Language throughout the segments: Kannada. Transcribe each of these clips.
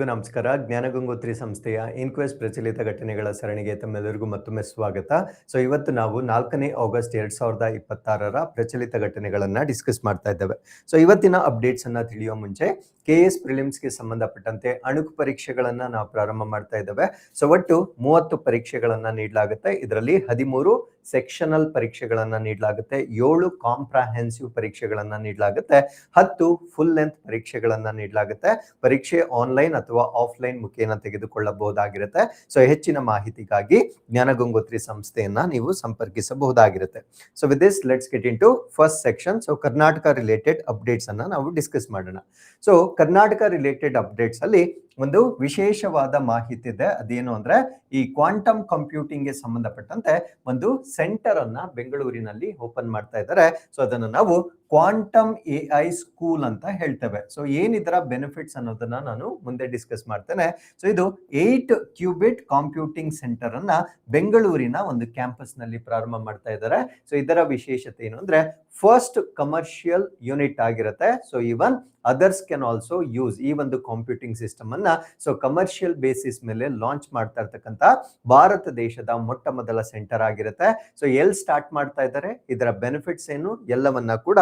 ನಮಸ್ಕಾರ. ಜ್ಞಾನಗಂಗೋತ್ರಿ ಸಂಸ್ಥೆಯ ಇನ್ಕ್ವೆಸ್ಟ್ ಪ್ರಚಲಿತ ಘಟನೆಗಳ ಸರಣಿಗೆ ತಮ್ಮೆಲ್ಲರಿಗೂ ಮತ್ತೊಮ್ಮೆ ಸ್ವಾಗತ. ಇವತ್ತು ನಾವು 4ನೇ ಆಗಸ್ಟ್ 2026ರ ಪ್ರಚಲಿತ ಘಟನೆಗಳನ್ನ ಡಿಸ್ಕಸ್ ಮಾಡ್ತಾ ಇದ್ದೇವೆ. ಇವತ್ತಿನ ಅಪ್ಡೇಟ್ಸ್ ಅನ್ನ ತಿಳಿಯುವ ಮುಂಚೆ KS ಪ್ರಿಲಿಮ್ಸ್ಗೆ ಸಂಬಂಧಪಟ್ಟಂತೆ ಅಣುಕು ಪರೀಕ್ಷೆಗಳನ್ನ ನಾವು ಪ್ರಾರಂಭ ಮಾಡ್ತಾ ಇದ್ದೇವೆ. ಒಟ್ಟು 30 ಪರೀಕ್ಷೆಗಳನ್ನ ನೀಡಲಾಗುತ್ತೆ. ಇದರಲ್ಲಿ 13 ಸೆಕ್ಷನಲ್ ಪರೀಕ್ಷೆಗಳನ್ನ ನೀಡಲಾಗುತ್ತೆ, 7 ಕಾಂಪ್ರಹೆನ್ಸಿವ್ ಪರೀಕ್ಷೆಗಳನ್ನ ನೀಡಲಾಗುತ್ತೆ, 10 ಫುಲ್ ಲೆಂತ್ ಪರೀಕ್ಷೆಗಳನ್ನ ನೀಡಲಾಗುತ್ತೆ. ಪರೀಕ್ಷೆ ಆನ್ಲೈನ್ ಅಥವಾ ಆಫ್ಲೈನ್ ಮುಖೇನ ತೆಗೆದುಕೊಳ್ಳಬಹುದಾಗಿರುತ್ತೆ. ಹೆಚ್ಚಿನ ಮಾಹಿತಿಗಾಗಿ ಜ್ಞಾನಗಂಗೋತ್ರಿ ಸಂಸ್ಥೆಯನ್ನ ನೀವು ಸಂಪರ್ಕಿಸಬಹುದಾಗಿರುತ್ತೆ. With this let's get into first section. Karnataka related updates ಅನ್ನ ನಾವು ಡಿಸ್ಕಸ್ ಮಾಡೋಣ. ಕರ್ನಾಟಕ ರಿಲೇಟೆಡ್ ಅಪ್ಡೇಟ್ಸ್ ಅಲ್ಲಿ ಒಂದು ವಿಶೇಷವಾದ ಮಾಹಿತಿ ಇದೆ. ಅದೇನು ಅಂದ್ರೆ ಈ ಕ್ವಾಂಟಮ್ ಕಂಪ್ಯೂಟಿಂಗ್ ಗೆ ಸಂಬಂಧಪಟ್ಟಂತೆ ಒಂದು ಸೆಂಟರ್ ಅನ್ನ ಬೆಂಗಳೂರಿನಲ್ಲಿ ಓಪನ್ ಮಾಡ್ತಾ ಇದ್ದಾರೆ. ಅದನ್ನ ನಾವು ಕ್ವಾಂಟಮ್ AI ಸ್ಕೂಲ್ ಅಂತ ಹೇಳ್ತೇವೆ. ಏನಿದರ ಬೆನಿಫಿಟ್ಸ್ ಅನ್ನೋದನ್ನ ನಾನು ಮುಂದೆ ಡಿಸ್ಕಸ್ ಮಾಡ್ತೇನೆ. ಇದು 8 ಕ್ಯೂಬಿಟ್ ಕಂಪ್ಯೂಟಿಂಗ್ ಸೆಂಟರ್ ಅನ್ನ ಬೆಂಗಳೂರಿನ ಒಂದು ಕ್ಯಾಂಪಸ್ ನಲ್ಲಿ ಪ್ರಾರಂಭ ಮಾಡ್ತಾ ಇದ್ದಾರೆ. ಇದರ ವಿಶೇಷತೆ ಏನು ಅಂದ್ರೆ ಫಸ್ಟ್ ಕಮರ್ಷಿಯಲ್ ಯೂನಿಟ್ ಆಗಿರುತ್ತೆ. Even others can also use ಈ ಒಂದು ಕಂಪ್ಯೂಟಿಂಗ್ ಸಿಸ್ಟಮ್ ಅನ್ನ ಕಮರ್ಷಿಯಲ್ ಬೇಸಿಸ್ ಮೇಲೆ ಲಾಂಚ್ ಮಾಡ್ತಾ ಇರ್ತಕ್ಕಂಥ ಭಾರತ ದೇಶದ ಮೊಟ್ಟ ಮೊದಲ ಸೆಂಟರ್ ಆಗಿರುತ್ತೆ. ಎಲ್ಲಿ ಸ್ಟಾರ್ಟ್ ಮಾಡ್ತಾ ಇದ್ದಾರೆ, ಇದರ ಬೆನಿಫಿಟ್ಸ್ ಏನು, ಎಲ್ಲವನ್ನ ಕೂಡ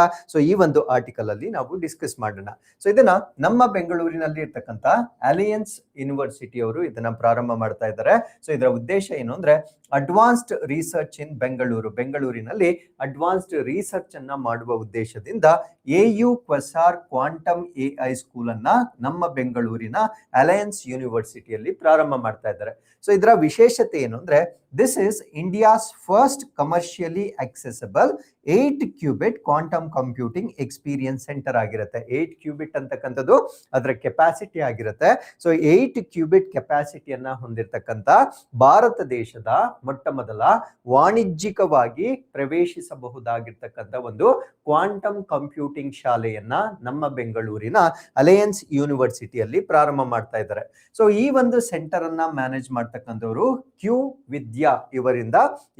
ಈ ಒಂದು ಆರ್ಟಿಕಲ್ ಅಲ್ಲಿ ನಾವು ಡಿಸ್ಕಸ್ ಮಾಡೋಣ. ಇದನ್ನ ನಮ್ಮ ಬೆಂಗಳೂರಿನಲ್ಲಿ ಇರ್ತಕ್ಕಂಥ ಅಲಯನ್ಸ್ ಯೂನಿವರ್ಸಿಟಿ ಅವರು ಇದನ್ನ ಪ್ರಾರಂಭ ಮಾಡ್ತಾ ಇದ್ದಾರೆ. ಇದರ ಉದ್ದೇಶ ಏನು ಅಂದ್ರೆ ಅಡ್ವಾನ್ಸ್ಡ್ ರಿಸರ್ಚ್ ಇನ್ ಬೆಂಗಳೂರಿನಲ್ಲಿ ಅಡ್ವಾನ್ಸ್ಡ್ ರಿಸರ್ಚ್ ಅನ್ನ ಮಾಡುವ ಉದ್ದೇಶದಿಂದ AU ಕ್ವೆಸಾರ್ ಕ್ವಾಂಟಮ್ AI ಸ್ಕೂಲ್ ಅನ್ನ ನಮ್ಮ ಬೆಂಗಳೂರಿನ ಅಲಯನ್ಸ್ ಯೂನಿವರ್ಸಿಟಿಯಲ್ಲಿ ಪ್ರಾರಂಭ ಮಾಡ್ತಾ ಇದ್ದಾರೆ. ಇದರ ವಿಶೇಷತೆ ಏನು ಅಂದ್ರೆ this is India's first commercially accessible 8 cubit quantum computing experience centre ಆಗಿರುತ್ತೆ. 8 ಕ್ಯೂಬಿಟ್ ಅಂತಕ್ಕಂಥದ್ದು ಅದರ ಕೆಪಾಸಿಟಿ ಆಗಿರುತ್ತೆ. 8 ಕ್ಯೂಬಿಟ್ ಕೆಪಾಸಿಟಿಯನ್ನ ಹೊಂದಿರತಕ್ಕಂಥ ಭಾರತ ದೇಶದ ಮೊಟ್ಟ ಮೊದಲ ವಾಣಿಜ್ಯಿಕವಾಗಿ ಪ್ರವೇಶಿಸಬಹುದಾಗಿರ್ತಕ್ಕಂಥ ಒಂದು ಕ್ವಾಂಟಮ್ ಕಂಪ್ಯೂಟಿಂಗ್ ಶಾಲೆಯನ್ನ ನಮ್ಮ ಬೆಂಗಳೂರಿನ ಅಲಯನ್ಸ್ ಯೂನಿವರ್ಸಿಟಿಯಲ್ಲಿ ಪ್ರಾರಂಭ ಮಾಡ್ತಾ ಇದ್ದಾರೆ. ಈ ಒಂದು ಸೆಂಟರ್ ಅನ್ನ ಮ್ಯಾನೇಜ್ ಮಾಡ್ತಕ್ಕಂಥವರು ಕ್ಯೂ ವಿದ್ಯಾ ಇವರಿಂದ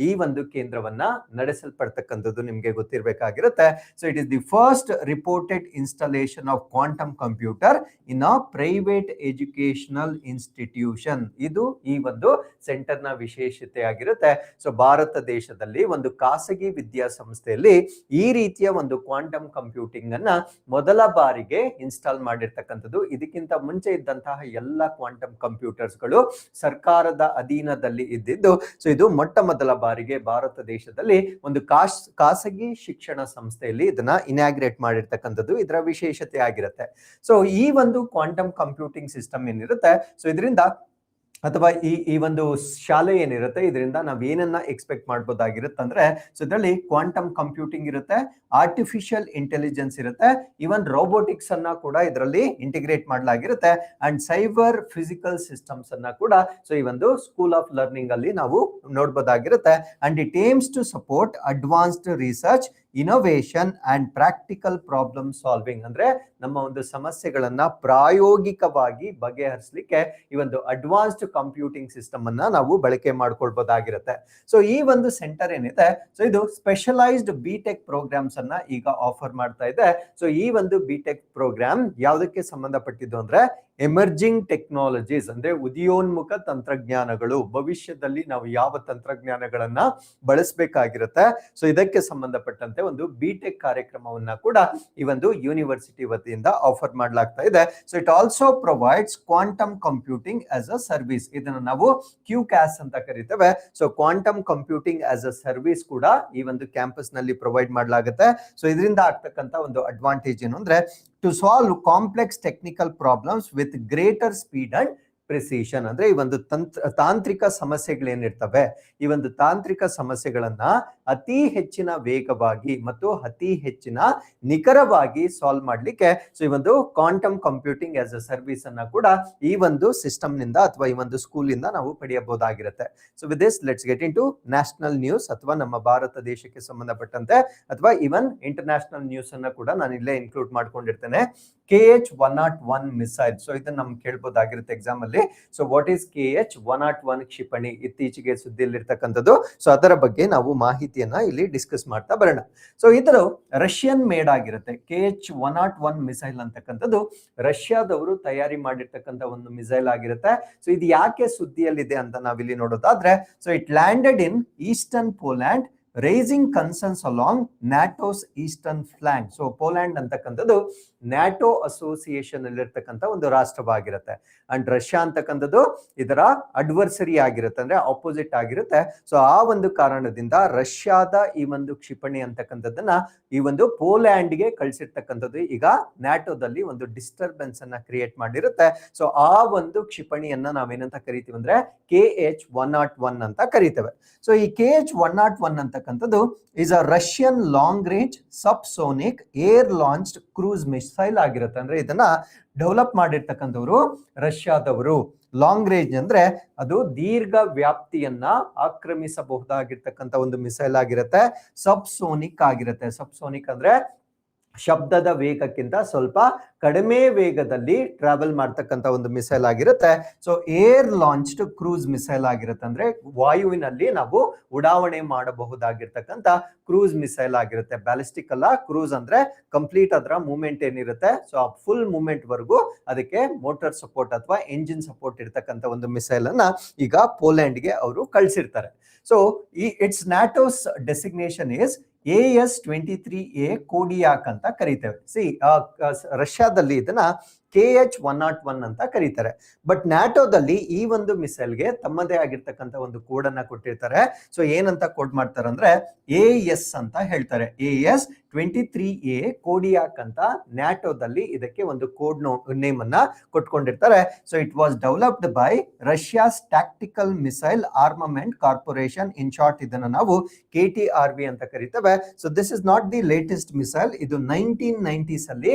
ಈ ಒಂದು ಕೇಂದ್ರವನ್ನ ನಡೆಸಲ್ಪಡ್ತಕ್ಕಂಥದ್ದು ನಿಮ್ಗೆ ಗೊತ್ತಿರಬೇಕಾಗಿರುತ್ತೆ. It is the first reported installation of quantum computer in a private educational institution. ಇದು ಈ ಒಂದು ಸೆಂಟರ್ ನ ವಿಶೇಷತೆ ಆಗಿರುತ್ತೆ. ಭಾರತ ದೇಶದಲ್ಲಿ ಒಂದು ಖಾಸಗಿ ವಿದ್ಯಾಸಂಸ್ಥೆಯಲ್ಲಿ ಈ ರೀತಿಯ ಒಂದು ಕ್ವಾಂಟಮ್ ಕಂಪ್ಯೂಟಿಂಗ್ ಅನ್ನ ಮೊದಲ ಬಾರಿಗೆ ಇನ್ಸ್ಟಾಲ್ ಮಾಡಿರ್ತಕ್ಕಂಥದ್ದು. ಇದಕ್ಕಿಂತ ಮುಂಚೆ ಇದ್ದಂತಹ ಎಲ್ಲ ಕ್ವಾಂಟಮ್ ಕಂಪ್ಯೂಟರ್ಸ್ ಗಳು ಸರ್ಕಾರದ ಅಧೀನದಲ್ಲಿ ಇದ್ದಿದ್ದು. ಇದು ಮೊಟ್ಟ ಮೊದಲ ಬಾರಿಗೆ ಭಾರತ ದೇಶದಲ್ಲಿ ಒಂದು ಖಾಸಗಿ ಶಿಕ್ಷಣ ಸಂಸ್ಥೆಯಲ್ಲಿ ಇದನ್ನ ಇನಾಗ್ರೇಟ್ ಮಾಡಿರ್ತಕ್ಕಂಥದ್ದು ಇದರ ವಿಶೇಷತೆ ಆಗಿರುತ್ತೆ. ಈ ಒಂದು ಕ್ವಾಂಟಮ್ ಕಂಪ್ಯೂಟಿಂಗ್ ಸಿಸ್ಟಮ್ ಏನಿರುತ್ತೆ, ಇದರಿಂದ ಅಥವಾ ಈ ಒಂದು ಶಾಲೆ ಏನಿರುತ್ತೆ, ಇದರಿಂದ ನಾವ್ ಏನನ್ನ ಎಕ್ಸ್ಪೆಕ್ಟ್ ಮಾಡ್ಬೋದಾಗಿರುತ್ತೆ ಅಂದ್ರೆ ಇದರಲ್ಲಿ ಕ್ವಾಂಟಮ್ ಕಂಪ್ಯೂಟಿಂಗ್ ಇರುತ್ತೆ, ಆರ್ಟಿಫಿಷಿಯಲ್ ಇಂಟೆಲಿಜೆನ್ಸ್ ಇರುತ್ತೆ, ಇವನ್ ರೋಬೋಟಿಕ್ಸ್ ಅನ್ನ ಕೂಡ ಇದರಲ್ಲಿ ಇಂಟಿಗ್ರೇಟ್ ಮಾಡಲಾಗಿರುತ್ತೆ, ಅಂಡ್ ಸೈಬರ್ ಫಿಸಿಕಲ್ ಸಿಸ್ಟಮ್ಸ್ ಅನ್ನ ಕೂಡ ಈ ಒಂದು ಸ್ಕೂಲ್ ಆಫ್ ಲರ್ನಿಂಗ್ ಅಲ್ಲಿ ನಾವು ನೋಡ್ಬೋದಾಗಿರುತ್ತೆ. And it aims to support advanced research, innovation and practical problem solving. ಅಂದ್ರೆ ನಮ್ಮ ಒಂದು ಸಮಸ್ಯೆಗಳನ್ನ ಪ್ರಾಯೋಗಿಕವಾಗಿ ಬಗೆಹರಿಸಲಿಕ್ಕೆ ಈ ಒಂದು ಅಡ್ವಾನ್ಸ್ಡ್ ಕಂಪ್ಯೂಟಿಂಗ್ ಸಿಸ್ಟಮ್ ಅನ್ನ ನಾವು ಬಳಕೆ ಮಾಡ್ಕೊಳ್ಬಹುದಾಗಿರುತ್ತೆ. ಈ ಒಂದು ಸೆಂಟರ್ ಏನಿದೆ, ಇದು ಸ್ಪೆಷಲೈಸ್ಡ್ ಬಿಟೆಕ್ ಪ್ರೋಗ್ರಾಮ್ಸ್ ಅನ್ನ ಈಗ ಆಫರ್ ಮಾಡ್ತಾ ಇದೆ. ಈ ಒಂದು ಬಿಟೆಕ್ ಪ್ರೋಗ್ರಾಮ್ ಯಾವುದಕ್ಕೆ ಸಂಬಂಧಪಟ್ಟಿದ್ದು ಅಂದ್ರೆ ಎಮರ್ಜಿಂಗ್ ಟೆಕ್ನಾಲಜೀಸ್, ಅಂದ್ರೆ ಉದಯೋನ್ಮುಖ ತಂತ್ರಜ್ಞಾನಗಳು, ಭವಿಷ್ಯದಲ್ಲಿ ನಾವು ಯಾವ ತಂತ್ರಜ್ಞಾನಗಳನ್ನ ಬಳಸಬೇಕಾಗಿರುತ್ತೆ, ಇದಕ್ಕೆ ಸಂಬಂಧಪಟ್ಟಂತೆ ಒಂದು ಬಿಟೆಕ್ ಕಾರ್ಯಕ್ರಮವನ್ನ ಕೂಡ ಈ ಒಂದು ಯೂನಿವರ್ಸಿಟಿ ವತಿಯಿಂದ ಆಫರ್ ಮಾಡಲಾಗ್ತಾ ಇದೆ. It also provides quantum computing as a service. ಇದನ್ನು ನಾವು QCAS ಅಂತ ಕರಿತೇವೆ. Quantum computing as a service ಕೂಡ ಈ ಒಂದು ಕ್ಯಾಂಪಸ್ ನಲ್ಲಿ ಪ್ರೊವೈಡ್ ಮಾಡಲಾಗುತ್ತೆ. ಇದರಿಂದ ಆಗ್ತಕ್ಕಂತ ಒಂದು ಅಡ್ವಾಂಟೇಜ್ ಏನು ಅಂದ್ರೆ to solve complex technical problems with greater speed and precision. ಅಂದ್ರೆ ಈ ಒಂದು ತಾಂತ್ರಿಕ ಸಮಸ್ಯೆಗಳೇನಿರ್ತವೆ, ಈ ಒಂದು ತಾಂತ್ರಿಕ ಸಮಸ್ಯೆಗಳನ್ನ ಅತಿ ಹೆಚ್ಚಿನ ವೇಗವಾಗಿ ಮತ್ತು ಅತಿ ಹೆಚ್ಚಿನ ನಿಖರವಾಗಿ ಸಾಲ್ವ್ ಮಾಡ್ಲಿಕ್ಕೆ ಈ ಒಂದು quantum computing as a service ಅನ್ನ ಕೂಡ ಈ ಒಂದು ಸಿಸ್ಟಮ್ ನಿಂದ ಅಥವಾ ಈ ಒಂದು ಸ್ಕೂಲ್ ಇಂದ ನಾವು ಪಡೆಯಬಹುದಾಗಿರುತ್ತೆ. With this let's get into national news ಅಥವಾ ನಮ್ಮ ಭಾರತ ದೇಶಕ್ಕೆ ಸಂಬಂಧಪಟ್ಟಂತೆ ಅಥವಾ ಇವನ್ ಇಂಟರ್ನ್ಯಾಷನಲ್ ನ್ಯೂಸ್ ಅನ್ನ ಕೂಡ ನಾನು ಇಲ್ಲೇ ಇನ್ಕ್ಲೂಡ್ ಮಾಡ್ಕೊಂಡಿರ್ತೇನೆ. KH-101 missile. ಸೊ ಇದನ್ನ ನಮ್ಗೆ ಕೇಳ್ಬೋದಾಗಿರುತ್ತೆ ಎಕ್ಸಾಮ್ ಅಲ್ಲಿ. ಸೊ ವಾಟ್ ಈಸ್ KH-101 ಕ್ಷಿಪಣಿ, ಇತ್ತೀಚೆಗೆ ಸುದ್ದಿಯಲ್ಲಿರ್ತಕ್ಕಂಥದ್ದು. ಸೊ ಅದರ ಬಗ್ಗೆ ನಾವು ಮಾಹಿತಿಯನ್ನ ಇಲ್ಲಿ ಡಿಸ್ಕಸ್ ಮಾಡ್ತಾ ಬರೋಣ. ಸೊ ಇದು ರಷ್ಯನ್ ಮೇಡ್ ಆಗಿರುತ್ತೆ. KH-101 ಮಿಸೈಲ್ ಅಂತಕ್ಕಂಥದ್ದು ರಷ್ಯಾದವರು ತಯಾರಿ ಮಾಡಿರ್ತಕ್ಕಂಥ ಒಂದು ಮಿಸೈಲ್ ಆಗಿರುತ್ತೆ. ಸೊ ಇದು ಯಾಕೆ ಸುದ್ದಿಯಲ್ಲಿದೆ ಅಂತ ನಾವಿಲ್ಲಿ ನೋಡೋದಾದ್ರೆ, so it landed in eastern Poland, rising concerns along NATO's eastern flank. So Poland ಅಂತಕ್ಕಂಥದ್ದು ನ್ಯಾಟೋ ಅಸೋಸಿಯೇಷನ್ ಅಲ್ಲಿರ್ತಕ್ಕಂಥ ಒಂದು ರಾಷ್ಟ್ರವಾಗಿರುತ್ತೆ. ಅಂಡ್ ರಷ್ಯಾ ಅಂತಕ್ಕಂಥದ್ದು ಇದರ ಅಡ್ವರ್ಸರಿ ಆಗಿರುತ್ತೆ, ಅಂದ್ರೆ ಆಪೋಸಿಟ್ ಆಗಿರುತ್ತೆ. ಸೊ ಆ ಒಂದು ಕಾರಣದಿಂದ ರಷ್ಯಾದ ಈ ಒಂದು ಕ್ಷಿಪಣಿ ಅಂತಕ್ಕಂಥದ್ದನ್ನ ಈ ಒಂದು ಪೋಲ್ಯಾಂಡ್ಗೆ ಕಳಿಸಿರ್ತಕ್ಕಂಥದ್ದು ಈಗ ನ್ಯಾಟೋದಲ್ಲಿ ಒಂದು ಡಿಸ್ಟರ್ಬೆನ್ಸ್ ಅನ್ನ ಕ್ರಿಯೇಟ್ ಮಾಡಿರುತ್ತೆ. ಸೊ ಆ ಒಂದು ಕ್ಷಿಪಣಿಯನ್ನ ನಾವೇನಂತ ಕರಿತೀವಿ ಅಂದ್ರೆ KH-101 ಅಂತ ಕರಿತೇವೆ. ಸೊ ಈ KH-101 ಅಂತಕ್ಕಂಥದ್ದು is a Russian long range subsonic air launched cruise missile ಆಗಿರುತ್ತೆ. ಅಂದ್ರೆ ಇದನ್ನ ಡೆವಲಪ್ ಮಾಡಿರ್ತಕ್ಕಂಥವ್ರು ರಷ್ಯಾದವರು. ಲಾಂಗ್ ರೇಂಜ್ ಅಂದ್ರೆ ಅದು ದೀರ್ಘ ವ್ಯಾಪ್ತಿಯನ್ನ ಆಕ್ರಮಿಸಬಹುದಾಗಿರ್ತಕ್ಕಂಥ ಒಂದು ಮಿಸೈಲ್ ಆಗಿರುತ್ತೆ. ಸಬ್ಸೋನಿಕ್ ಆಗಿರುತ್ತೆ. ಸಬ್ಸೋನಿಕ್ ಅಂದ್ರೆ ಶಬ್ದದ ವೇಗಕ್ಕಿಂತ ಸ್ವಲ್ಪ ಕಡಿಮೆ ವೇಗದಲ್ಲಿ ಟ್ರಾವೆಲ್ ಮಾಡ್ತಕ್ಕಂಥ ಒಂದು ಮಿಸೈಲ್ ಆಗಿರುತ್ತೆ. So air launched cruise missile ಆಗಿರುತ್ತೆ, ಅಂದ್ರೆ ವಾಯುವಿನಲ್ಲಿ ನಾವು ಉಡಾವಣೆ ಮಾಡಬಹುದಾಗಿರ್ತಕ್ಕಂಥ ಕ್ರೂಸ್ ಮಿಸೈಲ್ ಆಗಿರುತ್ತೆ. ಬ್ಯಾಲಿಸ್ಟಿಕ್ ಅಲ್ಲ, ಕ್ರೂಸ್ ಅಂದ್ರೆ ಕಂಪ್ಲೀಟ್ ಅದರ ಮೂವ್ಮೆಂಟ್ ಏನಿರುತ್ತೆ, ಸೊ ಆ ಫುಲ್ ಮೂವ್ಮೆಂಟ್ ವರೆಗೂ ಅದಕ್ಕೆ ಮೋಟಾರ್ ಸಪೋರ್ಟ್ ಅಥವಾ ಎಂಜಿನ್ ಸಪೋರ್ಟ್ ಇರ್ತಕ್ಕಂಥ ಒಂದು ಮಿಸೈಲ್ ಅನ್ನ ಈಗ ಪೋಲ್ಯಾಂಡ್ಗೆ ಅವರು ಕಳಿಸಿರ್ತಾರೆ. ಸೊ ಈ ಇಟ್ಸ್ ನ್ಯಾಟೋಸ್ ಡೆಸಿಗ್ನೇಷನ್ ಇಸ್ AS-23A ಕೋಡಿಯಾಕ್ ಅಂತ ಕರೀತೇವೆ. ರಷ್ಯಾದಲ್ಲಿ ಇದನ್ನ KH-101 ಅಂತ ಕರೀತಾರೆ. ಬಟ್ ನ್ಯಾಟೋದಲ್ಲಿ ಈ ಒಂದು ಮಿಸೈಲ್ಗೆ ತಮ್ಮದೇ ಆಗಿರ್ತಕ್ಕಂಥ ಒಂದು ಕೋಡ್ ಅನ್ನ ಕೊಟ್ಟಿರ್ತಾರೆ. ಸೊ ಏನಂತ ಕೋಡ್ ಮಾಡ್ತಾರೆ ಅಂದ್ರೆ AS ಅಂತ ಹೇಳ್ತಾರೆ. AS-23A ಕೋಡಿಯಾಕ್ ಅಂತ ನ್ಯಾಟೋದಲ್ಲಿ ಇದಕ್ಕೆ ಒಂದು ಕೋಡ್ ನೇಮ್ ಅನ್ನ ಕೊಟ್ಕೊಂಡಿರ್ತಾರೆ. So it was developed by Russia's tactical missile armament corporation, in short ಇದನ್ನ ನಾವು KTRB ಅಂತ ಕರಿತೇವೆ. So this is not the latest missile. ಇದು 1990s ಅಲ್ಲಿ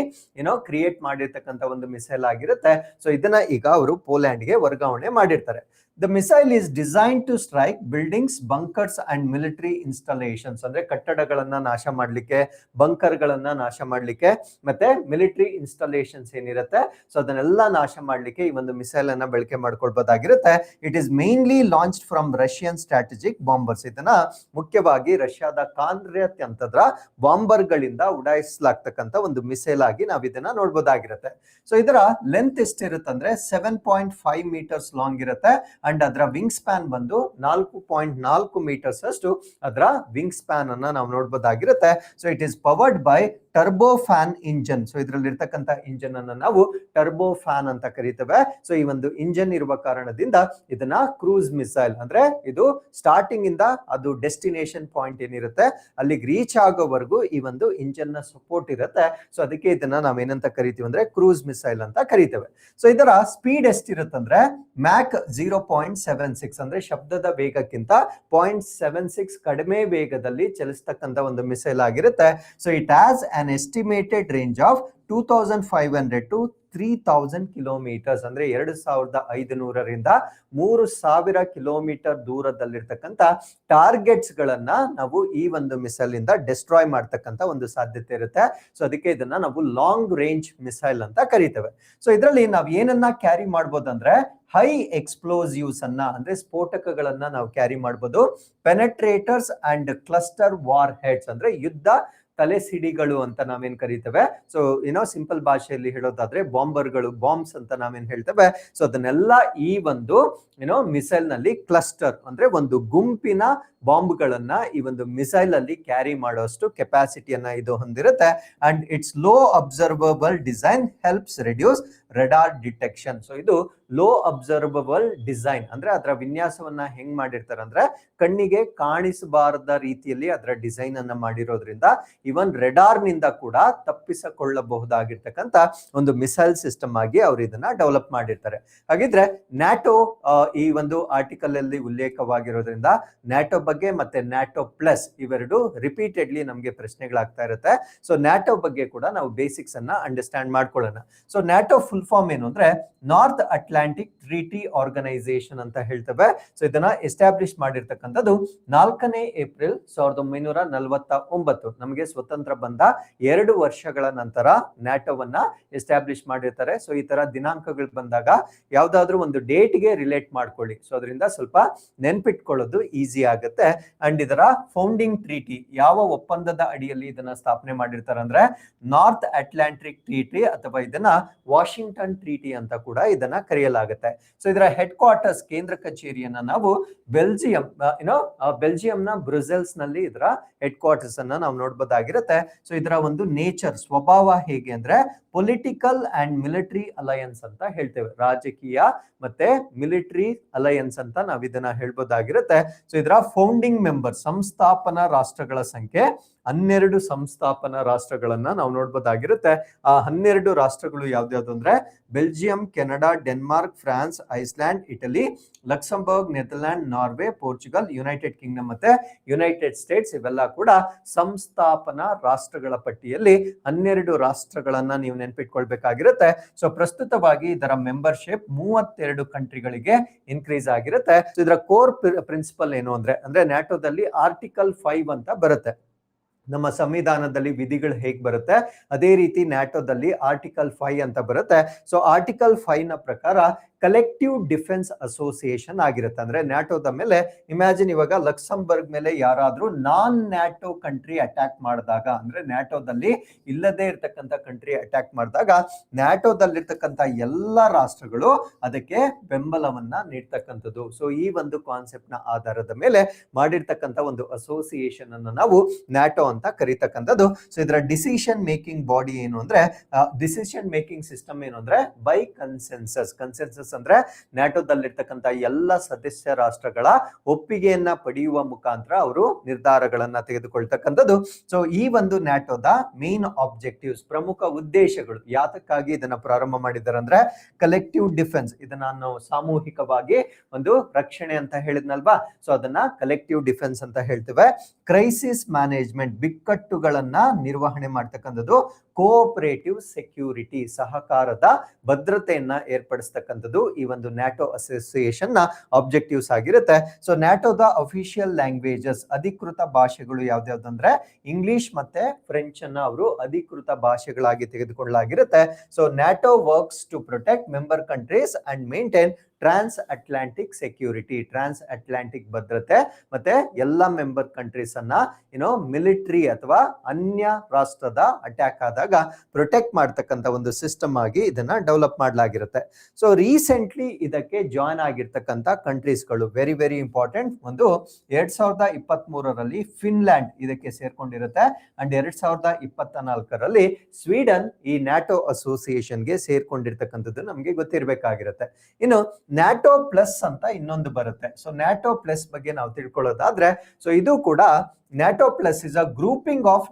ಕ್ರಿಯೇಟ್ ಮಾಡಿರ್ತಕ್ಕಂಥ ಒಂದು ಮಿಸೈಲ್ ಆಗಿರುತ್ತೆ. ಸೊ ಇದನ್ನ ಈಗ ಅವರು ಪೋಲ್ಯಾಂಡ್ಗೆ ವರ್ಗಾವಣೆ ಮಾಡಿರ್ತಾರೆ. The missile is designed to strike buildings, bunkers and military installations. ಅಂದ್ರೆ ಕಟ್ಟಡಗಳನ್ನ ನಾಶ ಮಾಡ್ಲಿಕ್ಕೆ, ಬಂಕರ್ಗಳನ್ನ ನಾಶ ಮಾಡ್ಲಿಕ್ಕೆ, ಮತ್ತೆ ಮಿಲಿಟರಿ ಇನ್ಸ್ಟಾಲೇಷನ್ಸ್ ಏನಿರುತ್ತೆ ಸೊ ಅದನ್ನೆಲ್ಲ ನಾಶ ಮಾಡ್ಲಿಕ್ಕೆ ಈ ಒಂದು ಮಿಸೈಲ್ ಅನ್ನ ಬಳಕೆ ಮಾಡ್ಕೊಳ್ಬಹುದಾಗಿರುತ್ತೆ. It is mainly launched from Russian strategic bombers. ಇದನ್ನ ಮುಖ್ಯವಾಗಿ ರಷ್ಯಾದ ಕಾರ್ಯತಂತ್ರದ ಬಾಂಬರ್ ಗಳಿಂದ ಉಡಾಯಿಸಲಾಗ್ತಕ್ಕಂಥ ಒಂದು ಮಿಸೈಲ್ ಆಗಿ ನಾವು ಇದನ್ನ ನೋಡ್ಬೋದಾಗಿರುತ್ತೆ. ಸೊ ಇದರ ಲೆಂತ್ ಎಷ್ಟಿರುತ್ತೆ ಅಂದ್ರೆ 7.5 ಮೀಟರ್ಸ್ ಲಾಂಗ್ ಇರುತ್ತೆ. ಅಂಡ್ ಅದರ ವಿಂಗ್ ಸ್ಪ್ಯಾನ್ ಬಂದು 4.4 ಮೀಟರ್ಸ್ ಅಷ್ಟು ಅದರ ವಿಂಗ್ ಸ್ಪ್ಯಾನ್ ಅನ್ನ ನಾವು ನೋಡಬಹುದಾಗಿರುತ್ತೆ. So it is powered by turbo fan engine. So ಇದರಲ್ಲಿ ಇರ್ತಕ್ಕಂಥ ಇಂಜನ್ ಅನ್ನ ನಾವು ಟರ್ಬೋ ಫ್ಯಾನ್ ಅಂತ ಕರಿತೇವೆ. ಸೊ ಈ ಒಂದು ಇಂಜನ್ ಇರುವ ಕಾರಣದಿಂದ ಇದನ್ನ ಕ್ರೂಸ್ ಮಿಸೈಲ್, ಅಂದ್ರೆ ಇದು ಸ್ಟಾರ್ಟಿಂಗ್ ಇಂದ ಅದು ಡೆಸ್ಟಿನೇಷನ್ ಪಾಯಿಂಟ್ ಏನಿರುತ್ತೆ ಅಲ್ಲಿಗೆ ರೀಚ್ ಆಗೋವರೆಗೂ ಈ ಒಂದು ಇಂಜನ್ ನ ಸಪೋರ್ಟ್ ಇರುತ್ತೆ. ಸೊ ಅದಕ್ಕೆ ಇದನ್ನ ನಾವೇನಂತ ಕರಿತೀವಿ ಅಂದ್ರೆ ಕ್ರೂಸ್ ಮಿಸೈಲ್ ಅಂತ ಕರಿತೇವೆ. ಸೊ ಇದರ ಸ್ಪೀಡ್ ಎಷ್ಟಿರುತ್ತಂದ್ರೆ ಮ್ಯಾಕ್ 0.76, ಅಂದ್ರೆ ಶಬ್ದದ ವೇಗಕ್ಕಿಂತ 0.76 ಕಡಿಮೆ ವೇಗದಲ್ಲಿ ಚಲಿಸ್ತಕ್ಕಂಥ ಒಂದು ಮಿಸೈಲ್ ಆಗಿರುತ್ತೆ. So it has an estimated range of 2500 to 3000 kilometres, ಅಂದ್ರೆ 2500ರಿಂದ 3000 ಕಿಲೋಮೀಟರ್ ದೂರದಲ್ಲಿರ್ತಕ್ಕಂಥ ಟಾರ್ಗೆಟ್ಸ್ ಗಳನ್ನ ನಾವು ಈ ಒಂದು ಮಿಸೈಲ್ ಇಂದ ಡಿಸ್ಟ್ರಾಯ್ ಮಾಡ್ತಕ್ಕಂಥ ಒಂದು ಸಾಧ್ಯತೆ ಇರುತ್ತೆ. ಸೊ ಅದಕ್ಕೆ ಇದನ್ನ ನಾವು ಲಾಂಗ್ ರೇಂಜ್ ಮಿಸೈಲ್ ಅಂತ ಕರಿತೇವೆ. ಸೊ ಇದರಲ್ಲಿ ನಾವು ಏನನ್ನ ಕ್ಯಾರಿ ಮಾಡ್ಬೋದಂದ್ರೆ ಹೈ ಎಕ್ಸ್ಪ್ಲೋಸಿವ್ಸ್ ಅನ್ನ, ಅಂದ್ರೆ ಸ್ಫೋಟಕಗಳನ್ನ ನಾವು ಕ್ಯಾರಿ ಮಾಡ್ಬೋದು. ಪೆನೆಟ್ರೇಟರ್ಸ್ ಅಂಡ್ ಕ್ಲಸ್ಟರ್ ವಾರ್ ಹೆಡ್ಸ್, ಅಂದ್ರೆ ಯುದ್ಧ ತಲೆ ಸಿಡಿಗಳು ಅಂತ ನಾವೇನ್ ಕರಿತೇವೆ. ಸೊ ಸಿಂಪಲ್ ಭಾಷೆಯಲ್ಲಿ ಹೇಳೋದಾದ್ರೆ ಬಾಂಬರ್ಗಳು, ಬಾಂಬ್ಸ್ ಅಂತ ನಾವೇನ್ ಹೇಳ್ತೇವೆ. ಸೊ ಅದನ್ನೆಲ್ಲ ಈ ಒಂದು ಮಿಸೈಲ್ ನಲ್ಲಿ ಕ್ಲಸ್ಟರ್, ಅಂದ್ರೆ ಒಂದು ಗುಂಪಿನ ಬಾಂಬ್ಗಳನ್ನ ಈ ಒಂದು ಮಿಸೈಲ್ ಅಲ್ಲಿ ಕ್ಯಾರಿ ಮಾಡೋಷ್ಟು ಕೆಪಾಸಿಟಿಯನ್ನ ಇದು ಹೊಂದಿರುತ್ತೆ. And it's low observable design helps reduce radar detection. So ಇದು ಲೋ ಅಬ್ಸರ್ವಬಲ್ ಡಿಸೈನ್, ಅಂದ್ರೆ ಅದರ ವಿನ್ಯಾಸವನ್ನ ಹೆಂಗ್ ಮಾಡಿರ್ತಾರೆ ಅಂದ್ರೆ ಕಣ್ಣಿಗೆ ಕಾಣಿಸಬಾರದ ರೀತಿಯಲ್ಲಿ ಅದರ ಡಿಸೈನ್ ಅನ್ನ ಮಾಡಿರೋದ್ರಿಂದ ಇವನ್ ರೆಡಾರ್ ನಿಂದ ಕೂಡ ತಪ್ಪಿಸಿಕೊಳ್ಳಬಹುದಾಗಿರ್ತಕ್ಕಂಥ ಒಂದು ಮಿಸೈಲ್ ಸಿಸ್ಟಮ್ ಆಗಿ ಅವರು ಇದನ್ನ ಡೆವಲಪ್ ಮಾಡಿರ್ತಾರೆ. ಹಾಗಿದ್ರೆ ನ್ಯಾಟೋ ಈ ಒಂದು ಆರ್ಟಿಕಲ್ ಅಲ್ಲಿ ಉಲ್ಲೇಖವಾಗಿರೋದ್ರಿಂದ ನ್ಯಾಟೋ ಬಗ್ಗೆ ಮತ್ತೆ ನ್ಯಾಟೋ ಪ್ಲಸ್ ಇವೆರಡು ರಿಪೀಟೆಡ್ಲಿ ನಮಗೆ ಪ್ರಶ್ನೆಗಳಾಗ್ತಾ ಇರುತ್ತೆ. ಸೊ ನ್ಯಾಟೋ ಬಗ್ಗೆ ಕೂಡ ನಾವು ಬೇಸಿಕ್ಸ್ ಅನ್ನ ಅಂಡರ್ಸ್ಟ್ಯಾಂಡ್ ಮಾಡ್ಕೊಳ್ಳೋಣ. ಸೊ ನ್ಯಾಟೋ ಫುಲ್ ಫಾರ್ಮ್ ಏನು ಅಂದ್ರೆ ನಾರ್ತ್ ಅಟ್ಲಾಂಟಿಕ್ ಟ್ರೀಟಿ ಆರ್ಗನೈಸೇಷನ್ ಅಂತ ಹೇಳ್ತೇವೆ. ಸೊ ಇದನ್ನ ಎಸ್ಟಾಬ್ಲಿಷ್ ಮಾಡಿರ್ತಕ್ಕಂಥದ್ದು 4ನೇ ಏಪ್ರಿಲ್ 1949. ನಮಗೆ ಸ್ವತಂತ್ರ ಬಂದ 2 ವರ್ಷಗಳ ನಂತರ ನ್ಯಾಟೋವನ್ನ ಎಸ್ಟಾಬ್ಲಿಷ್ ಮಾಡಿರ್ತಾರೆ. ಸೊ ಈ ತರ ದಿನಾಂಕಗಳು ಬಂದಾಗ ಯಾವ್ದಾದ್ರು ಒಂದು ಡೇಟ್ಗೆ ರಿಲೇಟ್ ಮಾಡ್ಕೊಳ್ಳಿ. ಸೊ ಅದರಿಂದ ಸ್ವಲ್ಪ ನೆನ್ಪಿಟ್ಕೊಳ್ಳೋದು ಈಸಿ ಆಗುತ್ತೆ. ಅಂಡ್ ಇದರ ಫೌಂಡಿಂಗ್ ಟ್ರೀಟಿ ಯಾವ ಒಪ್ಪಂದದ ಅಡಿಯಲ್ಲಿ ಇದನ್ನ ಸ್ಥಾಪನೆ ಮಾಡಿರ್ತಾರೆ ಅಂದ್ರೆ ನಾರ್ತ್ ಅಟ್ಲಾಂಟಿಕ್ ಟ್ರೀಟಿ ಅಥವಾ ಇದನ್ನ ವಾಷಿಂಗ್ಟನ್ ಟ್ರೀಟಿ ಅಂತ ಕೂಡ ಇದನ್ನ ಕರೆಯಲಾಗುತ್ತೆ. ಸೊ ಇದರ ಹೆಡ್ ಕ್ವಾರ್ಟರ್ಸ್ ಕೇಂದ್ರ ಕಚೇರಿಯನ್ನ ನಾವು ಬೆಲ್ಜಿಯಂನ ಬ್ರುಸೆಲ್ಸ್ ನಲ್ಲಿ ಇದರ ಹೆಡ್ ಕ್ವಾರ್ಟರ್ಸ್ ಅನ್ನ ನಾವು ನೋಡಬಹುದಾಗಿರುತ್ತೆ. ಸೊ ಇದರ ಒಂದು ನೇಚರ್ ಸ್ವಭಾವ ಹೇಗೆ ಅಂದ್ರೆ ಪೊಲಿಟಿಕಲ್ ಅಂಡ್ ಮಿಲಿಟರಿ ಅಲಯನ್ಸ್ ಅಂತ ಹೇಳ್ತೇವೆ. ರಾಜಕೀಯ ಮತ್ತೆ ಮಿಲಿಟರಿ ಅಲಯನ್ಸ್ ಅಂತ ನಾವು ಇದನ್ನ ಹೇಳ್ಬೋದಾಗಿರುತ್ತೆ. ಸೊ ಇದರ ಫೌಂಡಿಂಗ್ ಮೆಂಬರ್ ಸಂಸ್ಥಾಪನಾ ರಾಷ್ಟ್ರಗಳ ಸಂಖ್ಯೆ 12 ಸಂಸ್ಥಾಪನಾ ರಾಷ್ಟ್ರಗಳನ್ನ ನಾವು ನೋಡ್ಬೋದಾಗಿರುತ್ತೆ. ಆ 12 ರಾಷ್ಟ್ರಗಳು ಯಾವ್ದ್ಯಾವ್ದು ಅಂದ್ರೆ Belgium, Canada, Denmark, France, Iceland, Italy, Luxembourg, Netherland, Norway, Portugal, United Kingdom ಮತ್ತೆ ಯುನೈಟೆಡ್ ಸ್ಟೇಟ್ಸ್ ಇವೆಲ್ಲ ಕೂಡ ಸಂಸ್ಥಾಪನಾ ರಾಷ್ಟ್ರಗಳ ಪಟ್ಟಿಯಲ್ಲಿ 12 ರಾಷ್ಟ್ರಗಳನ್ನ ನೀವು ನೆನ್ಪಿಟ್ಕೊಳ್ಬೇಕಾಗಿರುತ್ತೆ. ಸೊ ಪ್ರಸ್ತುತವಾಗಿ ಇದರ ಮೆಂಬರ್ಶಿಪ್ 32 ಕಂಟ್ರಿಗಳಿಗೆ ಇನ್ಕ್ರೀಸ್ ಆಗಿರುತ್ತೆ. ಸೊ ಇದರ ಕೋರ್ ಪ್ರಿನ್ಸಿಪಲ್ ಏನು ಅಂದ್ರೆ ನ್ಯಾಟೋದಲ್ಲಿ ಆರ್ಟಿಕಲ್ 5 ಅಂತ ಬರುತ್ತೆ. ನಮ್ಮ ಸಂವಿಧಾನದಲ್ಲಿ ವಿಧಿಗಳು ಹೇಗೆ ಬರುತ್ತೆ ಅದೇ ರೀತಿ ನ್ಯಾಟೋದಲ್ಲಿ ಆರ್ಟಿಕಲ್ 5 ಅಂತ ಬರುತ್ತೆ. ಸೊ ಆರ್ಟಿಕಲ್ 5 ನ ಪ್ರಕಾರ ಕಲೆಕ್ಟಿವ್ ಡಿಫೆನ್ಸ್ ಅಸೋಸಿಯೇಷನ್ ಆಗಿರುತ್ತೆ. ಅಂದ್ರೆ ನ್ಯಾಟೋದ ಮೇಲೆ ಇಮ್ಯಾಜಿನ್ ಇವಾಗ ಲಕ್ಸಂಬರ್ಗ್ ಮೇಲೆ ಯಾರಾದ್ರೂ ನಾನ್ ನ್ಯಾಟೋ ಕಂಟ್ರಿ ಅಟ್ಯಾಕ್ ಮಾಡಿದಾಗ ಅಂದ್ರೆ ನ್ಯಾಟೋದಲ್ಲಿ ಇಲ್ಲದೆ ಇರ್ತಕ್ಕಂಥ ಕಂಟ್ರಿ ಅಟ್ಯಾಕ್ ಮಾಡಿದಾಗ ನ್ಯಾಟೋದಲ್ಲಿರ್ತಕ್ಕಂಥ ಎಲ್ಲ ರಾಷ್ಟ್ರಗಳು ಅದಕ್ಕೆ ಬೆಂಬಲವನ್ನ ನೀಡ್ತಕ್ಕಂಥದ್ದು. ಸೊ ಈ ಒಂದು ಕಾನ್ಸೆಪ್ಟ್ ನ ಆಧಾರದ ಮೇಲೆ ಮಾಡಿರ್ತಕ್ಕಂಥ ಒಂದು ಅಸೋಸಿಯೇಷನ್ ಅನ್ನು ನಾವು ನ್ಯಾಟೋ ಅಂತ ಕರೀತಕ್ಕಂಥದ್ದು. ಸೊ ಇದರ ಡಿಸಿಷನ್ ಮೇಕಿಂಗ್ ಬಾಡಿ ಏನು ಅಂದ್ರೆ ಡಿಸಿಷನ್ ಮೇಕಿಂಗ್ ಸಿಸ್ಟಮ್ ಏನು ಅಂದ್ರೆ ಬೈ ಕನ್ಸೆನ್ಸಸ್ ಅಂದ್ರೆ ನ್ಯಾಟೋದಲ್ಲಿರ್ತಕ್ಕಂಥ ಎಲ್ಲ ಸದಸ್ಯ ರಾಷ್ಟ್ರಗಳ ಒಪ್ಪಿಗೆಯನ್ನ ಪಡೆಯುವ ಮುಖಾಂತರ ಅವರು ನಿರ್ಧಾರಗಳನ್ನ ತೆಗೆದುಕೊಳ್ತಕ್ಕಂಥದ್ದು. ಸೊ ಈ ಒಂದು ನ್ಯಾಟೋದ ಮೇನ್ ಆಬ್ಜೆಕ್ಟಿವ್ಸ್ ಪ್ರಮುಖ ಉದ್ದೇಶಗಳು ಯಾತಕ್ಕಾಗಿ ಇದನ್ನ ಪ್ರಾರಂಭ ಮಾಡಿದ್ದಾರೆ ಅಂದ್ರೆ ಕಲೆಕ್ಟಿವ್ ಡಿಫೆನ್ಸ್, ಇದನ್ನ ನಾವು ಸಾಮೂಹಿಕವಾಗಿ ಒಂದು ರಕ್ಷಣೆ ಅಂತ ಹೇಳಿದ್ನಲ್ವಾ, ಸೊ ಅದನ್ನ ಕಲೆಕ್ಟಿವ್ ಡಿಫೆನ್ಸ್ ಅಂತ ಹೇಳ್ತೇವೆ. ಕ್ರೈಸಿಸ್ ಮ್ಯಾನೇಜ್ಮೆಂಟ್, ಬಿಕ್ಕಟ್ಟುಗಳನ್ನ ನಿರ್ವಹಣೆ ಮಾಡ್ತಕ್ಕಂಥದ್ದು. ಕೋಆಪರೇಟಿವ್ ಸೆಕ್ಯೂರಿಟಿ, ಸಹಕಾರದ ಭದ್ರತೆಯನ್ನ ಏರ್ಪಡಿಸ್ತಕ್ಕಂಥದ್ದು ಈ ಒಂದು ನ್ಯಾಟೋ ಅಸೋಸಿಯೇಷನ್ ನ ಆಬ್ಜೆಕ್ಟಿವ್ಸ್ ಆಗಿರುತ್ತೆ. ಸೊ ನ್ಯಾಟೋದ ಅಫಿಷಿಯಲ್ ಲ್ಯಾಂಗ್ವೇಜಸ್, ಅಧಿಕೃತ ಭಾಷೆಗಳು ಯಾವ್ದಾವ್ದಂದ್ರೆ ಇಂಗ್ಲಿಷ್ ಮತ್ತೆ ಫ್ರೆಂಚ್ ಅನ್ನ ಅವರು ಅಧಿಕೃತ ಭಾಷೆಗಳಾಗಿ ತೆಗೆದುಕೊಳ್ಳಲಾಗಿರುತ್ತೆ. So NATO works to protect member countries and maintain transatlantic security, transatlantic ಭದ್ರತೆ ಮತ್ತೆ ಎಲ್ಲ ಮೆಂಬರ್ ಕಂಟ್ರೀಸ್ ಅನ್ನ ಮಿಲಿಟರಿ ಅಥವಾ ಅನ್ಯ ರಾಷ್ಟ್ರದ ಅಟ್ಯಾಕ್ ಆದಾಗ ಪ್ರೊಟೆಕ್ಟ್ ಮಾಡ್ತಕ್ಕಂಥ ಒಂದು ಸಿಸ್ಟಮ್ ಆಗಿ ಇದನ್ನ ಡೆವಲಪ್ ಮಾಡಲಾಗಿರುತ್ತೆ. ಸೊ ರೀಸೆಂಟ್ಲಿ ಇದಕ್ಕೆ ಜಾಯ್ನ್ ಆಗಿರ್ತಕ್ಕಂಥ ಕಂಟ್ರೀಸ್ಗಳು ವೆರಿ ವೆರಿ ಇಂಪಾರ್ಟೆಂಟ್. ಒಂದು 2023ರಲ್ಲಿ ಫಿನ್ಲ್ಯಾಂಡ್ ಇದಕ್ಕೆ ಸೇರ್ಕೊಂಡಿರುತ್ತೆ ಅಂಡ್ 2024ರಲ್ಲಿ ಸ್ವೀಡನ್ ಈ ನ್ಯಾಟೋ ಅಸೋಸಿಯೇಷನ್ಗೆ ಸೇರ್ಕೊಂಡಿರ್ತಕ್ಕಂಥದ್ದು ನಮಗೆ ಗೊತ್ತಿರಬೇಕಾಗಿರುತ್ತೆ. ಇನ್ನು ನ್ಯಾಟೋ ಪ್ಲಸ್ ಅಂತ ಇನ್ನೊಂದು ಬರುತ್ತೆ. ಸೊ ನ್ಯಾಟೋ ಪ್ಲಸ್ ಬಗ್ಗೆ ನಾವು ತಿಳ್ಕೊಳ್ಳೋದಾದ್ರೆ ಸೊ ಇದು ಕೂಡ NATO plus is a grouping of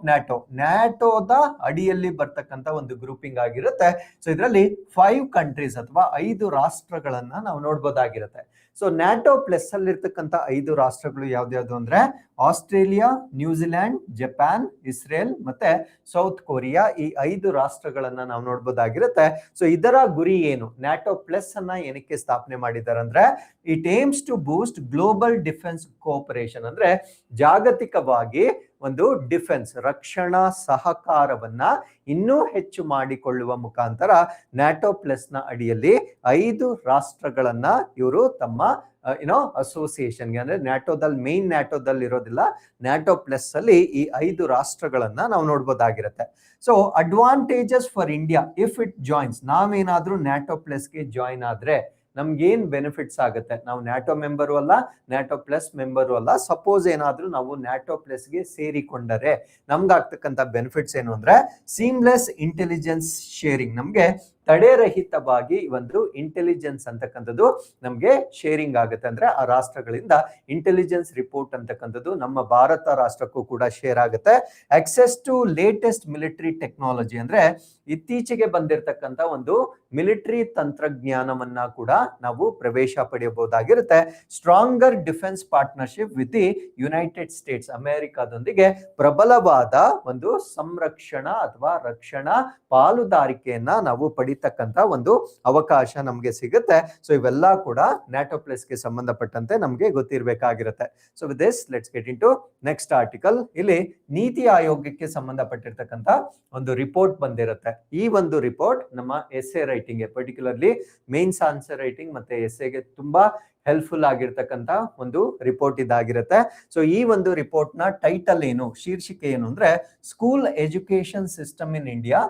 ನ್ಯಾಟೋದ ಅಡಿಯಲ್ಲಿ ಬರ್ತಕ್ಕಂಥ ಒಂದು ಗ್ರೂಪಿಂಗ್ ಆಗಿರುತ್ತೆ. ಸೊ ಇದರಲ್ಲಿ 5 ಕಂಟ್ರೀಸ್ ಅಥವಾ 5 ರಾಷ್ಟ್ರಗಳನ್ನ ನಾವು ನೋಡ್ಬೋದಾಗಿರುತ್ತೆ. ಸೊ ನ್ಯಾಟೋ ಪ್ಲಸ್ ಅಲ್ಲಿರ್ತಕ್ಕಂಥ 5 ರಾಷ್ಟ್ರಗಳು ಯಾವ್ದ್ಯಾವ್ದು ಅಂದ್ರೆ ಆಸ್ಟ್ರೇಲಿಯಾ, ನ್ಯೂಜಿಲ್ಯಾಂಡ್, ಜಪಾನ್, ಇಸ್ರೇಲ್ ಮತ್ತೆ ಸೌತ್ ಕೊರಿಯಾ, ಈ 5 ರಾಷ್ಟ್ರಗಳನ್ನ ನಾವು ನೋಡ್ಬೋದಾಗಿರುತ್ತೆ. ಸೊ ಇದರ ಗುರಿ ಏನು, ನ್ಯಾಟೋ ಪ್ಲಸ್ ಅನ್ನ ಏನಕ್ಕೆ ಸ್ಥಾಪನೆ ಮಾಡಿದ್ದಾರೆ ಅಂದ್ರೆ it aims to boost global defence cooperation, ಅಂದ್ರೆ ಜಾಗತಿಕವಾಗಿ ಒಂದು ಡಿಫೆನ್ಸ್ ರಕ್ಷಣಾ ಸಹಕಾರವನ್ನ ಇನ್ನೂ ಹೆಚ್ಚು ಮಾಡಿಕೊಳ್ಳುವ ಮುಖಾಂತರ ನ್ಯಾಟೋ ಪ್ಲಸ್ ನ ಅಡಿಯಲ್ಲಿ 5 ರಾಷ್ಟ್ರಗಳನ್ನ ಇವರು ತಮ್ಮ ಅಸೋಸಿಯೇಷನ್ಗೆ ಅಂದ್ರೆ ನ್ಯಾಟೋದಲ್ಲಿ ಮೇನ್ ನ್ಯಾಟೋದಲ್ಲಿ ಇರೋದಿಲ್ಲ, ನ್ಯಾಟೋ ಪ್ಲಸ್ ಅಲ್ಲಿ ಈ 5 ರಾಷ್ಟ್ರಗಳನ್ನ ನಾವು ನೋಡ್ಬೋದಾಗಿರುತ್ತೆ. So advantages for India if it joins, ನಾವೇನಾದ್ರೂ ನ್ಯಾಟೋ ಪ್ಲಸ್ಗೆ ಜಾಯಿನ್ ಆದ್ರೆ ನಮ್ಗೇನ್ ಬೆನಿಫಿಟ್ಸ್ ಆಗುತ್ತೆ, ನಾವು ನ್ಯಾಟೋ ಮೆಂಬರು ಅಲ್ಲ, ನ್ಯಾಟೋ ಪ್ಲಸ್ ಮೆಂಬರು ಅಲ್ಲ, ಸಪೋಸ್ ಏನಾದ್ರೂ ನಾವು ನ್ಯಾಟೋ ಪ್ಲಸ್ಗೆ ಸೇರಿಕೊಂಡರೆ ನಮ್ಗಾಗ್ತಕ್ಕಂಥ ಬೆನಿಫಿಟ್ಸ್ ಏನು ಅಂದ್ರೆ ಸೀಮ್ಲೆಸ್ ಇಂಟೆಲಿಜೆನ್ಸ್ ಶೇರಿಂಗ್, ನಮ್ಗೆ ತಡೆರಹಿತವಾಗಿ ಒಂದು ಇಂಟೆಲಿಜೆನ್ಸ್ ಅಂತಕ್ಕಂಥದ್ದು ನಮ್ಗೆ ಶೇರಿಂಗ್ ಆಗುತ್ತೆ. ಅಂದ್ರೆ ಆ ರಾಷ್ಟ್ರಗಳಿಂದ ಇಂಟೆಲಿಜೆನ್ಸ್ ರಿಪೋರ್ಟ್ ಅಂತಕ್ಕಂಥದ್ದು ನಮ್ಮ ಭಾರತ ರಾಷ್ಟ್ರಕ್ಕೂ ಕೂಡ ಶೇರ್ ಆಗುತ್ತೆ. Access to latest military technology, ಅಂದ್ರೆ ಇತ್ತೀಚೆಗೆ ಬಂದಿರತಕ್ಕಂಥ ಒಂದು ಮಿಲಿಟರಿ ತಂತ್ರಜ್ಞಾನವನ್ನ ಕೂಡ ನಾವು ಪ್ರವೇಶ ಪಡೆಯಬಹುದಾಗಿರುತ್ತೆ. Stronger defence partnership with the United States, ಅಮೆರಿಕಾದೊಂದಿಗೆ ಪ್ರಬಲವಾದ ಒಂದು ಸಂರಕ್ಷಣಾ ಅಥವಾ ರಕ್ಷಣಾ ಪಾಲುದಾರಿಕೆಯನ್ನ ನಾವು ಕಲಿತಕ್ಕಂತ ಒಂದು ಅವಕಾಶ ನಮ್ಗೆ ಸಿಗುತ್ತೆ. ಸೊ ಇವೆಲ್ಲ ಕೂಡ ನ್ಯಾಟೋ ಪ್ಲಸ್ಗೆ ಸಂಬಂಧಪಟ್ಟಂತೆ ನಮ್ಗೆ ಗೊತ್ತಿರಬೇಕಾಗಿರುತ್ತೆ. So with this let's get into next article. ಇಲ್ಲಿ ನೀತಿ ಆಯೋಗಕ್ಕೆ ಸಂಬಂಧಪಟ್ಟಿರ್ತಕ್ಕಂತ ಒಂದು ರಿಪೋರ್ಟ್ ಬಂದಿರುತ್ತೆ. ಈ ಒಂದು ರಿಪೋರ್ಟ್ ನಮ್ಮ essay writing particularly mains answer writing ಮತ್ತೆ ಎಸ್ಸೆಗೆ ತುಂಬಾ ಹೆಲ್ಪ್ಫುಲ್ ಆಗಿರ್ತಕ್ಕಂತ ಒಂದು ರಿಪೋರ್ಟ್ ಇದಾಗಿರುತ್ತೆ. ಸೊ ಈ ಒಂದು ರಿಪೋರ್ಟ್ ನ ಟೈಟಲ್ ಏನು, ಶೀರ್ಷಿಕೆ ಏನು ಅಂದ್ರೆ school education system in India,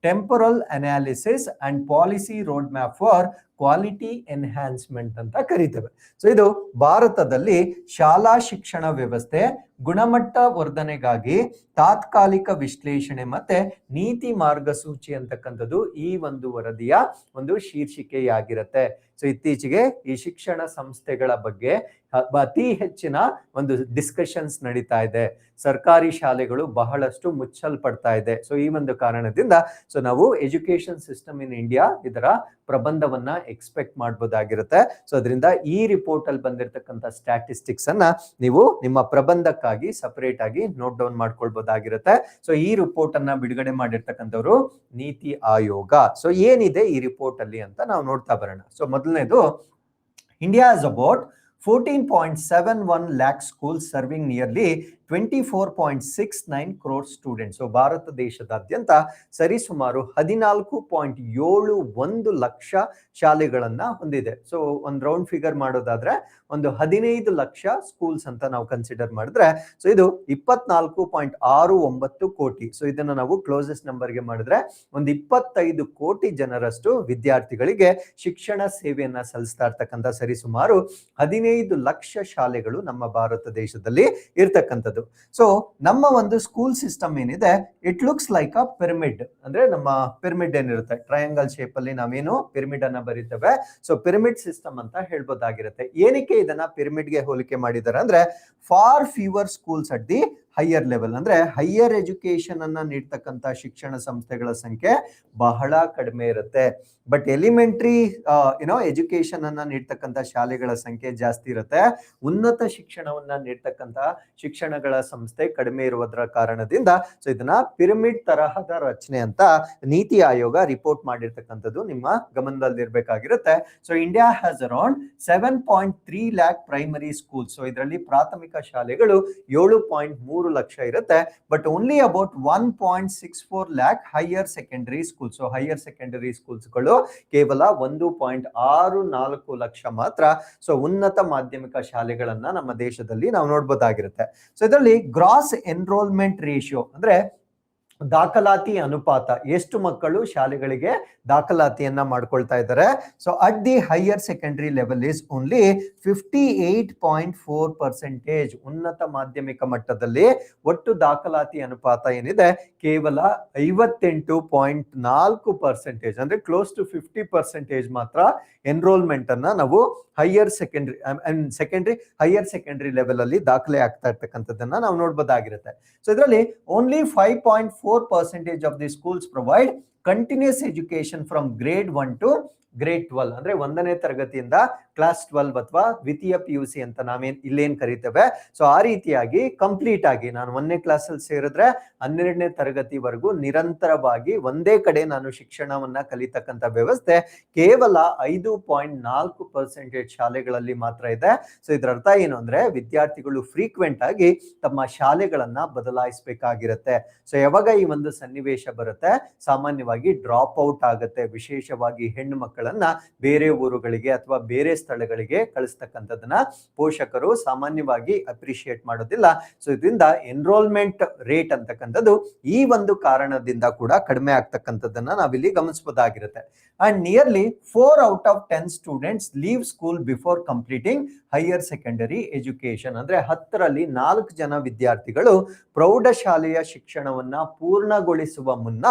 temporal analysis and policy road map for quality enhancement ಅಂತ ಕರೀತೇವೆ. ಸೊ ಇದು ಭಾರತದಲ್ಲಿ ಶಾಲಾ ಶಿಕ್ಷಣ ವ್ಯವಸ್ಥೆ ಗುಣಮಟ್ಟ ವರ್ಧನೆಗಾಗಿ ತಾತ್ಕಾಲಿಕ ವಿಶ್ಲೇಷಣೆ ಮತ್ತೆ ನೀತಿ ಮಾರ್ಗಸೂಚಿ ಅಂತಕ್ಕಂಥದ್ದು ಈ ಒಂದು ವರದಿಯ ಒಂದು ಶೀರ್ಷಿಕೆಯಾಗಿರುತ್ತೆ. ಸೊ ಇತ್ತೀಚೆಗೆ ಈ ಶಿಕ್ಷಣ ಸಂಸ್ಥೆಗಳ ಬಗ್ಗೆ ಅತಿ ಹೆಚ್ಚಿನ ಒಂದು ಡಿಸ್ಕಷನ್ಸ್ ನಡೀತಾ ಇದೆ. ಸರ್ಕಾರಿ ಶಾಲೆಗಳು ಬಹಳಷ್ಟು ಮುಚ್ಚಲ್ಪಡ್ತಾ ಇದೆ. ಸೊ ಈ ಒಂದು ಕಾರಣದಿಂದ ಸೊ ನಾವು ಎಜುಕೇಶನ್ ಸಿಸ್ಟಮ್ ಇನ್ ಇಂಡಿಯಾ ಇದರ ಪ್ರಬಂಧವನ್ನ ಎಕ್ಸ್ಪೆಕ್ಟ್ ಮಾಡಬಹುದಾಗಿರುತ್ತೆ. ಸೊ ಅದರಿಂದ ಈ ರಿಪೋರ್ಟ್ ಅಲ್ಲಿ ಬಂದಿರತಕ್ಕಂತ ಸ್ಟ್ಯಾಟಿಸ್ಟಿಕ್ಸ್ ಅನ್ನ ನೀವು ನಿಮ್ಮ ಪ್ರಬಂಧಕ್ಕಾಗಿ ಸಪರೇಟ್ ಆಗಿ ನೋಟ್ ಡೌನ್ ಮಾಡ್ಕೊಳ್ಬಹುದಾಗಿರುತ್ತೆ. ಸೊ ಈ ರಿಪೋರ್ಟ್ ಅನ್ನ ಬಿಡುಗಡೆ ಮಾಡಿರ್ತಕ್ಕಂಥವ್ರು ನೀತಿ ಆಯೋಗ. ಸೊ ಏನಿದೆ ಈ ರಿಪೋರ್ಟ್ ಅಲ್ಲಿ ಅಂತ ನಾವು ನೋಡ್ತಾ ಬರೋಣ. ಸೊ ಮೊದಲನೇದು, India is about 14.71 lakh schools serving nearly 24.69 crore students. So Bharat ದೇಶದಾದ್ಯಂತ ಸರಿಸುಮಾರು 14.71 ಲಕ್ಷ ಶಾಲೆಗಳನ್ನ ಹೊಂದಿದೆ. ಸೊ ಒಂದು ರೌಂಡ್ ಫಿಗರ್ ಮಾಡೋದಾದ್ರೆ ಒಂದು 15 ಲಕ್ಷ ಸ್ಕೂಲ್ಸ್ ಅಂತ ನಾವು ಕನ್ಸಿಡರ್ ಮಾಡಿದ್ರೆ ಸೊ ಇದು 24.69 ಕೋಟಿ. ಸೊ ಇದನ್ನ ನಾವು ಕ್ಲೋಸೆಸ್ಟ್ ನಂಬರ್ಗೆ ಮಾಡಿದ್ರೆ ಒಂದು 25 ಕೋಟಿ ಜನರಷ್ಟು ವಿದ್ಯಾರ್ಥಿಗಳಿಗೆ ಶಿಕ್ಷಣ ಸೇವೆಯನ್ನ ಸಲ್ಲಿಸ್ತಾ ಇರ್ತಕ್ಕಂಥ ಸರಿಸುಮಾರು 15 ಲಕ್ಷ ಶಾಲೆಗಳು ನಮ್ಮ ಭಾರತ ದೇಶದಲ್ಲಿ ಇರ್ತಕ್ಕಂಥದ್ದು. ಸೊ ನಮ್ಮ ಒಂದು ಸ್ಕೂಲ್ ಸಿಸ್ಟಮ್ ಏನಿದೆ, it looks like a pyramid. ಅಂದ್ರೆ ನಮ್ಮ ಪಿರಮಿಡ್ ಏನಿರುತ್ತೆ ಟ್ರಯಾಂಗಲ್ ಶೇಪ್ ಅಲ್ಲಿ ನಾವೇನು ಪಿರಮಿಡ್ ಅನ್ನ ಬರೀತೇವೆ. ಸೊ ಪಿರಮಿಡ್ ಸಿಸ್ಟಮ್ ಅಂತ ಹೇಳ್ಬೋದಾಗಿರುತ್ತೆ. ಏನಕ್ಕೆ ಇದನ್ನ ಪಿರಮಿಡ್ ಗೆ ಹೋಲಿಕೆ ಮಾಡಿದ್ದಾರೆ ಅಂದ್ರೆ for fever schools at the higher level, ಅಂದ್ರೆ ಹೈಯರ್ ಎಜುಕೇಶನ್ ಅನ್ನ ನೀಡ್ತಕ್ಕಂತ ಶಿಕ್ಷಣ ಸಂಸ್ಥೆಗಳ ಸಂಖ್ಯೆ ಬಹಳ ಕಡಿಮೆ ಇರುತ್ತೆ. ಬಟ್ ಎಲಿಮೆಂಟ್ರಿ ಎಜುಕೇಶನ್ ಅನ್ನ ನೀಡ್ತಕ್ಕಂತ ಶಾಲೆಗಳ ಸಂಖ್ಯೆ ಜಾಸ್ತಿ ಇರುತ್ತೆ. ಉನ್ನತ ಶಿಕ್ಷಣವನ್ನ ನೀಡ್ತಕ್ಕಂತ ಶಿಕ್ಷಣಗಳ ಸಂಸ್ಥೆ ಕಡಿಮೆ ಇರುವುದರ ಕಾರಣದಿಂದ ಸೊ ಇದನ್ನ ಪಿರಮಿಡ್ ತರಹದ ರಚನೆ ಅಂತ ನೀತಿ ಆಯೋಗ ರಿಪೋರ್ಟ್ ಮಾಡಿರ್ತಕ್ಕಂಥದ್ದು ನಿಮ್ಮ ಗಮನದಲ್ಲಿರ್ಬೇಕಾಗಿರುತ್ತೆ. So India has around 7.3 lakh primary schools. So ಇದರಲ್ಲಿ ಪ್ರಾಥಮಿಕ ಶಾಲೆಗಳು 7.3 ಲಕ್ಷ ಇರುತ್ತೆ. But only about 1.64 lakh higher secondary schools. So higher secondary ಸ್ಕೂಲ್ಸ್ಗಳು ಕೇವಲ 1.64 ಲಕ್ಷ ಮಾತ್ರ. ಸೊ ಉನ್ನತ ಮಾಧ್ಯಮಿಕ ಶಾಲೆಗಳನ್ನ ನಮ್ಮ ದೇಶದಲ್ಲಿ ನಾವು ನೋಡ್ಬೋದಾಗಿರುತ್ತೆ. ಸೊ ಇದರಲ್ಲಿ ಗ್ರಾಸ್ ಎನ್ರೋಲ್ಮೆಂಟ್ ರೇಷಿಯೋ ಅಂದ್ರೆ ದಾಖಲಾತಿ ಅನುಪಾತ, ಎಷ್ಟು ಮಕ್ಕಳು ಶಾಲೆಗಳಿಗೆ ದಾಖಲಾತಿಯನ್ನ ಮಾಡ್ಕೊಳ್ತಾ ಇದ್ದಾರೆ. So at the higher secondary level is only 58.4%. ಉನ್ನತ ಮಾಧ್ಯಮಿಕ ಮಟ್ಟದಲ್ಲಿ ಒಟ್ಟು ದಾಖಲಾತಿ ಅನುಪಾತ ಏನಿದೆ ಕೇವಲ 58.4%. ಅಂದ್ರೆ ಕ್ಲೋಸ್ ಟು 50% ಮಾತ್ರ ಎನ್ರೋಲ್ಮೆಂಟ್ ಅನ್ನ ನಾವು ಹೈಯರ್ ಸೆಕೆಂಡರಿ ಲೆವೆಲ್ ಅಲ್ಲಿ ದಾಖಲೆ ಆಗ್ತಾ ಇರ್ತಕ್ಕಂಥದ್ದನ್ನ ನಾವು ನೋಡ್ಬೋದಾಗಿರುತ್ತೆ. ಸೊ ಇದರಲ್ಲಿ only 5.4% of the schools provide continuous education from grade 1 to grade 12. ಅಂದ್ರೆ 1ನೇ ತರಗತಿಯಿಂದ ಕ್ಲಾಸ್ 12 ಅಥವಾ ದ್ವಿತೀಯ PUC ಅಂತ ನಾವೇನ್ ಇಲ್ಲೇನ್ ಕರಿತೇವೆ. ಸೊ ಆ ರೀತಿಯಾಗಿ ಕಂಪ್ಲೀಟ್ ಆಗಿ ನಾನು 1ನೇ ಕ್ಲಾಸ್ ಅಲ್ಲಿ ಸೇರಿದ್ರೆ 12ನೇ ತರಗತಿವರೆಗೂ ನಿರಂತರವಾಗಿ ಒಂದೇ ಕಡೆ ನಾನು ಶಿಕ್ಷಣವನ್ನ ಕಲಿತಕ್ಕಂತ ವ್ಯವಸ್ಥೆ ಕೇವಲ 5.4% ಶಾಲೆಗಳಲ್ಲಿ ಮಾತ್ರ ಇದೆ. ಸೊ ಇದರ ಅರ್ಥ ಏನು ಅಂದ್ರೆ ವಿದ್ಯಾರ್ಥಿಗಳು ಫ್ರೀಕ್ವೆಂಟ್ ಆಗಿ ತಮ್ಮ ಶಾಲೆಗಳನ್ನ ಬದಲಾಯಿಸಬೇಕಾಗಿರುತ್ತೆ. ಸೊ ಯಾವಾಗ ಈ ಒಂದು ಸನ್ನಿವೇಶ ಬರುತ್ತೆ, ಸಾಮಾನ್ಯವಾಗಿ ಡ್ರಾಪ್ ಔಟ್ ಆಗುತ್ತೆ. ವಿಶೇಷವಾಗಿ ಹೆಣ್ಣು ಮಕ್ಕಳನ್ನ ಬೇರೆ ಊರುಗಳಿಗೆ ಅಥವಾ ಬೇರೆ ಸ್ಥಳಗಳಿಗೆ ಕಳಿಸ್ತಕ್ಕಂಥದ್ದನ್ನ ಪೋಷಕರು ಸಾಮಾನ್ಯವಾಗಿ ಅಪ್ರಿಶಿಯೇಟ್ ಮಾಡೋದಿಲ್ಲ. ಸೊ ಇದರಿಂದ ಎನ್ರೋಲ್ಮೆಂಟ್ ರೇಟ್ ಅಂತಕ್ಕಂಥದ್ದು ಈ ಒಂದು ಕಾರಣದಿಂದ ಕೂಡ ಕಡಿಮೆ ಆಗ್ತಕ್ಕಂಥದ್ದನ್ನ ನಾವಿಲ್ಲಿ ಗಮನಿಸಬಹುದಾಗಿರುತ್ತೆ. And nearly 4 out of 10 students leave school before completing higher secondary education. ಅಂದ್ರೆ 10ರಲ್ಲಿ 4 ಜನ ವಿದ್ಯಾರ್ಥಿಗಳು ಪ್ರೌಢಶಾಲೆಯ ಶಿಕ್ಷಣವನ್ನ ಪೂರ್ಣಗೊಳಿಸುವ ಮುನ್ನ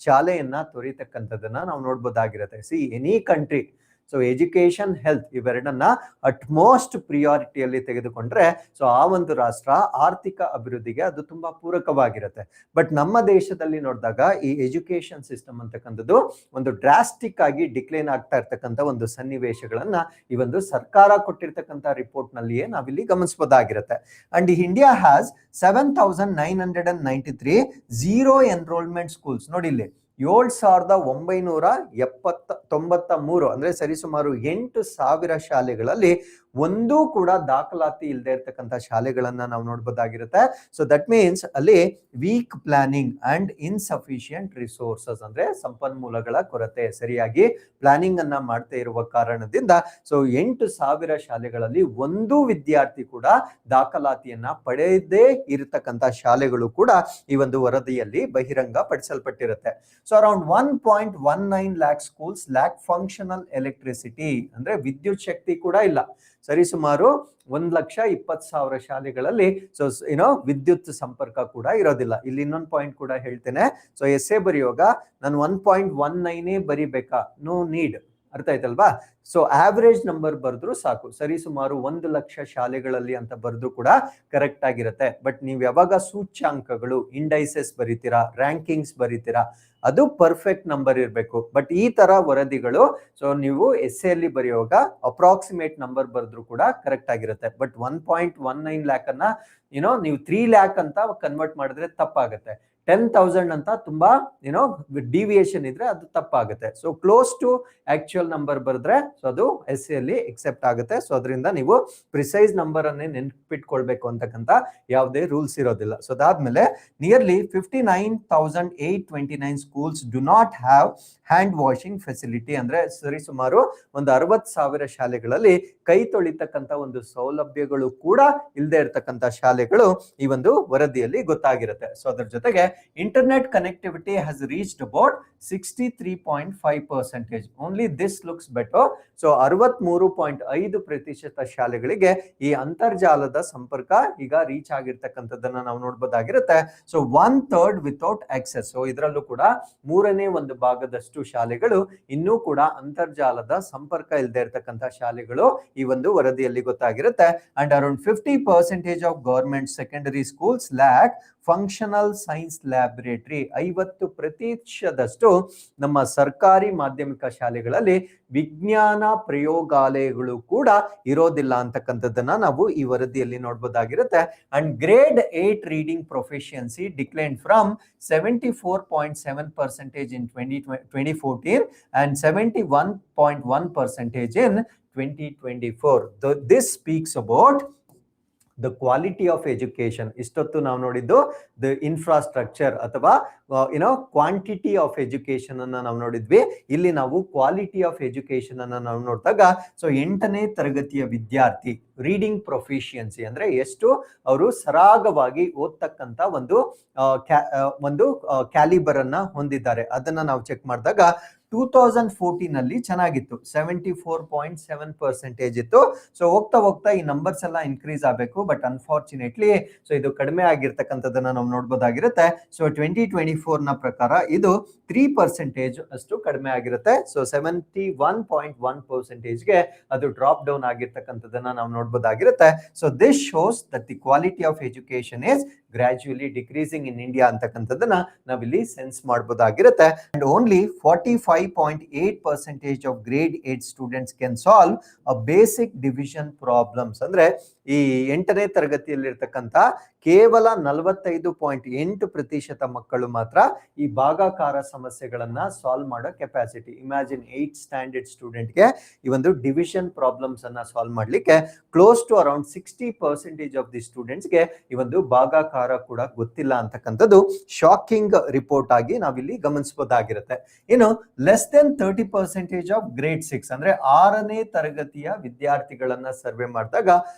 ಶಾಲೆಯನ್ನ ತೊರೆಯತಕ್ಕಂಥದ್ದನ್ನ ನಾವು ನೋಡ್ಬೋದಾಗಿರುತ್ತೆ. See any country, so education, health ಇವೆರಡನ್ನ ಅಟ್ಮೋಸ್ಟ್ ಪ್ರಿಯಾರಿಟಿಯಲ್ಲಿ ತೆಗೆದುಕೊಂಡ್ರೆ ಸೊ ಆ ಒಂದು ರಾಷ್ಟ್ರ ಆರ್ಥಿಕ ಅಭಿವೃದ್ಧಿಗೆ ಅದು ತುಂಬಾ ಪೂರಕವಾಗಿರುತ್ತೆ. ಬಟ್ ನಮ್ಮ ದೇಶದಲ್ಲಿ ನೋಡಿದಾಗ ಈ ಎಜುಕೇಶನ್ ಸಿಸ್ಟಮ್ ಅಂತಕ್ಕಂಥದ್ದು ಒಂದು ಡ್ರಾಸ್ಟಿಕ್ ಆಗಿ ಡಿಕ್ಲೈನ್ ಆಗ್ತಾ ಇರ್ತಕ್ಕಂಥ ಒಂದು ಸನ್ನಿವೇಶಗಳನ್ನ ಈ ಒಂದು ಸರ್ಕಾರ ಕೊಟ್ಟಿರ್ತಕ್ಕಂಥ ರಿಪೋರ್ಟ್ ನಲ್ಲಿಯೇ ನಾವಿಲ್ಲಿ ಗಮನಿಸಬಹುದಾಗಿರುತ್ತೆ. And India has 7,993 zero enrolment schools. ನೋಡಿ ಇಲ್ಲಿ 7,993 ಅಂದ್ರೆ ಸರಿಸುಮಾರು 8,000 ಶಾಲೆಗಳಲ್ಲಿ ಒಂದೂ ಕೂಡ ದಾಖಲಾತಿ ಇಲ್ಲದೆ ಇರ್ತಕ್ಕಂಥ ಶಾಲೆಗಳನ್ನ ನಾವು ನೋಡ್ಬೋದಾಗಿರುತ್ತೆ. ಸೊ ದಟ್ ಮೀನ್ಸ್ ಅಲ್ಲಿ ವೀಕ್ ಪ್ಲಾನಿಂಗ್ ಅಂಡ್ ಇನ್ಸಫಿಶಿಯಂಟ್ ರಿಸೋರ್ಸಸ್ ಅಂದ್ರೆ ಸಂಪನ್ಮೂಲಗಳ ಕೊರತೆ, ಸರಿಯಾಗಿ ಪ್ಲಾನಿಂಗ್ ಅನ್ನ ಮಾಡ್ತಾ ಇರುವ ಕಾರಣದಿಂದ ಸೊ 8,000 ಶಾಲೆಗಳಲ್ಲಿ ಒಂದು ವಿದ್ಯಾರ್ಥಿ ಕೂಡ ದಾಖಲಾತಿಯನ್ನ ಪಡೆಯದೇ ಇರತಕ್ಕಂಥ ಶಾಲೆಗಳು ಕೂಡ ಈ ಒಂದು ವರದಿಯಲ್ಲಿ ಬಹಿರಂಗ ಪಡಿಸಲ್ಪಟ್ಟಿರುತ್ತೆ. So around 1.19 lakh schools lack functional electricity ಅಂದ್ರೆ ವಿದ್ಯುತ್ ಶಕ್ತಿ ಕೂಡ ಇಲ್ಲ. ಸರಿಸುಮಾರು 1,20,000 ಶಾಲೆಗಳಲ್ಲಿ ಸೊ ವಿದ್ಯುತ್ ಸಂಪರ್ಕ ಕೂಡ ಇರೋದಿಲ್ಲ. ಇಲ್ಲಿ ಇನ್ನೊಂದು ಪಾಯಿಂಟ್ ಕೂಡ ಹೇಳ್ತೇನೆ. ಸೊ ಎಸ್ಸೆ ಬರೆಯುವಾಗ ನಾನು 1.19 ಬರಿಬೇಕಾ? No need. ಅರ್ಥ ಆಯ್ತಲ್ವಾ? ಸೊ ಆವರೇಜ್ ನಂಬರ್ ಬರೆದ್ರು ಸಾಕು. ಸರಿಸುಮಾರು 1,00,000 ಶಾಲೆಗಳಲ್ಲಿ ಅಂತ ಬರೆದ್ರು ಕೂಡ ಕರೆಕ್ಟ್ ಆಗಿರುತ್ತೆ. ಬಟ್ ನೀವು ಯಾವಾಗ ಸೂಚ್ಯಾಂಕಗಳು ಇಂಡೈಸಸ್ ಬರೀತೀರಾ, ರ್ಯಾಂಕಿಂಗ್ಸ್ ಬರೀತೀರಾ, ಅದು ಪರ್ಫೆಕ್ಟ್ ನಂಬರ್ ಇರಬೇಕು. ಬಟ್ ಈ ತರ ವರದಿಗಳು ಸೊ ನೀವು ಎಸ್ಸೆ ಅಲ್ಲಿ ಬರೆಯುವಾಗ ಅಪ್ರಾಕ್ಸಿಮೇಟ್ ನಂಬರ್ ಬರೆದ್ರು ಕೂಡ ಕರೆಕ್ಟ್ ಆಗಿರುತ್ತೆ. ಬಟ್ 1.19 lakh ಅನ್ನ ನೀವು 3 lakh ಅಂತ ಕನ್ವರ್ಟ್ ಮಾಡಿದ್ರೆ ತಪ್ಪಾಗುತ್ತೆ. 10,000 ಅಂತ ತುಂಬಾ ಡಿವಿಯೇಷನ್ ಇದ್ರೆ ಅದು ತಪ್ಪಾಗುತ್ತೆ. So close to actual number ಬರೆದ್ರೆ ಸೊ ಅದು ಎಸ್ಸೆ ಅಲ್ಲಿ ಎಕ್ಸೆಪ್ಟ್ ಆಗುತ್ತೆ. ಸೊ ಅದರಿಂದ ನೀವು ಪ್ರಿಸೈಸ್ ನಂಬರ್ ಅನ್ನೇ ನೆನ್ಪಿಟ್ಕೊಳ್ಬೇಕು ಅಂತಕ್ಕಂಥ ಯಾವುದೇ ರೂಲ್ಸ್ ಇರೋದಿಲ್ಲ. ಸೊ ಅದಾದ್ಮೇಲೆ nearly 59,829 schools do not have hand washing facility ಅಂದ್ರೆ ಸರಿಸುಮಾರು ಒಂದು 60,000 ಶಾಲೆಗಳಲ್ಲಿ ಕೈ ತೊಳಿತಕ್ಕಂಥ ಒಂದು ಸೌಲಭ್ಯಗಳು ಕೂಡ ಇಲ್ಲದೆ ಇರತಕ್ಕಂಥ ಶಾಲೆಗಳು ಈ ಒಂದು ವರದಿಯಲ್ಲಿ ಗೊತ್ತಾಗಿರುತ್ತೆ. ಸೊ ಅದ್ರ ಜೊತೆಗೆ internet connectivity has reached about 63.5%. Only this looks better. So 63.5% ಶಾಲೆಗಳಿಗೆ ಈ ಅಂತರ್ಜಾಲದ ಸಂಪರ್ಕ ಈಗ ರೀಚ್ ಆಗಿರ್ತಕ್ಕಂಥದ್ದನ್ನ ನಾವು ನೋಡ್ಬೋದಾಗಿರುತ್ತೆ. So 1/3 without access. ಸೊ ಇದರಲ್ಲೂ ಕೂಡ 1/3 ಭಾಗದಷ್ಟು ಶಾಲೆಗಳು ಇನ್ನೂ ಕೂಡ ಅಂತರ್ಜಾಲದ ಸಂಪರ್ಕ ಇಲ್ಲದೆ ಇರತಕ್ಕಂಥ ಶಾಲೆಗಳು ಈ ಒಂದು ವರದಿಯಲ್ಲಿ ಗೊತ್ತಾಗಿರುತ್ತೆ. And around 50% of government secondary schools lack functional science laboratory. 50% ನಮ್ಮ ಸರ್ಕಾರಿ ಮಾಧ್ಯಮಿಕ ಶಾಲೆಗಳಲ್ಲಿ ವಿಜ್ಞಾನ ಪ್ರಯೋಗಾಲಯಗಳು ಕೂಡ ಇರೋದಿಲ್ಲ ಅಂತಕ್ಕಂಥದ್ದನ್ನ ನಾವು ಈ ವರದಿಯಲ್ಲಿ ನೋಡ್ಬೋದಾಗಿರುತ್ತೆ. And grade 8 reading proficiency decline from 74.7% in 2014 and 71.1% in 2024. This speaks about the quality of education. ಇಷ್ಟೊತ್ತು ನಾವು ನೋಡಿದ್ದು ದ ಇನ್ಫ್ರಾಸ್ಟ್ರಕ್ಚರ್ ಅಥವಾ ಕ್ವಾಂಟಿಟಿ ಆಫ್ ಎಜುಕೇಶನ್ ಅನ್ನ ನಾವು ನೋಡಿದ್ವಿ. ಇಲ್ಲಿ ನಾವು ಕ್ವಾಲಿಟಿ ಆಫ್ ಎಜುಕೇಶನ್ ಅನ್ನ ನಾವು ನೋಡಿದಾಗ ಸೊ 8ನೇ ತರಗತಿಯ ವಿದ್ಯಾರ್ಥಿ ರೀಡಿಂಗ್ ಪ್ರೊಫಿಷಿಯನ್ಸಿ ಅಂದ್ರೆ ಎಷ್ಟು ಅವರು ಸರಾಗವಾಗಿ ಓದ್ತಕ್ಕಂತ ಒಂದು ಕ್ಯಾಲಿಬರ್ ಅನ್ನ ಹೊಂದಿದ್ದಾರೆ ಅದನ್ನ ನಾವು ಚೆಕ್ ಮಾಡಿದಾಗ 2014 ಅಲ್ಲಿ ಚೆನ್ನಾಗಿತ್ತು, 74.7% ಇತ್ತು. ಸೊ ಹೋಗ್ತಾ ಹೋಗ್ತಾ ಈ ನಂಬರ್ಸ್ ಎಲ್ಲ ಇನ್ಕ್ರೀಸ್ ಆಗಬೇಕು. ಬಟ್ ಅನ್ಫಾರ್ಚುನೇಟ್ಲಿ ಸೊ ಇದು ಕಡಿಮೆ ಆಗಿರ್ತಕ್ಕಂಥದ್ದನ್ನ ನಾವು ನೋಡ್ಬೋದಾಗಿರುತ್ತೆ. ಸೊ 2024 ನ ಪ್ರಕಾರ ಇದು 3% ಅಷ್ಟು ಕಡಿಮೆ ಆಗಿರುತ್ತೆ. ಸೊ 71.1%ಗೆ ಅದು ಡ್ರಾಪ್ ಡೌನ್ ಆಗಿರ್ತಕ್ಕಂಥದ್ದನ್ನ ನಾವು ನೋಡ್ಬೋದಾಗಿರುತ್ತೆ. So this shows that the quality of education is gradually decreasing in India ಅಂತಕ್ಕಂಥದ್ದನ್ನ ನಾವಿಲ್ಲಿ ಸೆನ್ಸ್ ಮಾಡಬಹುದಾಗಿರುತ್ತೆ. And only 45.8% of grade 8 students can solve a basic division problems. ಅಂದ್ರೆ ಈ 8ನೇ ತರಗತಿಯಲ್ಲಿರ್ತಕ್ಕಂಥ ಕೇವಲ 45.8% ಮಕ್ಕಳು ಮಾತ್ರ ಈ ಭಾಗಾಕಾರ ಸಮಸ್ಯೆಗಳನ್ನ ಸಾಲ್ವ್ ಮಾಡೋ ಕೆಪಾಸಿಟಿ. ಇಮ್ಯಾಜಿನ್ 8th ಸ್ಟ್ಯಾಂಡರ್ಡ್ ಸ್ಟೂಡೆಂಟ್ಗೆ ಈ ಒಂದು ಡಿವಿಷನ್ ಪ್ರಾಬ್ಲಮ್ಸ್ ಅನ್ನ ಸಾಲ್ವ್ ಮಾಡ್ಲಿಕ್ಕೆ close to around 60% of the ಸ್ಟೂಡೆಂಟ್ಸ್ಗೆ ಈ ಒಂದು ಭಾಗಾಕಾರ ಕೂಡ ಗೊತ್ತಿಲ್ಲ ಅಂತಕ್ಕಂಥದ್ದು ಶಾಕಿಂಗ್ ರಿಪೋರ್ಟ್ ಆಗಿ ನಾವಿಲ್ಲಿ ಗಮನಿಸಬಹುದಾಗಿರುತ್ತೆ. ಇನ್ನು ಲೆಸ್ ದೆನ್ 30% ಆಫ್ ಗ್ರೇಡ್ 6 ಅಂದ್ರೆ 6ನೇ ತರಗತಿಯ ವಿದ್ಯಾರ್ಥಿಗಳನ್ನ ಸರ್ವೆ ಮಾಡಿದಾಗ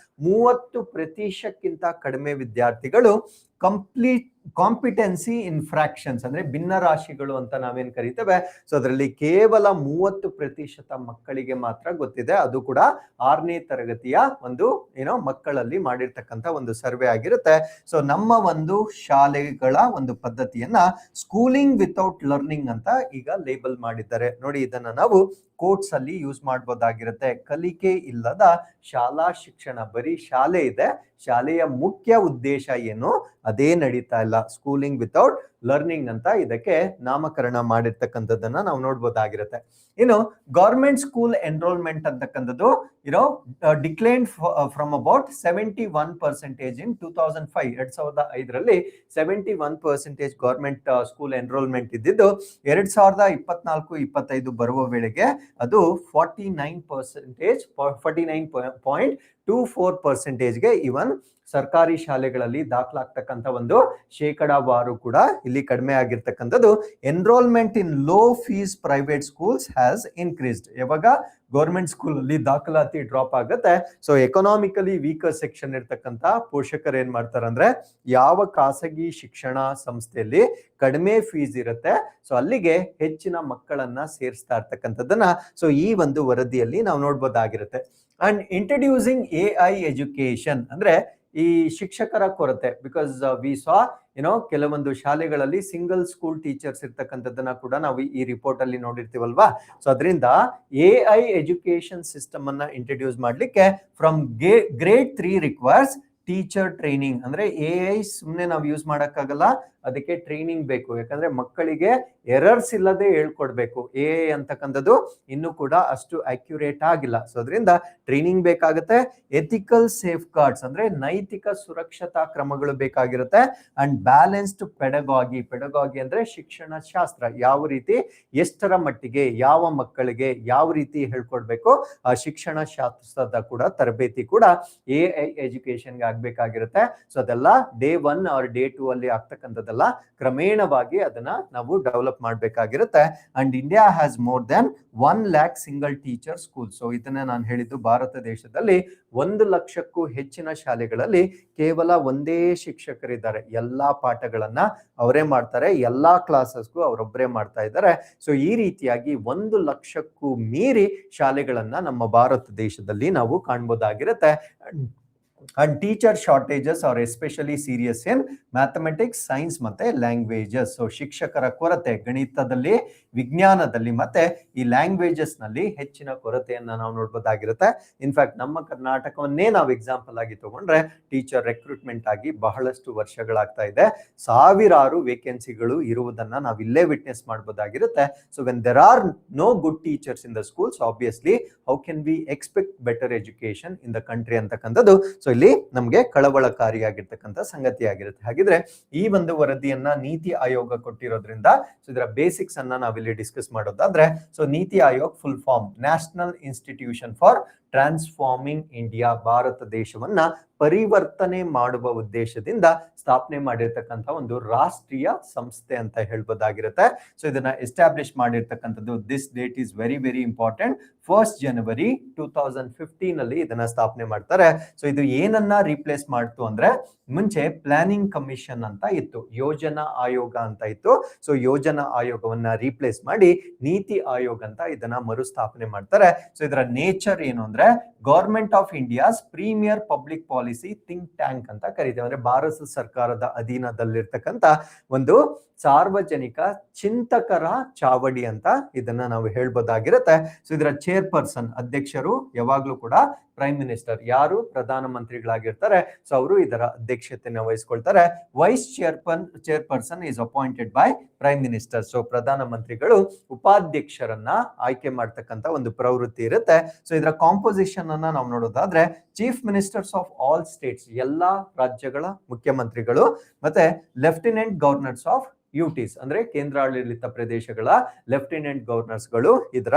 30% ಕಡಿಮೆ ವಿದ್ಯಾರ್ಥಿಗಳು ಕಾಂಪಿಟೆನ್ಸಿ ಇನ್ ಫ್ರಾಕ್ಷನ್ಸ್ ಅಂದ್ರೆ ಭಿನ್ನ ರಾಶಿಗಳು ಅಂತ ನಾವೇನ್ ಕರಿತೇವೆ. ಸೊ ಅದರಲ್ಲಿ ಕೇವಲ 30% ಮಕ್ಕಳಿಗೆ ಮಾತ್ರ ಗೊತ್ತಿದೆ. ಅದು ಕೂಡ 6ನೇ ತರಗತಿಯ ಒಂದು ಮಕ್ಕಳಲ್ಲಿ ಮಾಡಿರ್ತಕ್ಕಂಥ ಒಂದು ಸರ್ವೆ ಆಗಿರುತ್ತೆ. ಸೊ ನಮ್ಮ ಒಂದು ಶಾಲೆಗಳ ಒಂದು ಪದ್ಧತಿಯನ್ನ ಸ್ಕೂಲಿಂಗ್ ವಿತೌಟ್ ಲರ್ನಿಂಗ್ ಅಂತ ಈಗ ಲೇಬಲ್ ಮಾಡಿದ್ದಾರೆ ನೋಡಿ. ಇದನ್ನ ನಾವು ಕೋಟ್ಸ್ ಅಲ್ಲಿ ಯೂಸ್ ಮಾಡಬಹುದಾಗಿರುತ್ತೆ. ಕಲಿಕೆ ಇಲ್ಲದ ಶಾಲಾ ಶಿಕ್ಷಣ, ಬರೀ ಶಾಲೆ ಇದೆ, ಶಾಲೆಯ ಮುಖ್ಯ ಉದ್ದೇಶ ಏನು ಅದೇ ನಡೀತಾ ಇಲ್ಲ. ಸ್ಕೂಲಿಂಗ್ ವಿತೌಟ್ ಲರ್ನಿಂಗ್ ಅಂತ ಇದಕ್ಕೆ ನಾಮಕರಣ ಮಾಡಿರ್ತಕ್ಕಂಥದ್ದನ್ನ ನಾವು ನೋಡ್ಬೋದಾಗಿರುತ್ತೆ. ಇನ್ನು ಗೌರ್ಮೆಂಟ್ ಸ್ಕೂಲ್ ಎನ್ರೋಲ್ಮೆಂಟ್ ಅಂತಕ್ಕಂಥದ್ದು ಡಿಕ್ಲೈನ್ ಫ್ರಮ್ ಅಬೌಟ್ 71% ಇನ್ 2005. 2005ರಲ್ಲಿ 71% ಗೌರ್ಮೆಂಟ್ ಸ್ಕೂಲ್ ಎನ್ರೋಲ್ಮೆಂಟ್ ಇದ್ದಿದ್ದು 2024-25 ಬರುವ ವೇಳೆಗೆ ಅದು 49.24%ಗೆ ಇವನ್ ಸರ್ಕಾರಿ ಶಾಲೆಗಳಲ್ಲಿ ದಾಖಲಾಗ್ತಕ್ಕಂಥ ಒಂದು ಶೇಕಡಾವಾರು ಕೂಡ ಇಲ್ಲಿ ಕಡಿಮೆ ಆಗಿರ್ತಕ್ಕಂಥದ್ದು. Enrolment in low fees private schools has increased. ಯಾವಾಗ ಗೌರ್ಮೆಂಟ್ ಸ್ಕೂಲ್ ಅಲ್ಲಿ ದಾಖಲಾತಿ ಡ್ರಾಪ್ ಆಗುತ್ತೆ, ಸೊ ಎಕನಾಮಿಕಲಿ ವೀಕರ್ ಸೆಕ್ಷನ್ ಇರ್ತಕ್ಕಂಥ ಪೋಷಕರು ಏನ್ ಮಾಡ್ತಾರೆ ಅಂದ್ರೆ, ಯಾವ ಖಾಸಗಿ ಶಿಕ್ಷಣ ಸಂಸ್ಥೆಯಲ್ಲಿ ಕಡಿಮೆ ಫೀಸ್ ಇರುತ್ತೆ ಸೊ ಅಲ್ಲಿಗೆ ಹೆಚ್ಚಿನ ಮಕ್ಕಳನ್ನ ಸೇರಿಸ್ತಾ ಇರ್ತಕ್ಕಂಥದ್ದನ್ನ ಸೊ ಈ ಒಂದು ವರದಿಯಲ್ಲಿ ನಾವು ನೋಡ್ಬೋದಾಗಿರುತ್ತೆ. ಅಂಡ್ ಇಂಟ್ರಡ್ಯೂಸಿಂಗ್ AI ಎಜುಕೇಶನ್ ಅಂದ್ರೆ ಈ ಶಿಕ್ಷಕರ ಕೊರತೆ, ಬಿಕಾಸ್ ವಿ ಸಾ ಕೆಲವೊಂದು ಶಾಲೆಗಳಲ್ಲಿ ಸಿಂಗಲ್ ಸ್ಕೂಲ್ ಟೀಚರ್ಸ್ ಇರ್ತಕ್ಕಂಥದ್ದನ್ನ ಕೂಡ ನಾವು ಈ ರಿಪೋರ್ಟ್ ಅಲ್ಲಿ ನೋಡಿರ್ತೀವಲ್ವಾ. ಸೊ ಅದರಿಂದ AI ಎಜುಕೇಶನ್ ಸಿಸ್ಟಮ್ ಅನ್ನ ಇಂಟ್ರಡ್ಯೂಸ್ ಮಾಡ್ಲಿಕ್ಕೆ from grade 3 requires teacher training. ಅಂದ್ರೆ AI ಸುಮ್ಮನೆ ನಾವು ಯೂಸ್ ಮಾಡಕ್ಕಾಗಲ್ಲ, ಅದಕ್ಕೆ ಟ್ರೈನಿಂಗ್ ಬೇಕು. ಯಾಕಂದ್ರೆ ಮಕ್ಕಳಿಗೆ ಎರರ್ಸ್ ಇಲ್ಲದೆ ಹೇಳ್ಕೊಡ್ಬೇಕು. AI ಅಂತಕ್ಕಂಥದ್ದು ಇನ್ನೂ ಕೂಡ ಅಷ್ಟು ಅಕ್ಯುರೇಟ್ ಆಗಿಲ್ಲ. ಸೊ ಅದರಿಂದ ಟ್ರೈನಿಂಗ್ ಬೇಕಾಗುತ್ತೆ. ಎಥಿಕಲ್ ಸೇಫ್ ಗಾರ್ಡ್ಸ್ ಅಂದ್ರೆ ನೈತಿಕ ಸುರಕ್ಷತಾ ಕ್ರಮಗಳು ಬೇಕಾಗಿರುತ್ತೆ. ಅಂಡ್ ಬ್ಯಾಲೆನ್ಸ್ಡ್ ಪೆಡಗಾಗಿ ಅಂದ್ರೆ ಶಿಕ್ಷಣ ಶಾಸ್ತ್ರ, ಯಾವ ರೀತಿ ಎಷ್ಟರ ಮಟ್ಟಿಗೆ ಯಾವ ಮಕ್ಕಳಿಗೆ ಯಾವ ರೀತಿ ಹೇಳ್ಕೊಡ್ಬೇಕು, ಆ ಶಿಕ್ಷಣ ಶಾಸ್ತ್ರದ ಕೂಡ ತರಬೇತಿ ಕೂಡ AI ಎಜುಕೇಶನ್ಗೆ ಆಗ್ಬೇಕಾಗಿರುತ್ತೆ. ಸೊ ಅದೆಲ್ಲ ಡೇ 1 ಆರ್ ಡೇ 2 ಅಲ್ಲಿ ಆಗ್ತಕ್ಕಂಥದ್ದೆಲ್ಲ ಕ್ರಮೇಣವಾಗಿ ಅದನ್ನ ನಾವು ಡೆವಲಪ್ ಮಾಡ್ಬೇಕಾಗಿರುತ್ತೆ. And India has more than 1 lakh single teacher school. So ಇದನ್ನ ನಾನು ಹೇಳಿದ್ದು, ಭಾರತ ದೇಶದಲ್ಲಿ 1 ಲಕ್ಷಕ್ಕೂ ಹೆಚ್ಚಿನ ಶಾಲೆಗಳಲ್ಲಿ ಕೇವಲ ಒಂದೇ ಶಿಕ್ಷಕರಿದ್ದಾರೆ. ಎಲ್ಲಾ ಪಾಠಗಳನ್ನ ಅವರೇ ಮಾಡ್ತಾರೆ, ಎಲ್ಲಾ ಕ್ಲಾಸಸ್ಗೂ ಅವರೊಬ್ಬರೇ ಮಾಡ್ತಾ ಇದ್ದಾರೆ. ಸೊ ಈ ರೀತಿಯಾಗಿ 1 ಲಕ್ಷಕ್ಕೂ ಮೀರಿ ಶಾಲೆಗಳನ್ನ ನಮ್ಮ ಭಾರತ ದೇಶದಲ್ಲಿ ನಾವು ಕಾಣ್ಬೋದಾಗಿರುತ್ತೆ. And teacher shortages are especially serious in mathematics, science ಮತ್ತೆ ಲ್ಯಾಂಗ್ವೇಜಸ್. ಸೊ ಶಿಕ್ಷಕರ ಕೊರತೆ ಗಣಿತದಲ್ಲಿ, ವಿಜ್ಞಾನದಲ್ಲಿ ಮತ್ತೆ ಈ ಲ್ಯಾಂಗ್ವೇಜಸ್ ನಲ್ಲಿ ಹೆಚ್ಚಿನ ಕೊರತೆಯನ್ನ ನಾವು ನೋಡ್ಬೋದಾಗಿರುತ್ತೆ. ಇನ್ಫ್ಯಾಕ್ಟ್ ನಮ್ಮ ಕರ್ನಾಟಕವನ್ನೇ ನಾವು ಎಕ್ಸಾಂಪಲ್ ಆಗಿ ತಗೊಂಡ್ರೆ ಟೀಚರ್ ರೆಕ್ರೂಟ್ಮೆಂಟ್ ಆಗಿ ಬಹಳಷ್ಟು ವರ್ಷಗಳಾಗ್ತಾ ಇದೆ. ಸಾವಿರಾರು ವೇಕೆನ್ಸಿಗಳು ಇರುವುದನ್ನ ನಾವು ಇಲ್ಲೇ ವಿಟ್ನೆಸ್ ಮಾಡಬಹುದಾಗಿರುತ್ತೆ. So when there are no good teachers in the schools, obviously how can we expect better education in the country ಅಂತಕ್ಕಂಥದ್ದು ಸೊ ಇಲ್ಲಿ ನಮಗೆ ಕಳವಳಕಾರಿಯಾಗಿರ್ತಕ್ಕಂಥ ಸಂಗತಿ ಆಗಿರುತ್ತೆ. ಹಾಗಿದ್ರೆ ಈ ಒಂದು ವರದಿಯನ್ನ ನೀತಿ ಆಯೋಗ ಕೊಟ್ಟಿರೋದ್ರಿಂದ ಸೊ ಇದರ ಬೇಸಿಕ್ಸ್ ಅನ್ನ ನಾವಿಲ್ಲಿ ಡಿಸ್ಕಸ್ ಮಾಡೋದಾದ್ರೆ, so NITI Aayog full form national institution for transforming India, ಭಾರತ ದೇಶವನ್ನ ಪರಿವರ್ತನೆ ಮಾಡುವ ಉದ್ದೇಶದಿಂದ ಸ್ಥಾಪನೆ ಮಾಡಿರ್ತಕ್ಕಂಥ ಒಂದು ರಾಷ್ಟ್ರೀಯ ಸಂಸ್ಥೆ ಅಂತ ಹೇಳ್ಬೋದಾಗಿರುತ್ತೆ. ಸೊ ಇದನ್ನ ಎಸ್ಟಾಬ್ಲಿಷ್ ಮಾಡಿರ್ತಕ್ಕಂಥದ್ದು, this date is very very important, 1st January 2015 ಅಲ್ಲಿ ಇದನ್ನ ಸ್ಥಾಪನೆ ಮಾಡ್ತಾರೆ. ಸೊ ಇದು ಏನನ್ನ ರೀಪ್ಲೇಸ್ ಮಾಡ್ತು ಅಂದ್ರೆ, ಮುಂಚೆ ಪ್ಲಾನಿಂಗ್ ಕಮಿಷನ್ ಅಂತ ಇತ್ತು, ಯೋಜನಾ ಆಯೋಗ ಅಂತ ಇತ್ತು. ಸೊ ಯೋಜನಾ ಆಯೋಗವನ್ನ ರೀಪ್ಲೇಸ್ ಮಾಡಿ ನೀತಿ ಆಯೋಗ ಅಂತ ಇದನ್ನ ಮರುಸ್ಥಾಪನೆ ಮಾಡ್ತಾರೆ. ಸೊ ಇದರ ನೇಚರ್ ಏನು ಅಂದ್ರೆ, government of India's premier public policy think tank ಅಂತ ಕರೀತೇವೆ. ಅಂದ್ರೆ ಭಾರತ ಸರ್ಕಾರದ ಅಧೀನದಲ್ಲಿರ್ತಕ್ಕಂಥ ಒಂದು ಸಾರ್ವಜನಿಕ ಚಿಂತಕರ ಚಾವಡಿ ಅಂತ ಇದನ್ನ ನಾವು ಹೇಳ್ಬೋದಾಗಿರುತ್ತೆ. ಸೊ ಇದರ ಚೇರ್ಪರ್ಸನ್, ಅಧ್ಯಕ್ಷರು ಯಾವಾಗ್ಲೂ ಕೂಡ ಪ್ರೈಮ್ ಮಿನಿಸ್ಟರ್, ಯಾರು ಪ್ರಧಾನ ಮಂತ್ರಿಗಳಾಗಿರ್ತಾರೆ ಸೊ ಅವರು ಇದರ ಅಧ್ಯಕ್ಷತೆಯನ್ನು ವಹಿಸ್ಕೊಳ್ತಾರೆ. Vice chairperson is appointed by prime minister. So ಪ್ರಧಾನ ಮಂತ್ರಿಗಳು ಉಪಾಧ್ಯಕ್ಷರನ್ನ ಆಯ್ಕೆ ಮಾಡ್ತಕ್ಕಂಥ ಒಂದು ಪ್ರವೃತ್ತಿ ಇರುತ್ತೆ. ಸೊ ಇದರ ಕಾಂಪೋಸಿಷನ್ ಅನ್ನ ನಾವು ನೋಡೋದಾದ್ರೆ, chief ministers of all States, ಎಲ್ಲಾ ರಾಜ್ಯಗಳ ಮುಖ್ಯಮಂತ್ರಿಗಳು, ಮತ್ತೆ ಲೆಫ್ಟಿನೆಂಟ್ ಗವರ್ನರ್ಸ್ ಆಫ್ ಯುಟೀಸ್ ಅಂದ್ರೆ ಕೇಂದ್ರಾಡಳಿತ ಪ್ರದೇಶಗಳ ಲೆಫ್ಟಿನೆಂಟ್ ಗವರ್ನರ್ಸ್ಗಳು ಇದರ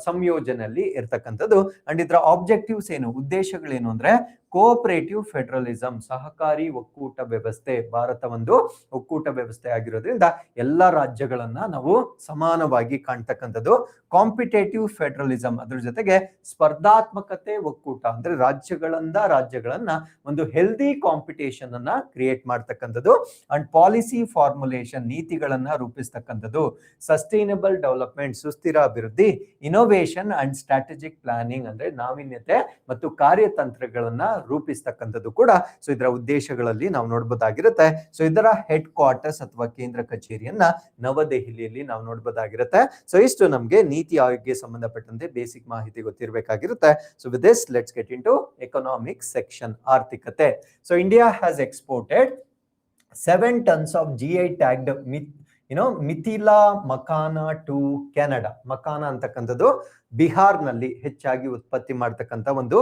ಸಂಯೋಜನೆಯಲ್ಲಿ ಇರ್ತಕ್ಕಂಥದ್ದು. ಅಂಡ್ ಇದರ ಆಬ್ಜೆಕ್ಟಿವ್ಸ್ ಏನು, ಉದ್ದೇಶಗಳೇನು ಅಂದ್ರೆ, ಕೋಆಪರೇಟಿವ್ ಫೆಡರಲಿಸಂ, ಸಹಕಾರಿ ಒಕ್ಕೂಟ ವ್ಯವಸ್ಥೆ. ಭಾರತ ಒಂದು ಒಕ್ಕೂಟ ವ್ಯವಸ್ಥೆ ಆಗಿರೋದ್ರಿಂದ ಎಲ್ಲ ರಾಜ್ಯಗಳನ್ನ ನಾವು ಸಮಾನವಾಗಿ ಕಾಣ್ತಕ್ಕಂಥದ್ದು. ಕಾಂಪಿಟೇಟಿವ್ ಫೆಡರಲಿಸಂ, ಅದ್ರ ಜೊತೆಗೆ ಸ್ಪರ್ಧಾತ್ಮಕತೆ ಒಕ್ಕೂಟ, ಅಂದ್ರೆ ರಾಜ್ಯಗಳನ್ನ ಒಂದು ಹೆಲ್ದಿ ಕಾಂಪಿಟೇಷನ್ ಅನ್ನ ಕ್ರಿಯೇಟ್ ಮಾಡ್ತಕ್ಕಂಥದ್ದು. ಅಂಡ್ ಪಾಲಿಸಿ ಫಾರ್ಮುಲೇಷನ್, ನೀತಿಗಳನ್ನ ರೂಪಿಸ್ತಕ್ಕಂಥದ್ದು. ಸಸ್ಟೈನಬಲ್ ಡೆವಲಪ್ಮೆಂಟ್, ಸುಸ್ಥಿರ ಅಭಿವೃದ್ಧಿ. ಇನೋವೇಷನ್ ಅಂಡ್ ಸ್ಟ್ರಾಟಜಿಕ್ ಪ್ಲಾನಿಂಗ್, ಅಂದ್ರೆ ನಾವೀನ್ಯತೆ ಮತ್ತು ಕಾರ್ಯತಂತ್ರಗಳನ್ನ ರೂಪಿಸ್ತಕ್ಕಂಥದ್ದು ಕೂಡ ಸೊ ಇದರ ಉದ್ದೇಶಗಳಲ್ಲಿ ನಾವು ನೋಡ್ಬೋದಾಗಿರುತ್ತೆ. ಸೊ ಇದರ ಹೆಡ್ ಕ್ವಾರ್ಟರ್ಸ್ ಅಥವಾ ಕೇಂದ್ರ ಕಚೇರಿಯನ್ನ ನವದೆಹಲಿಯಲ್ಲಿ ನಾವು ನೋಡ್ಬೋದಾಗಿರುತ್ತೆ. ಸೊ ಇಷ್ಟು ನಮ್ಗೆ ನೀತಿ ಆಯೋಗಕ್ಕೆ ಸಂಬಂಧಪಟ್ಟಂತೆ ಬೇಸಿಕ್ ಮಾಹಿತಿ ಗೊತ್ತಿರಬೇಕಾಗಿರುತ್ತೆ. So with this let's get into economic section, ಆರ್ಥಿಕತೆ. So India has exported 7 tons of GI tagged Mithila makhana to Canada. Makhana ಅಂತಕ್ಕಂಥದ್ದು ಬಿಹಾರ್ನಲ್ಲಿ ಹೆಚ್ಚಾಗಿ ಉತ್ಪತ್ತಿ ಮಾಡ್ತಕ್ಕಂಥ ಒಂದು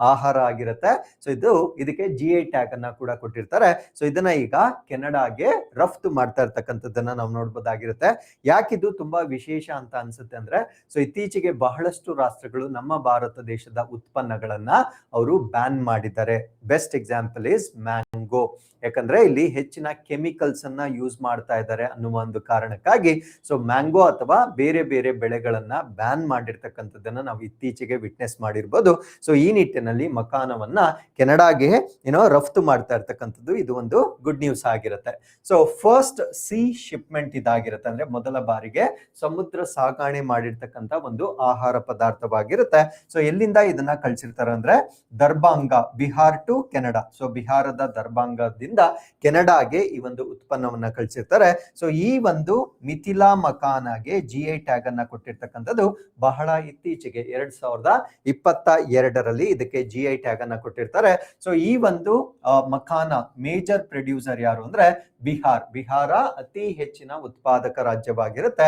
ಆಹಾರ ಆಗಿರುತ್ತೆ. ಸೊ ಇದಕ್ಕೆ GI ಟ್ಯಾಗ್ ಅನ್ನ ಕೂಡ ಕೊಟ್ಟಿರ್ತಾರೆ. ಸೊ ಇದನ್ನ ಈಗ ಕೆನಡಾಗೆ ರಫ್ತು ಮಾಡ್ತಾ ಇರ್ತಕ್ಕಂಥದ್ದನ್ನ ನಾವು ನೋಡ್ಬೋದಾಗಿರುತ್ತೆ. ಯಾಕಿದು ತುಂಬಾ ವಿಶೇಷ ಅಂತ ಅನ್ಸುತ್ತೆ ಅಂದ್ರೆ, ಸೊ ಇತ್ತೀಚೆಗೆ ಬಹಳಷ್ಟು ರಾಷ್ಟ್ರಗಳು ನಮ್ಮ ಭಾರತ ದೇಶದ ಉತ್ಪನ್ನಗಳನ್ನ ಅವರು ಬ್ಯಾನ್ ಮಾಡಿದ್ದಾರೆ. Best example is mango. ಯಾಕಂದ್ರೆ ಇಲ್ಲಿ ಹೆಚ್ಚಿನ ಕೆಮಿಕಲ್ಸ್ ಅನ್ನ ಯೂಸ್ ಮಾಡ್ತಾ ಇದ್ದಾರೆ ಅನ್ನುವ ಒಂದು ಕಾರಣಕ್ಕಾಗಿ ಸೊ ಮ್ಯಾಂಗೋ ಅಥವಾ ಬೇರೆ ಬೇರೆ ಬೆಳೆಗಳನ್ನ ಬ್ಯಾನ್ ಮಾಡಿರ್ತಕ್ಕಂಥದ್ದನ್ನ ನಾವು ಇತ್ತೀಚೆಗೆ ವಿಟ್ನೆಸ್ ಮಾಡಿರ್ಬೋದು. ಸೊ ಈ ನಿಟ್ಟಿನಲ್ಲಿ ಮಕಾನವನ್ನ ಕೆನಡಾಗೆ ರಫ್ತು ಮಾಡ್ತಾ ಇರ್ತಕ್ಕಂಥದ್ದು ಇದು ಒಂದು ಗುಡ್ ನ್ಯೂಸ್ ಆಗಿರುತ್ತೆ. ಸೊ ಫಸ್ಟ್ ಸಿ ಶಿಪ್ಮೆಂಟ್ ಇದಾಗಿರುತ್ತೆ, ಅಂದ್ರೆ ಮೊದಲ ಬಾರಿಗೆ ಸಮುದ್ರ ಸಾಗಣೆ ಮಾಡಿರ್ತಕ್ಕಂಥ ಒಂದು ಆಹಾರ ಪದಾರ್ಥವಾಗಿರುತ್ತೆ. ಸೊ ಎಲ್ಲಿಂದ ಇದನ್ನ ಕಳ್ಸಿರ್ತಾರೆ ಅಂದ್ರೆ Darbhanga, Bihar to Canada. So ಬಿಹಾರದ ದರ್ಬಾಂಗದಿಂದ ಕೆನಡಾಗೆ ಈ ಒಂದು ಉತ್ಪನ್ನವನ್ನ ಕಳಿಸಿರ್ತಾರೆ. ಸೊ ಈ ಒಂದು ಮಿಥಿಲಾ ಮಕಾನಾಗೆ GI ಟ್ಯಾಗ್ ಅನ್ನ ಕೊಟ್ಟಿರ್ತಕ್ಕಂಥದ್ದು ಬಹಳ ಇತ್ತೀಚೆಗೆ 2022ರಲ್ಲಿ ಇದಕ್ಕೆ GI ಟ್ಯಾಗ್ ಅನ್ನ ಕೊಟ್ಟಿರ್ತಾರೆ. ಸೊ ಈ ಒಂದು ಮಕಾನ ಮೇಜರ್ ಪ್ರೊಡ್ಯೂಸರ್ ಯಾರು ಅಂದ್ರೆ ಬಿಹಾರ ಅತಿ ಹೆಚ್ಚಿನ ಉತ್ಪಾದಕ ರಾಜ್ಯವಾಗಿರುತ್ತೆ.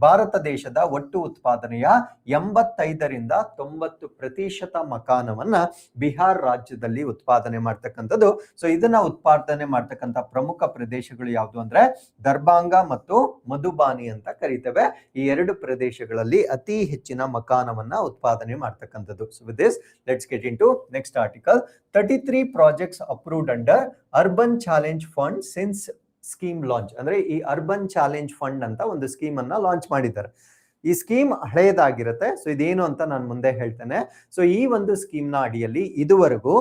ಭಾರತ ದೇಶದ ಒಟ್ಟು ಉತ್ಪಾದನೆಯ 85ರಿಂದ 90% ಮಕಾನವನ್ನ ಬಿಹಾರ್ ರಾಜ್ಯದಲ್ಲಿ ಉತ್ಪಾದನೆ ಮಾಡ್ತಕ್ಕಂಥದ್ದು. ಸೊ ಇದನ್ನ ಉತ್ಪಾದನೆ ಮಾಡ್ತಕ್ಕಂಥ ಪ್ರಮುಖ ಪ್ರದೇಶಗಳು ಯಾವುದು ಅಂದ್ರೆ ದರ್ಬಾಂಗ ಮತ್ತು ಮಧುಬಾನಿ ಅಂತ ಕರೀತೇವೆ. ಈ ಎರಡು ಪ್ರದೇಶಗಳಲ್ಲಿ ಅತಿ ಹೆಚ್ಚಿನ ಮಕಾನವನ್ನ ಉತ್ಪಾದನೆ ಮಾಡ್ತಕ್ಕಂಥದ್ದು. So with this let's get into next article. 33 projects approved under urban challenge fund since scheme launch. ಅಂದ್ರೆ ಈ ಅರ್ಬನ್ ಚಾಲೆಂಜ್ ಫಂಡ್ ಅಂತ ಒಂದು ಸ್ಕೀಮ್ ಅನ್ನ ಲಾಂಚ್ ಮಾಡಿದ್ದಾರೆ. ಈ ಸ್ಕೀಮ್ ಹಳೆಯದಾಗಿರುತ್ತೆ. ಸೊ ಇದೇನು ಅಂತ ನಾನು ಮುಂದೆ ಹೇಳ್ತೇನೆ. ಸೊ ಈ ಒಂದು ಸ್ಕೀಮ್ ನ ಅಡಿಯಲ್ಲಿ ಇದುವರೆಗೂ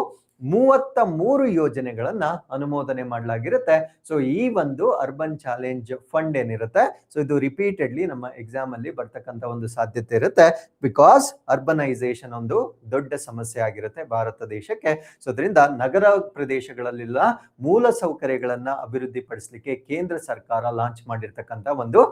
33 ಯೋಜನೆಗಳನ್ನ ಅನುಮೋದನೆ ಮಾಡಲಾಗಿರುತ್ತೆ. ಸೊ ಈ ಒಂದು ಅರ್ಬನ್ ಚಾಲೆಂಜ್ ಫಂಡ್ ಏನಿರುತ್ತೆ, ಸೊ ಇದು ರಿಪೀಟೆಡ್ಲಿ ನಮ್ಮ ಎಕ್ಸಾಮ್ ಅಲ್ಲಿ ಬರ್ತಕ್ಕಂಥ ಒಂದು ಸಾಧ್ಯತೆ ಇರುತ್ತೆ. ಬಿಕಾಸ್ ಅರ್ಬನೈಸೇಷನ್ ಒಂದು ದೊಡ್ಡ ಸಮಸ್ಯೆ ಆಗಿರುತ್ತೆ ಭಾರತ ದೇಶಕ್ಕೆ. ಸೊ ಅದರಿಂದ ನಗರ ಪ್ರದೇಶಗಳಲ್ಲೆಲ್ಲ ಮೂಲ ಸೌಕರ್ಯಗಳನ್ನ ಅಭಿವೃದ್ಧಿ ಪಡಿಸಲಿಕ್ಕೆ ಕೇಂದ್ರ ಸರ್ಕಾರ ಲಾಂಚ್ ಮಾಡಿರ್ತಕ್ಕಂಥ ಒಂದು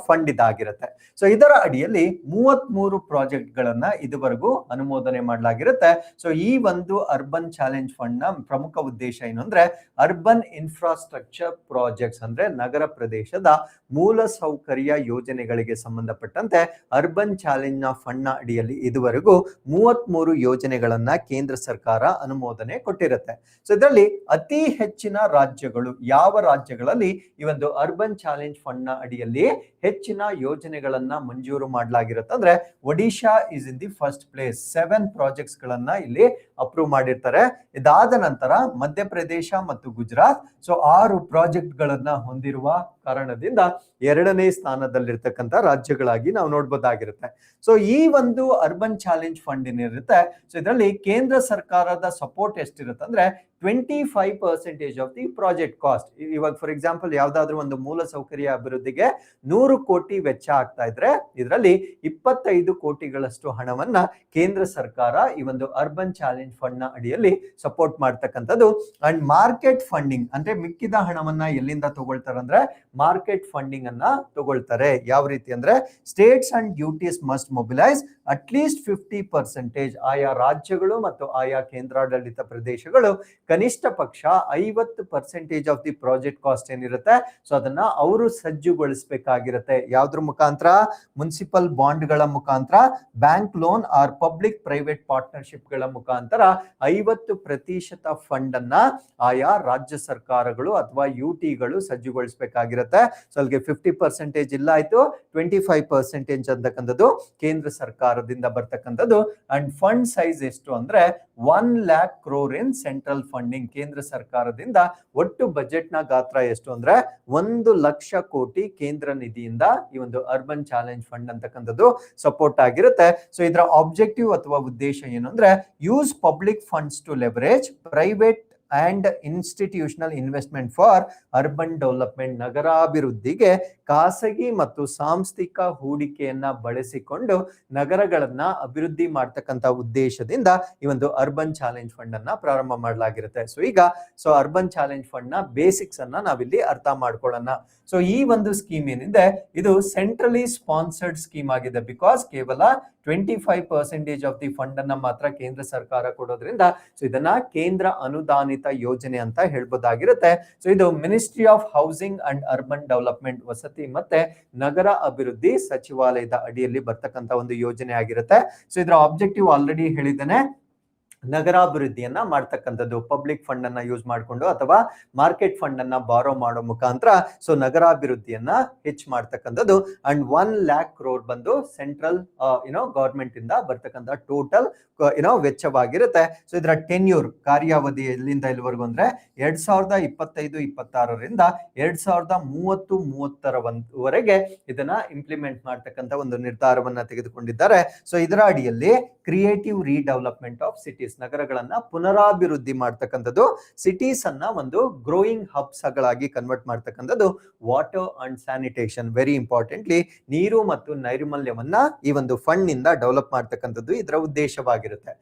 ಫಂಡ್ ಇದಾಗಿರುತ್ತೆ. ಸೊ ಇದರ ಅಡಿಯಲ್ಲಿ 33 ಪ್ರಾಜೆಕ್ಟ್ ಗಳನ್ನ ಇದುವರೆಗೂ ಅನುಮೋದನೆ ಮಾಡಲಾಗಿರುತ್ತೆ. ಸೊ ಈ ಒಂದು ಅರ್ಬನ್ ಚಾಲೆಂಜ್ ಫಂಡ್ ನ ಪ್ರಮುಖ ಉದ್ದೇಶ ಏನು ಅಂದ್ರೆ ಅರ್ಬನ್ ಇನ್ಫ್ರಾಸ್ಟ್ರಕ್ಚರ್ ಪ್ರಾಜೆಕ್ಟ್ಸ್, ಅಂದ್ರೆ ನಗರ ಪ್ರದೇಶದ ಮೂಲ ಸೌಕರ್ಯ ಯೋಜನೆಗಳಿಗೆ ಸಂಬಂಧಪಟ್ಟಂತೆ ಅರ್ಬನ್ ಚಾಲೆಂಜ್ ನ ಫಂಡ್ ನ ಅಡಿಯಲ್ಲಿ ಇದುವರೆಗೂ 33 ಯೋಜನೆಗಳನ್ನ ಕೇಂದ್ರ ಸರ್ಕಾರ ಅನುಮೋದನೆ ಕೊಟ್ಟಿರುತ್ತೆ. ಸೊ ಇದರಲ್ಲಿ ಅತಿ ಹೆಚ್ಚಿನ ರಾಜ್ಯಗಳು ಯಾವ ರಾಜ್ಯಗಳಲ್ಲಿ ಈ ಒಂದು ಅರ್ಬನ್ ಚಾಲೆಂಜ್ ಫಂಡ್ ನ ಅಡಿಯಲ್ಲಿ ಹೆಚ್ಚಿನ ಯೋಜನೆಗಳನ್ನ ಮಂಜೂರು ಮಾಡಲಾಗಿರುತ್ತೆ ಅಂದ್ರೆ Odisha is in the first place. 7 projects ಗಳನ್ನ ಇಲ್ಲಿ ಅಪ್ರೂವ್ ಮಾಡಿರ್ತಾರೆ. ಇದಾದ ನಂತರ ಮಧ್ಯಪ್ರದೇಶ ಮತ್ತು ಗುಜರಾತ್ ಸೊ 6 ಪ್ರಾಜೆಕ್ಟ್ ಗಳನ್ನ ಹೊಂದಿರುವ ಕಾರಣದಿಂದ 2ನೇ ಸ್ಥಾನದಲ್ಲಿರ್ತಕ್ಕಂಥ ರಾಜ್ಯಗಳಾಗಿ ನಾವು ನೋಡ್ಬೋದಾಗಿರುತ್ತೆ. ಸೊ ಈ ಒಂದು ಅರ್ಬನ್ ಚಾಲೆಂಜ್ ಫಂಡ್ ಏನಿರುತ್ತೆ, ಸೊ ಇದರಲ್ಲಿ ಕೇಂದ್ರ ಸರ್ಕಾರದ ಸಪೋರ್ಟ್ ಎಷ್ಟಿರುತ್ತೆ ಅಂದ್ರೆ 25% ಆಫ್ ದಿ ಪ್ರಾಜೆಕ್ಟ್ ಕಾಸ್ಟ್. ಇವಾಗ ಫಾರ್ ಎಕ್ಸಾಂಪಲ್ ಯಾವ್ದಾದ್ರು ಒಂದು ಮೂಲ ಸೌಕರ್ಯ ಅಭಿವೃದ್ಧಿಗೆ 100 ಕೋಟಿ ವೆಚ್ಚ ಆಗ್ತಾ ಇದ್ರೆ ಇದರಲ್ಲಿ 25 ಕೋಟಿಗಳಷ್ಟು ಹಣವನ್ನ ಕೇಂದ್ರ ಸರ್ಕಾರ ಈ ಒಂದು ಅರ್ಬನ್ ಚಾಲೆಂಜ್ ಫಂಡ್ ನ ಅಡಿಯಲ್ಲಿ ಸಪೋರ್ಟ್ ಮಾಡ್ತಕ್ಕಂಥದ್ದು. ಅಂಡ್ ಮಾರ್ಕೆಟ್ ಫಂಡಿಂಗ್ ಅಂದ್ರೆ ಮಿಕ್ಕಿದ ಹಣವನ್ನ ಎಲ್ಲಿಂದ ತಗೊಳ್ತಾರೆ ಅಂದ್ರೆ ಮಾರ್ಕೆಟ್ ಫಂಡಿಂಗ್ ಅನ್ನ ತಗೊಳ್ತಾರೆ. ಯಾವ ರೀತಿ ಅಂದ್ರೆ States and duties must mobilise at least 50%. ಆಯಾ ರಾಜ್ಯಗಳು ಮತ್ತು ಆಯಾ ಕೇಂದ್ರಾಡಳಿತ ಪ್ರದೇಶಗಳು ಕನಿಷ್ಠ ಪಕ್ಷ 50% ಆಫ್ ದಿ ಪ್ರಾಜೆಕ್ಟ್ ಕಾಸ್ಟ್ ಏನಿರುತ್ತೆ ಸೊ ಅದನ್ನ ಅವರು ಸಜ್ಜುಗೊಳಿಸಬೇಕಾಗಿರುತ್ತೆ. ಯಾವ್ದ್ರ ಮುಖಾಂತರ? ಮುನ್ಸಿಪಲ್ ಬಾಂಡ್ ಗಳ ಮುಖಾಂತರ, bank loan or public private partnership ಗಳ ಮುಖಾಂತರ 50% ಫಂಡ್ ಅನ್ನ ಆಯಾ ರಾಜ್ಯ ಸರ್ಕಾರಗಳು ಅಥವಾ ಯುಟಿಗಳು ಸಜ್ಜುಗೊಳಿಸಬೇಕಾಗಿರುತ್ತೆ. ಸೊ ಅಲ್ಲಿಗೆ 50% ಇಲ್ಲ ಆಯ್ತು, 25% ಅಂತಕ್ಕಂಥದ್ದು ಕೇಂದ್ರ ಸರ್ಕಾರದಿಂದ ಬರ್ತಕ್ಕಂಥದ್ದು. ಅಂಡ್ ಫಂಡ್ ಸೈಜ್ ಎಷ್ಟು ಅಂದ್ರೆ 1 lakh crore ಇನ್ ಸೆಂಟ್ರಲ್ ಫಂಡಿಂಗ್. ಕೇಂದ್ರ ಸರ್ಕಾರದಿಂದ ಒಟ್ಟು ಬಜೆಟ್ ನ ಗಾತ್ರ ಎಷ್ಟು ಅಂದ್ರೆ 1 ಲಕ್ಷ ಕೋಟಿ ಕೇಂದ್ರ ನಿಧಿಯಿಂದ ಈ ಒಂದು ಅರ್ಬನ್ ಚಾಲೆಂಜ್ ಫಂಡ್ ಅಂತಕ್ಕಂಥದ್ದು ಸಪೋರ್ಟ್ ಆಗಿರುತ್ತೆ. ಸೊ ಇದರ ಆಬ್ಜೆಕ್ಟಿವ್ ಅಥವಾ ಉದ್ದೇಶ ಏನು ಅಂದ್ರೆ use public funds to leverage private and institutional investment for urban development. ನಗರಾಭಿವೃದ್ಧಿಗೆ ಖಾಸಗಿ ಮತ್ತು ಸಾಂಸ್ಥಿಕ ಹೂಡಿಕೆಯನ್ನ ಬಳಸಿಕೊಂಡು ನಗರಗಳನ್ನ ಅಭಿವೃದ್ಧಿ ಮಾಡ್ತಕ್ಕಂಥ ಉದ್ದೇಶದಿಂದ ಈ ಒಂದು ಅರ್ಬನ್ ಚಾಲೆಂಜ್ ಫಂಡ್ ಅನ್ನ ಪ್ರಾರಂಭ ಮಾಡಲಾಗಿರುತ್ತೆ. ಸೊ ಅರ್ಬನ್ ಚಾಲೆಂಜ್ ಫಂಡ್ ನ ಬೇಸಿಕ್ಸ್ ಅನ್ನ ನಾವಿಲ್ಲಿ ಅರ್ಥ ಮಾಡ್ಕೊಳ್ಳೋಣ. ಸೊ ಈ ಒಂದು ಸ್ಕೀಮ್ ಏನಿದೆ ಇದು ಸೆಂಟ್ರಲಿ ಸ್ಪಾನ್ಸರ್ಡ್ ಸ್ಕೀಮ್ ಆಗಿದೆ, ಬಿಕಾಸ್ ಕೇವಲ 25% ಆಫ್ ದಿ ಫಂಡ್ ಅನ್ನ ಮಾತ್ರ ಕೇಂದ್ರ ಸರ್ಕಾರ ಕೊಡೋದ್ರಿಂದ ಸೊ ಇದನ್ನ ಕೇಂದ್ರ ಅನುದಾನಿತ ಯೋಜನೆ ಅಂತ ಹೇಳ್ಬೋದಾಗಿರುತ್ತೆ. ಸೊ ಇದು ministry of housing and urban development, ವಸತಿ ಮತ್ತೆ ನಗರ ಅಭಿವೃದ್ಧಿ ಸಚಿವಾಲಯದ ಅಡಿಯಲ್ಲಿ ಬರ್ತಕ್ಕಂತ ಒಂದು ಯೋಜನೆ ಆಗಿರುತ್ತೆ. ಸೊ ಇದರ ಆಬ್ಜೆಕ್ಟಿವ್ ಆಲ್ರೆಡಿ ಹೇಳಿದ್ದೇನೆ, ನಗರಾಭಿವೃದ್ಧಿಯನ್ನ ಮಾಡ್ತಕ್ಕಂಥದ್ದು, ಪಬ್ಲಿಕ್ ಫಂಡ್ ಅನ್ನ ಯೂಸ್ ಮಾಡಿಕೊಂಡು ಅಥವಾ ಮಾರ್ಕೆಟ್ ಫಂಡ್ ಅನ್ನ ಬಾರೋ ಮಾಡೋ ಮುಖಾಂತರ ಸೊ ನಗರಾಭಿವೃದ್ಧಿಯನ್ನ ಹೆಚ್ಚು ಮಾಡ್ತಕ್ಕಂಥದ್ದು. ಅಂಡ್ 1 lakh crore ಬಂದು ಸೆಂಟ್ರಲ್ ಗವರ್ಮೆಂಟ್ ಇಂದ ಬರ್ತಕ್ಕಂಥ ಟೋಟಲ್ ವೆಚ್ಚವಾಗಿರುತ್ತೆ. ಸೊ ಇದರ ಟೆನ್ಯೂರ್, ಕಾರ್ಯಾವಧಿ ಎಲ್ಲಿಂದ ಇಲ್ಲಿವರೆಗೂ ಅಂದ್ರೆ 2025-26ರಿಂದ 2030-31ವರೆಗೆ ಇದನ್ನ ಇಂಪ್ಲಿಮೆಂಟ್ ಮಾಡ್ತಕ್ಕಂಥ ಒಂದು ನಿರ್ಧಾರವನ್ನ ತೆಗೆದುಕೊಂಡಿದ್ದಾರೆ. ಸೊ ಇದರ ಅಡಿಯಲ್ಲಿ ಕ್ರಿಯೇಟಿವ್ ರೀಡೆವಲಪ್ಮೆಂಟ್ ಆಫ್ ಸಿಟೀಸ್, ನಗರಗಳನ್ನ ಪುನರಾಭಿವೃದ್ಧಿ ಮಾಡ್ತಕ್ಕಂಥದ್ದು, ಸಿಟೀಸ್ ಅನ್ನ ಒಂದು ಗ್ರೋಯಿಂಗ್ ಹಬ್ಸ್ ಗಳಾಗಿ ಕನ್ವರ್ಟ್ ಮಾಡ್ತಕ್ಕಂಥದ್ದು, water and sanitation, very importantly ನೀರು ಮತ್ತು ನೈರ್ಮಲ್ಯವನ್ನ ಈ ಒಂದು ಫಂಡ್ ನಿಂದ ಡೆವಲಪ್ ಮಾಡ್ತಕ್ಕಂಥದ್ದು ಇದರ ಉದ್ದೇಶವಾಗಿರುತ್ತೆ.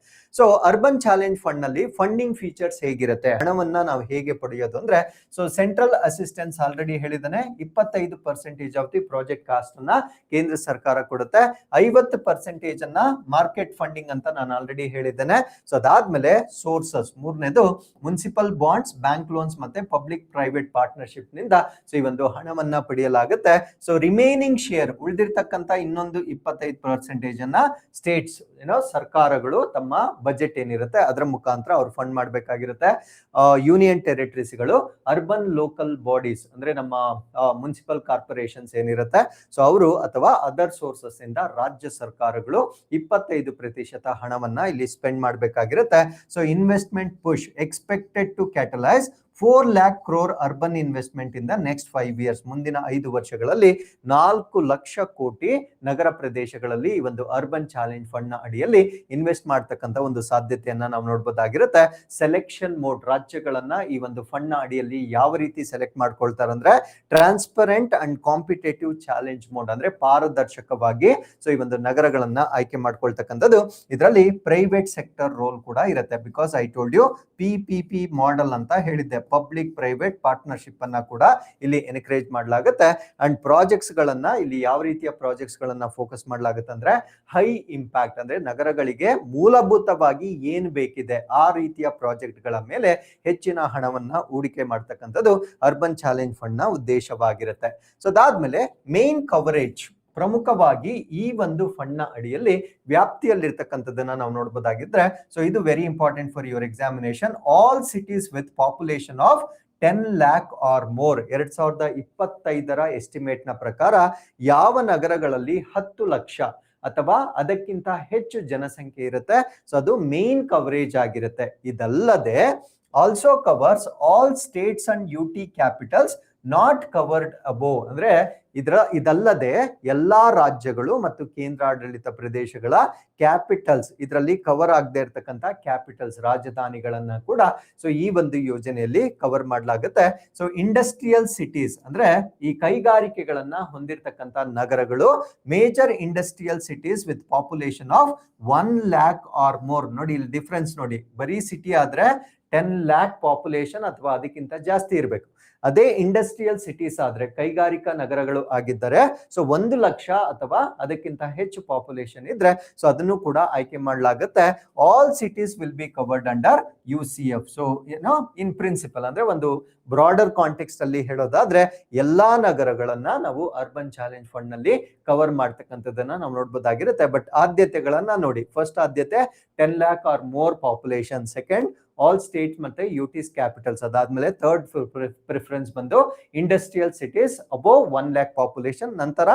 ಸೊ ಅರ್ಬನ್ ಚಾಲೆಂಜ್ ಫಂಡ್ ನಲ್ಲಿ ಫಂಡಿಂಗ್ ಫೀಚರ್ಸ್ ಹೇಗಿರುತ್ತೆ, ಹಣವನ್ನ ನಾವು ಹೇಗೆ ಪಡೆಯೋದು ಅಂದ್ರೆ, ಸೊ ಸೆಂಟ್ರಲ್ ಅಸಿಸ್ಟೆನ್ಸ್ ಆಲ್ರೆಡಿ ಹೇಳಿದಾನೆ, 25% ಆಫ್ ದಿ ಪ್ರಾಜೆಕ್ಟ್ ಕಾಸ್ಟ್ ಅನ್ನ ಕೇಂದ್ರ ಸರ್ಕಾರ ಕೊಡುತ್ತೆ, 50% ಅನ್ನ ಮಾರ್ಕೆಟ್ ಫಂಡಿಂಗ್ ಅಂತ ನಾನು ಆಲ್ರೆಡಿ ಹೇಳಿದ್ದೇನೆ. ಸೊ ಅದಾದ್ಮೇಲೆ ಸೋರ್ಸಸ್, ಮೂರನೇದು ಮುನ್ಸಿಪಲ್ ಬಾಂಡ್ಸ್, ಬ್ಯಾಂಕ್ ಲೋನ್ಸ್ ಮತ್ತೆ ಪಬ್ಲಿಕ್ ಪ್ರೈವೇಟ್ ಪಾರ್ಟ್ನರ್ಶಿಪ್ ನಿಂದ ಸೊ ಈ ಒಂದು ಹಣವನ್ನ ಪಡೆಯಲಾಗುತ್ತೆ. ಸೊ ರಿಮೈನಿಂಗ್ ಶೇರ್, ಉಳಿದಿರ್ತಕ್ಕಂತ ಇನ್ನೊಂದು 25% ಅನ್ನ ಸ್ಟೇಟ್ಸ್ ಸರ್ಕಾರಗಳು ತಮ್ಮ ಬಜೆಟ್ ಏನಿರುತ್ತೆ ಅದರ ಮುಖಾಂತರ ಅವ್ರು ಫಂಡ್ ಮಾಡಬೇಕಾಗಿರುತ್ತೆ. ಯೂನಿಯನ್ ಟೆರಿಟರೀಸ್ಗಳು, ಅರ್ಬನ್ ಲೋಕಲ್ ಬಾಡೀಸ್ ಅಂದ್ರೆ ನಮ್ಮ ಮುನ್ಸಿಪಲ್ ಕಾರ್ಪೊರೇಷನ್ಸ್ ಏನಿರುತ್ತೆ ಸೊ ಅವರು ಅಥವಾ ಅದರ್ ಸೋರ್ಸಸ್ ಇಂದ ರಾಜ್ಯ ಸರ್ಕಾರಗಳು 25% ಹಣವನ್ನ ಇಲ್ಲಿ ಸ್ಪೆಂಡ್ ಮಾಡಬೇಕಾಗಿರುತ್ತೆ. So investment push expected to catalyse 4 lakh crore urban investment ಇಂದ ನೆಕ್ಸ್ಟ್ 5 years, ಮುಂದಿನ 5 ವರ್ಷಗಳಲ್ಲಿ 4 ಲಕ್ಷ ಕೋಟಿ ನಗರ ಪ್ರದೇಶಗಳಲ್ಲಿ ಈ ಒಂದು ಅರ್ಬನ್ ಚಾಲೆಂಜ್ ಫಂಡ್ ನ ಅಡಿಯಲ್ಲಿ ಇನ್ವೆಸ್ಟ್ ಮಾಡ್ತಕ್ಕಂಥ ಒಂದು ಸಾಧ್ಯತೆಯನ್ನ ನಾವು ನೋಡಬಹುದಾಗಿರುತ್ತೆ. ಸೆಲೆಕ್ಷನ್ ಮೋಡ್, ರಾಜ್ಯಗಳನ್ನ ಈ ಒಂದು ಫಂಡ್ ನ ಅಡಿಯಲ್ಲಿ ಯಾವ ರೀತಿ ಸೆಲೆಕ್ಟ್ ಮಾಡ್ಕೊಳ್ತಾರೆ ಅಂದ್ರೆ, transparent and competitive challenge mode, ಅಂದ್ರೆ ಪಾರದರ್ಶಕವಾಗಿ ಸೊ ಈ ಒಂದು ನಗರಗಳನ್ನ ಆಯ್ಕೆ ಮಾಡ್ಕೊಳ್ತಕ್ಕಂಥದ್ದು. ಇದರಲ್ಲಿ ಪ್ರೈವೇಟ್ ಸೆಕ್ಟರ್ ರೋಲ್ ಕೂಡ ಇರುತ್ತೆ, because I told you PPP model ಅಂತ ಹೇಳಿದ್ದೆ, ಪಬ್ಲಿಕ್ ಪ್ರೈವೇಟ್ ಪಾರ್ಟ್ನರ್ಶಿಪ್ ಅನ್ನ ಕೂಡ ಇಲ್ಲಿ ಎನ್ಕರೇಜ್ ಮಾಡಲಾಗುತ್ತೆ. ಅಂಡ್ ಪ್ರಾಜೆಕ್ಟ್ಸ್ ಗಳನ್ನ ಇಲ್ಲಿ ಯಾವ ರೀತಿಯ ಪ್ರಾಜೆಕ್ಟ್ಸ್ ಗಳನ್ನ ಫೋಕಸ್ ಮಾಡಲಾಗುತ್ತೆ ಅಂದ್ರೆ, ಹೈ ಇಂಪ್ಯಾಕ್ಟ್ ಅಂದ್ರೆ ನಗರಗಳಿಗೆ ಮೂಲಭೂತವಾಗಿ ಏನ್ ಬೇಕಿದೆ ಆ ರೀತಿಯ ಪ್ರಾಜೆಕ್ಟ್ ಗಳ ಮೇಲೆ ಹೆಚ್ಚಿನ ಹಣವನ್ನ ಹೂಡಿಕೆ ಮಾಡ್ತಕ್ಕಂಥದ್ದು ಅರ್ಬನ್ ಚಾಲೆಂಜ್ ಫಂಡ್ ನ ಉದ್ದೇಶವಾಗಿರುತ್ತೆ. ಸೊ ಅದಾದ್ಮೇಲೆ ಮೇನ್ ಕವರೇಜ್, ಪ್ರಮುಖವಾಗಿ ಈ ಒಂದು ಫಂಡ್ ನ ಅಡಿಯಲ್ಲಿ ವ್ಯಾಪ್ತಿಯಲ್ಲಿರ್ತಕ್ಕಂಥದ್ದನ್ನ ನಾವು ನೋಡಬಹುದಾಗಿದ್ರೆ, ಸೊ ಇದು very important for your examination. All cities with population of 10 lakh or more, 2025ರ ಎಸ್ಟಿಮೇಟ್ ನ ಪ್ರಕಾರ ಯಾವ ನಗರಗಳಲ್ಲಿ 10 ಲಕ್ಷ ಅಥವಾ ಅದಕ್ಕಿಂತ ಹೆಚ್ಚು ಜನಸಂಖ್ಯೆ ಇರುತ್ತೆ ಸೊ ಅದು ಮೇನ್ ಕವರೇಜ್ ಆಗಿರುತ್ತೆ. ಇದಲ್ಲದೆ also covers all States and UT capitals not covered above, ಅಂದ್ರೆ ಇದಲ್ಲದೆ ಎಲ್ಲಾ ರಾಜ್ಯಗಳು ಮತ್ತು ಕೇಂದ್ರಾಡಳಿತ ಪ್ರದೇಶಗಳ ಕ್ಯಾಪಿಟಲ್ಸ್, ಇದರಲ್ಲಿ ಕವರ್ ಆಗದೆ ಇರತಕ್ಕಂತ ಕ್ಯಾಪಿಟಲ್ಸ್, ರಾಜಧಾನಿಗಳನ್ನ ಕೂಡ ಸೊ ಈ ಒಂದು ಯೋಜನೆಯಲ್ಲಿ ಕವರ್ ಮಾಡಲಾಗುತ್ತೆ. ಸೊ ಇಂಡಸ್ಟ್ರಿಯಲ್ ಸಿಟೀಸ್ ಅಂದ್ರೆ ಈ ಕೈಗಾರಿಕೆಗಳನ್ನ ಹೊಂದಿರತಕ್ಕಂತ ನಗರಗಳು, major industrial cities with population of 1 lakh or more. ನೋಡಿ ಇಲ್ಲಿ ಡಿಫ್ರೆನ್ಸ್ ನೋಡಿ, ಬರೀ ಸಿಟಿ ಆದ್ರೆ 10 lakh ಪಾಪ್ಯುಲೇಷನ್ ಅಥವಾ ಅದಕ್ಕಿಂತ ಜಾಸ್ತಿ ಇರಬೇಕು. ಅದೇ ಇಂಡಸ್ಟ್ರಿಯಲ್ ಸಿಟೀಸ್ ಆದ್ರೆ, ಕೈಗಾರಿಕಾ ನಗರಗಳು ಆಗಿದ್ದರೆ ಸೊ 1 ಲಕ್ಷ ಅಥವಾ ಅದಕ್ಕಿಂತ ಹೆಚ್ಚು ಪಾಪ್ಯುಲೇಷನ್ ಇದ್ರೆ ಸೊ ಅದನ್ನು ಕೂಡ ಆಯ್ಕೆ ಮಾಡಲಾಗುತ್ತೆ. All cities will be covered under UCF. So in principle ಅಂದ್ರೆ ಒಂದು ಬ್ರಾಡರ್ ಕಾಂಟೆಕ್ಸ್ಟ್ ಅಲ್ಲಿ ಹೇಳೋದಾದ್ರೆ ಎಲ್ಲಾ ನಗರಗಳನ್ನ ನಾವು ಅರ್ಬನ್ ಚಾಲೆಂಜ್ ಫಂಡ್ ನಲ್ಲಿ ಕವರ್ ಮಾಡ್ತಕ್ಕಂಥದ್ದನ್ನ ನಾವು ನೋಡ್ಬೋದಾಗಿರುತ್ತೆ. ಬಟ್ ಆದ್ಯತೆಗಳನ್ನ ನೋಡಿ, ಫಸ್ಟ್ ಆದ್ಯತೆ 10 lakh or more population, second all state ಮತ್ತೆ UT's ಕ್ಯಾಪಿಟಲ್ಸ್, ಅದಾದ್ಮೇಲೆ ಥರ್ಡ್ ಪ್ರಿಫರೆನ್ಸ್ ಬಂದು industrial cities above 1 lakh population, ನಂತರ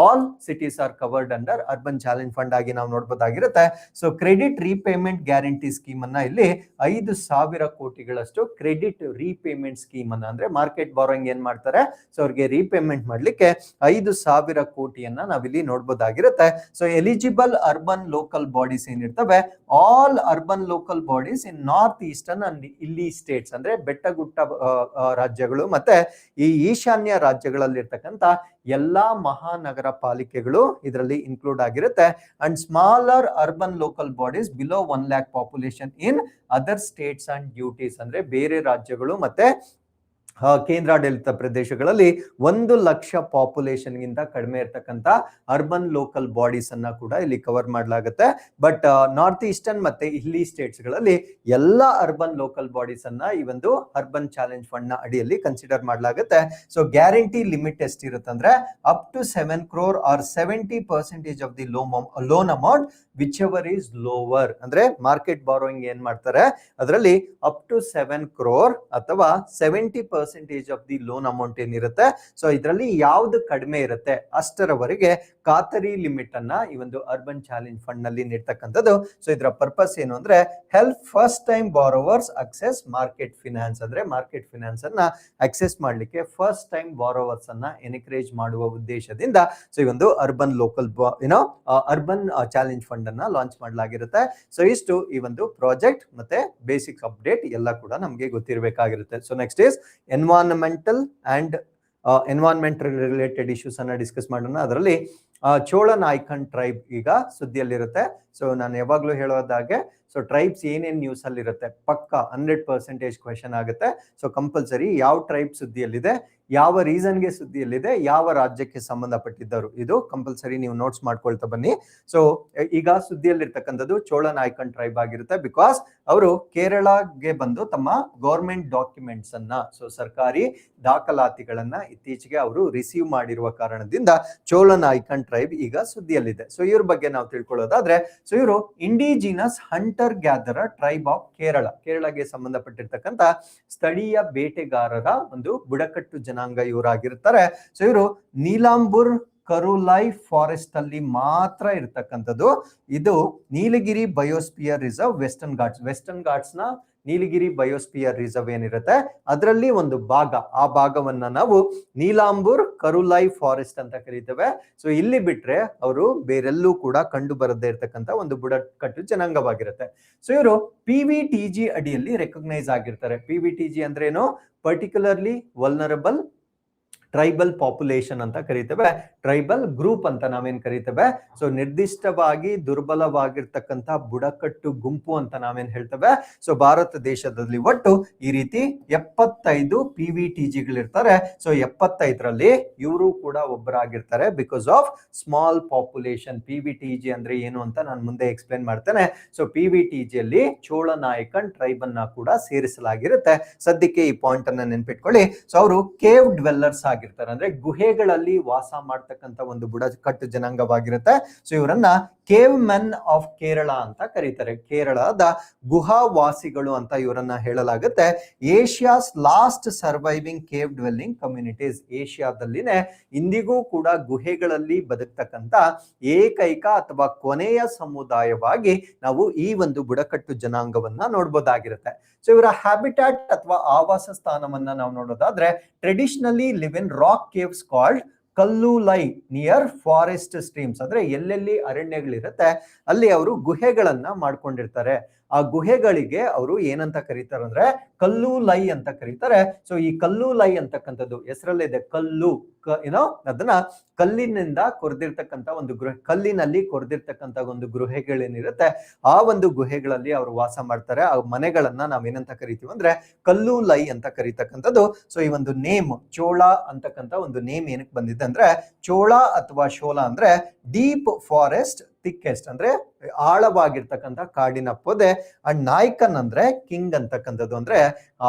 all cities are covered under urban challenge fund ಆಗಿ ನಾವು ನೋಡ್ಬೋದಾಗಿರುತ್ತೆ. So credit repayment guarantee scheme ಅನ್ನ ಇಲ್ಲಿ 5,000 ಕೋಟಿಗಳಷ್ಟು ಕ್ರೆಡಿಟ್ ರೀಪೇಮೆಂಟ್ ಸ್ಕೀಮ್ ಅನ್ನ, ಅಂದ್ರೆ ಮಾರ್ಕೆಟ್ ಬಾರೋಯಿಂಗ್ ಏನ್ ಮಾಡ್ತಾರೆ ಸೊ ಅವ್ರಿಗೆ ರೀಪೇಮೆಂಟ್ ಮಾಡ್ಲಿಕ್ಕೆ 5,000 ಕೋಟಿಯನ್ನ ನಾವಿಲ್ಲಿ ನೋಡ್ಬೋದಾಗಿರುತ್ತೆ. So eligible urban local bodies ಏನಿರ್ತವೆ, all urban local bodies in north eastern and hill states, ಅಂದ್ರೆ ಬೆಟ್ಟಗುಟ್ಟ ರಾಜ್ಯಗಳು ಮತ್ತೆ ಈ ಈಶಾನ್ಯ ರಾಜ್ಯಗಳಲ್ಲಿರ್ತಕ್ಕಂಥ ಎಲ್ಲಾ ಮಹಾನಗರ ಪಾಲಿಕೆಗಳು ಇದರಲ್ಲಿ ಇನ್ಕ್ಲೂಡ್ ಆಗಿರುತ್ತೆ. And smaller urban local bodies below 1 lakh population in other States and UT's, ಅಂದ್ರೆ ಬೇರೆ ರಾಜ್ಯಗಳು ಮತ್ತೆ ಕೇಂದ್ರಾಡಳಿತ ಪ್ರದೇಶಗಳಲ್ಲಿ 1,00,000 ಪಾಪ್ಯುಲೇಷನ್ಗಿಂತ ಕಡಿಮೆ ಇರ್ತಕ್ಕಂಥ ಅರ್ಬನ್ ಲೋಕಲ್ ಬಾಡೀಸ್ ಅನ್ನ ಕೂಡ ಇಲ್ಲಿ ಕವರ್ ಮಾಡಲಾಗುತ್ತೆ. ಬಟ್ ನಾರ್ತ್ ಈಸ್ಟರ್ನ್ ಮತ್ತೆ ಹಿಲ್ಲಿ ಸ್ಟೇಟ್ಸ್ ಗಳಲ್ಲಿ ಎಲ್ಲ ಅರ್ಬನ್ ಲೋಕಲ್ ಬಾಡೀಸ್ ಅನ್ನ ಈ ಒಂದು ಅರ್ಬನ್ ಚಾಲೆಂಜ್ ಫಂಡ್ ನ ಅಡಿಯಲ್ಲಿ ಕನ್ಸಿಡರ್ ಮಾಡಲಾಗುತ್ತೆ. ಸೊ ಗ್ಯಾರಂಟಿ ಲಿಮಿಟ್ ಎಷ್ಟಿರುತ್ತೆ ಅಂದ್ರೆ up to 7 crore or 70% of the loan amount whichever is lower. ಅಂದ್ರೆ ಮಾರ್ಕೆಟ್ ಬಾರೋಯಿಂಗ್ ಏನ್ ಮಾಡ್ತಾರೆ ಅದರಲ್ಲಿ ಅಪ್ ಟು 7 crore ಅಥವಾ 70% ಆಫ್ ದಿ ಲೋನ್ ಅಮೌಂಟ್ ಏನಿರುತ್ತೆ ಸೊ ಇದರಲ್ಲಿ ಯಾವ್ದು ಕಡಿಮೆ ಇರುತ್ತೆ ಅಷ್ಟರವರೆಗೆ ಖಾತರಿ ಲಿಮಿಟ್ ಅನ್ನ ಈ ಒಂದು ಅರ್ಬನ್ ಚಾಲೆಂಜ್ ಫಂಡ್ ನಲ್ಲಿ ನೀಡ್ತಕ್ಕಂಥದ್ದು. ಸೊ ಇದರ ಪರ್ಪಸ್ ಏನು ಅಂದ್ರೆ help first time borrowers access market finance. ಅಂದ್ರೆ ಮಾರ್ಕೆಟ್ ಫಿನಾನ್ಸ್ ಅನ್ನ ಅಕ್ಸೆಸ್ ಮಾಡ್ಲಿಕ್ಕೆ ಫಸ್ಟ್ ಟೈಮ್ ಬಾರೋವರ್ಸ್ ಅನ್ನ ಎನ್ಕರೇಜ್ ಮಾಡುವ ಉದ್ದೇಶದಿಂದ ಸೊ ಈ ಒಂದು urban local urban challenge fund ಅನ್ನ ಲಾಂಚ್ ಮಾಡಲಾಗಿರುತ್ತೆ. ಸೊ ಇಷ್ಟು ಈ ಒಂದು ಪ್ರಾಜೆಕ್ಟ್ ಮತ್ತೆ ಬೇಸಿಕ್ ಅಪ್ಡೇಟ್ ಎಲ್ಲ ಕೂಡ ನಮಗೆ ಗೊತ್ತಿರಬೇಕಾಗಿರುತ್ತೆ. So next is environmental and environmental related issues ಅನ್ನ ಡಿಸ್ಕಸ್ ಮಾಡೋಣ. ಅದರಲ್ಲಿ ಚೋಳ ನಾಯ್ಕನ್ ಟ್ರೈಬ್ ಈಗ ಸುದ್ದಿಯಲ್ಲಿರುತ್ತೆ. ಸೊ ನಾನು ಯಾವಾಗ್ಲೂ ಹೇಳೋದಾಗೆ ಸೊ ಟ್ರೈಬ್ಸ್ ಏನೇನ್ ನ್ಯೂಸ್ ಅಲ್ಲಿ ಇರುತ್ತೆ ಪಕ್ಕ 100% ಕ್ವೆಶನ್ ಆಗುತ್ತೆ. ಸೊ ಕಂಪಲ್ಸರಿ ಯಾವ ಟ್ರೈಬ್ ಸುದ್ದಿಯಲ್ಲಿದೆ, ಯಾವ ರೀಸನ್ಗೆ ಸುದ್ದಿಯಲ್ಲಿದೆ, ಯಾವ ರಾಜ್ಯಕ್ಕೆ ಸಂಬಂಧಪಟ್ಟಿದ್ದರು, ಇದು ಕಂಪಲ್ಸರಿ ನೀವು ನೋಟ್ಸ್ ಮಾಡ್ಕೊಳ್ತಾ ಬನ್ನಿ. ಸೊ ಈಗ ಸುದ್ದಿಯಲ್ಲಿರ್ತಕ್ಕಂಥದ್ದು ಚೋಳ ನಾಯ್ಕನ್ ಟ್ರೈಬ್ ಆಗಿರುತ್ತೆ. ಬಿಕಾಸ್ ಅವರು ಕೇರಳಗೆ ಬಂದು ತಮ್ಮ ಗೌರ್ಮೆಂಟ್ ಡಾಕ್ಯುಮೆಂಟ್ಸ್ ಅನ್ನ ಸೊ ಸರ್ಕಾರಿ ದಾಖಲಾತಿಗಳನ್ನ ಇತ್ತೀಚೆಗೆ ಅವರು ರಿಸೀವ್ ಮಾಡಿರುವ ಕಾರಣದಿಂದ ಚೋಳ ನಾಯ್ಕನ್ ಟ್ರೈಬ್ ಈಗ ಸುದ್ದಿಯಲ್ಲಿದೆ. ಸೊ ಇವ್ರ ಬಗ್ಗೆ ನಾವು ತಿಳ್ಕೊಳ್ಳೋದಾದ್ರೆ ಸೊ ಇವರು indigenous hunter gatherer tribe of Kerala, ಕೇರಳಗೆ ಸಂಬಂಧಪಟ್ಟಿರ್ತಕ್ಕಂಥ ಸ್ಥಳೀಯ ಬೇಟೆಗಾರರ ಒಂದು ಬುಡಕಟ್ಟು ಜನಾಂಗ ಇವರಾಗಿರ್ತಾರೆ. ಸೊ ಇವರು ನೀಲಾಂಬೂರ್ ಕರುಲೈ ಫಾರೆಸ್ಟ್ ಅಲ್ಲಿ ಮಾತ್ರ ಇರ್ತಕ್ಕಂಥದ್ದು. ಇದು ನೀಲಗಿರಿ ಬಯೋಸ್ಪಿಯರ್ ರಿಸರ್ವ್ ವೆಸ್ಟರ್ನ್ ಘಾಟ್ಸ್ ನ ನೀಲಗಿರಿ ಬಯೋಸ್ಪಿಯರ್ ರಿಸರ್ವ್ ಏನಿರುತ್ತೆ ಅದರಲ್ಲಿ ಒಂದು ಭಾಗ, ಆ ಭಾಗವನ್ನ ನಾವು ನೀಲಾಂಬೂರ್ ಕರುಲೈ ಫಾರೆಸ್ಟ್ ಅಂತ ಕರೀತೇವೆ. ಸೊ ಇಲ್ಲಿ ಬಿಟ್ರೆ ಅವರು ಬೇರೆಲ್ಲೂ ಕೂಡ ಕಂಡು ಬರದೇ ಇರ್ತಕ್ಕಂಥ ಒಂದು ಬುಡಕಟ್ಟು ಜನಾಂಗವಾಗಿರುತ್ತೆ. ಸೊ ಇವರು PVTG ಅಡಿಯಲ್ಲಿ ರೆಕಗ್ನೈಸ್ ಆಗಿರ್ತಾರೆ. PVTG ಅಂದ್ರೆ ಏನು, ಪರ್ಟಿಕ್ಯುಲರ್ಲಿ ವಲ್ನರಬಲ್ ಟ್ರೈಬಲ್ ಪಾಪ್ಯುಲೇಷನ್ ಅಂತ ಕರೀತೇವೆ, ಟ್ರೈಬಲ್ ಗ್ರೂಪ್ ಅಂತ ನಾವೇನ್ ಕರೀತೇವೆ. ಸೊ ನಿರ್ದಿಷ್ಟವಾಗಿ ದುರ್ಬಲವಾಗಿರ್ತಕ್ಕಂಥ ಬುಡಕಟ್ಟು ಗುಂಪು ಅಂತ ನಾವೇನ್ ಹೇಳ್ತೇವೆ. ಸೊ ಭಾರತ ದೇಶದಲ್ಲಿ ಒಟ್ಟು ಈ ರೀತಿ 75 PVTGಗಳಿರ್ತಾರೆ. ಸೊ 75ರಲ್ಲಿ ಇವರು ಕೂಡ ಒಬ್ಬರಾಗಿರ್ತಾರೆ because of small population. PVTG ಅಂದ್ರೆ ಏನು ಅಂತ ನಾನು ಮುಂದೆ ಎಕ್ಸ್ಪ್ಲೇನ್ ಮಾಡ್ತೇನೆ. ಸೊ PVTGಯಲ್ಲಿ ಚೋಳ ನಾಯಕನ್ ಟ್ರೈಬ್ ಅನ್ನ ಕೂಡ ಸೇರಿಸಲಾಗಿರುತ್ತೆ. ಸದ್ಯಕ್ಕೆ ಈ ಪಾಯಿಂಟ್ ಅನ್ನ ನೆನ್ಪಿಟ್ಕೊಳ್ಳಿ. ಸೊ ಅವರು ಕೇವ್ ಡ್ವೆಲ್ಲರ್ಸ್ ಆಗಿರ್ತಾರೆ, ಅಂದ್ರೆ ಗುಹೆಗಳಲ್ಲಿ ವಾಸ ಮಾಡ್ತಕ್ಕಂಥ ಒಂದು ಬುಡಕಟ್ಟು ಜನಾಂಗವಾಗಿರುತ್ತೆ. ಸೊ ಇವರನ್ನ ಕೇವ್ ಮೆನ್ ಆಫ್ ಕೇರಳ ಅಂತ ಕರೀತಾರೆ, ಕೇರಳದ ಗುಹಾವಾಸಿಗಳು ಅಂತ ಇವರನ್ನ ಹೇಳಲಾಗುತ್ತೆ. Asia's last surviving cave dwelling communities, ಏಷ್ಯಾದಲ್ಲಿನೇ ಇಂದಿಗೂ ಕೂಡ ಗುಹೆಗಳಲ್ಲಿ ಬದುಕ್ತಕ್ಕಂಥ ಏಕೈಕ ಅಥವಾ ಕೊನೆಯ ಸಮುದಾಯವಾಗಿ ನಾವು ಈ ಒಂದು ಬುಡಕಟ್ಟು ಜನಾಂಗವನ್ನ ನೋಡ್ಬೋದಾಗಿರುತ್ತೆ. ಸೊ ಇವರ ಹ್ಯಾಬಿಟ್ಯಾಟ್ ಅಥವಾ ಆವಾಸ ಸ್ಥಾನವನ್ನ ನಾವು ನೋಡೋದಾದ್ರೆ traditionally live in rock caves called kallulai near forest streams. ಅಂದ್ರೆ ಎಲ್ಲೆಲ್ಲಿ ಅರಣ್ಯಗಳಿರುತ್ತೆ ಅಲ್ಲಿ ಅವರು ಗುಹೆಗಳನ್ನ ಮಾಡ್ಕೊಂಡಿರ್ತಾರೆ. ಆ ಗುಹೆಗಳಿಗೆ ಅವರು ಏನಂತ ಕರೀತಾರೆ ಅಂದ್ರೆ ಕಲ್ಲುಲೈ ಅಂತ ಕರೀತಾರೆ. ಸೊ ಈ ಕಲ್ಲುಲೈ ಅಂತಕ್ಕಂಥದ್ದು ಹೆಸರಲ್ಲಿದೆ, ಕಲ್ಲು ಏನೋ ಅದನ್ನ ಕಲ್ಲಿನಿಂದ ಕೊರೆದಿರ್ತಕ್ಕಂಥ ಒಂದು ಕಲ್ಲಿನಲ್ಲಿ ಕೊರೆದಿರ್ತಕ್ಕಂಥ ಒಂದು ಗುಹೆಗಳೇನಿರುತ್ತೆ ಆ ಒಂದು ಗುಹೆಗಳಲ್ಲಿ ಅವರು ವಾಸ ಮಾಡ್ತಾರೆ. ಆ ಮನೆಗಳನ್ನ ನಾವೇನಂತ ಕರಿತೀವಿ ಅಂದ್ರೆ ಕಲ್ಲುಲೈ ಅಂತ ಕರೀತಕ್ಕಂಥದ್ದು. ಸೊ ಈ ಒಂದು ನೇಮ್ ಚೋಳ ಅಂತಕ್ಕಂಥ ಒಂದು ನೇಮ್ ಏನಕ್ಕೆ ಬಂದಿದೆ ಅಂದ್ರೆ ಚೋಳ ಅಥವಾ ಶೋಲ ಅಂದ್ರೆ ಡೀಪ್ ಫಾರೆಸ್ಟ್ ಥಿಕ್ಕೆಸ್ಟ್, ಅಂದ್ರೆ ಆಳವಾಗಿರ್ತಕ್ಕಂಥ ಕಾಡಿನ ಪೊದೆ. ಅಂಡ್ ನಾಯಕನ್ ಅಂದ್ರೆ ಕಿಂಗ್ ಅಂತಕ್ಕಂಥದ್ದು, ಅಂದ್ರೆ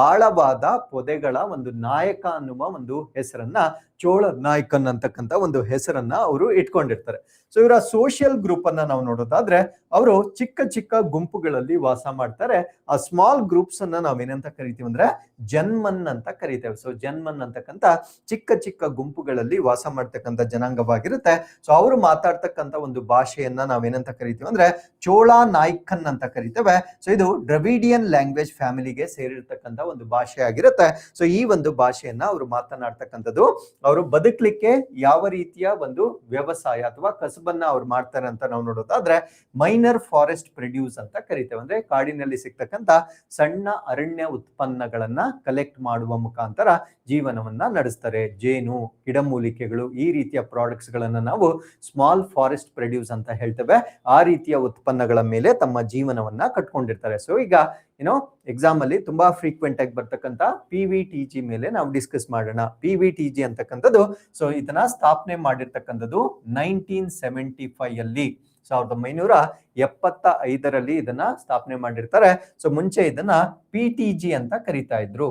ಆಳವಾದ ಪೊದೆಗಳ ಒಂದು ನಾಯಕ ಅನ್ನುವ ಒಂದು ಹೆಸರನ್ನ ಚೋಳ ನಾಯಕನ್ ಅಂತಕ್ಕಂಥ ಒಂದು ಹೆಸರನ್ನ ಅವರು ಇಟ್ಕೊಂಡಿರ್ತಾರೆ. ಸೊ ಇವರ ಸೋಷಿಯಲ್ ಗ್ರೂಪ್ ಅನ್ನ ನಾವು ನೋಡೋದಾದ್ರೆ ಅವರು ಚಿಕ್ಕ ಚಿಕ್ಕ ಗುಂಪುಗಳಲ್ಲಿ ವಾಸ ಮಾಡ್ತಾರೆ. ಆ ಸ್ಮಾಲ್ ಗ್ರೂಪ್ಸ್ ಅನ್ನ ನಾವೇನಂತ ಕರಿತೀವಿ ಅಂದ್ರೆ ಜನ್ಮನ್ ಅಂತ ಕರಿತೇವೆ. ಸೊ ಜನ್ಮನ್ ಅಂತಕ್ಕಂಥ ಚಿಕ್ಕ ಚಿಕ್ಕ ಗುಂಪುಗಳಲ್ಲಿ ವಾಸ ಮಾಡ್ತಕ್ಕಂಥ ಜನಾಂಗವಾಗಿರುತ್ತೆ. ಸೊ ಅವರು ಮಾತಾಡ್ತಕ್ಕಂಥ ಒಂದು ಭಾಷೆಯನ್ನ ನಾವೇನಂತ ಕರಿತೀವಿ ಅಂದ್ರೆ ಚೋಳ ನಾಯ್ಕನ್ ಅಂತ ಕರಿತೇವೆ. ಸೊ ಇದು ಡ್ರವಿಡಿಯನ್ ಲ್ಯಾಂಗ್ವೇಜ್ ಫ್ಯಾಮಿಲಿಗೆ ಸೇರಿರ್ತಕ್ಕಂಥ ಒಂದು ಭಾಷೆ ಆಗಿರುತ್ತೆ. ಸೊ ಈ ಒಂದು ಭಾಷೆಯನ್ನ ಅವರು ಮಾತನಾಡ್ತಕ್ಕಂಥದ್ದು. ಅವರು ಬದುಕಲಿಕ್ಕೆ ಯಾವ ರೀತಿಯ ಒಂದು ವ್ಯವಸಾಯ ಅಥವಾ ಕಸಬನ್ನ ಅವ್ರು ಮಾಡ್ತಾರೆ ಅಂತ ನಾವು ನೋಡೋದಾದ್ರೆ ಮೈನರ್ ಫಾರೆಸ್ಟ್ ಪ್ರೊಡ್ಯೂಸ್ ಅಂತ ಕರಿತೇವೆ. ಅಂದ್ರೆ ಕಾಡಿನಲ್ಲಿ ಸಿಗ್ತಕ್ಕಂಥ ಸಣ್ಣ ಅರಣ್ಯ ಉತ್ಪನ್ನಗಳನ್ನ ಕಲೆಕ್ಟ್ ಮಾಡುವ ಮುಖಾಂತರ ಜೀವನವನ್ನ ನಡೆಸ್ತಾರೆ. ಜೇನು, ಗಿಡಮೂಲಿಕೆಗಳು, ಈ ರೀತಿಯ ಪ್ರಾಡಕ್ಟ್ಸ್ ಗಳನ್ನ ನಾವು ಸ್ಮಾಲ್ ಫಾರೆಸ್ಟ್ ಪ್ರೊಡ್ಯೂಸ್ ಅಂತ ಹೇಳ್ತೇವೆ. ಆ ರೀತಿಯ ಉತ್ಪನ್ನಗಳ ಮೇಲೆ ತಮ್ಮ ಜೀವನವನ್ನ ಕಟ್ಕೊಂಡಿರ್ತಾರೆ. ಸೊ ಈಗ ಏನೋ ಎಕ್ಸಾಮ್ ಅಲ್ಲಿ ತುಂಬಾ ಫ್ರೀಕ್ವೆಂಟ್ ಆಗಿ ಬರ್ತಕ್ಕಂಥ PVTG ಮೇಲೆ ನಾವು ಡಿಸ್ಕಸ್ ಮಾಡೋಣ. PVTG ಅಂತಕ್ಕಂಥದ್ದು ಸೊ ಇದನ್ನ ಸ್ಥಾಪನೆ ಮಾಡಿರ್ತಕ್ಕಂಥದ್ದು 1975 ಅಲ್ಲಿ, 1975ರಲ್ಲಿ ಇದನ್ನ ಸ್ಥಾಪನೆ ಮಾಡಿರ್ತಾರೆ. ಸೊ ಮುಂಚೆ ಇದನ್ನ PTG ಅಂತ ಕರೀತಾ ಇದ್ರು,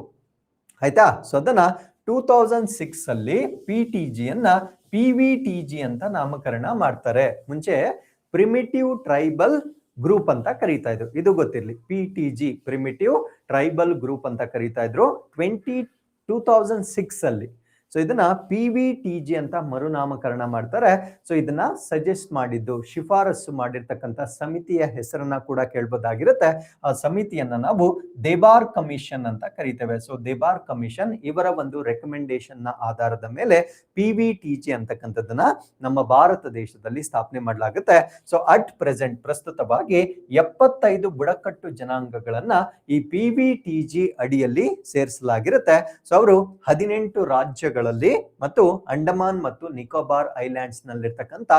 ಆಯ್ತಾ. ಸೊ ಅದನ್ನ 2006 ಅಲ್ಲಿ PTG ಅನ್ನ PVTG ಅಂತ ನಾಮಕರಣ ಮಾಡ್ತಾರೆ. ಮುಂಚೆ ಪ್ರಿಮಿಟಿವ್ ಟ್ರೈಬಲ್ ಗ್ರೂಪ್ ಅಂತ ಕರೀತಾ ಇದ್ರು, ಇದು ಗೊತ್ತಿರ್ಲಿ. PTG ಪ್ರಿಮಿಟಿವ್ ಟ್ರೈಬಲ್ ಗ್ರೂಪ್ ಅಂತ ಕರೀತಾ ಇದ್ರು 2006 ಅಲ್ಲಿ. ಸೊ ಇದನ್ನ PVTG ಅಂತ ಮರುನಾಮಕರಣ ಮಾಡ್ತಾರೆ. ಸೊ ಇದನ್ನ ಸಜೆಸ್ಟ್ ಮಾಡಿದ್ದು, ಶಿಫಾರಸು ಮಾಡಿರ್ತಕ್ಕಂಥ ಸಮಿತಿಯ ಹೆಸರನ್ನ ಕೂಡ ಕೇಳ್ಬೋದಾಗಿರುತ್ತೆ. ಆ ಸಮಿತಿಯನ್ನ ನಾವು ದೇಬಾರ್ ಕಮಿಷನ್ ಅಂತ ಕರಿತೇವೆ. ಸೊ ದೇಬಾರ್ ಕಮಿಷನ್ ಇವರ ಒಂದು ರೆಕಮೆಂಡೇಶನ್ ನ ಆಧಾರದ ಮೇಲೆ PVTG ಅಂತಕ್ಕಂಥದ್ದನ್ನ ನಮ್ಮ ಭಾರತ ದೇಶದಲ್ಲಿ ಸ್ಥಾಪನೆ ಮಾಡಲಾಗುತ್ತೆ. ಸೊ ಅಟ್ ಪ್ರೆಸೆಂಟ್ ಪ್ರಸ್ತುತವಾಗಿ 75 ಬುಡಕಟ್ಟು ಜನಾಂಗಗಳನ್ನ ಈ PVTG ಅಡಿಯಲ್ಲಿ ಸೇರಿಸಲಾಗಿರುತ್ತೆ. ಸೊ ಅವರು 18 ರಾಜ್ಯಗಳಲ್ಲಿ ಮತ್ತು ಅಂಡಮಾನ್ ಮತ್ತು ನಿಕೋಬಾರ್ ಐಲ್ಯಾಂಡ್ಸ್ ನಲ್ಲಿರ್ತಕ್ಕಂಥ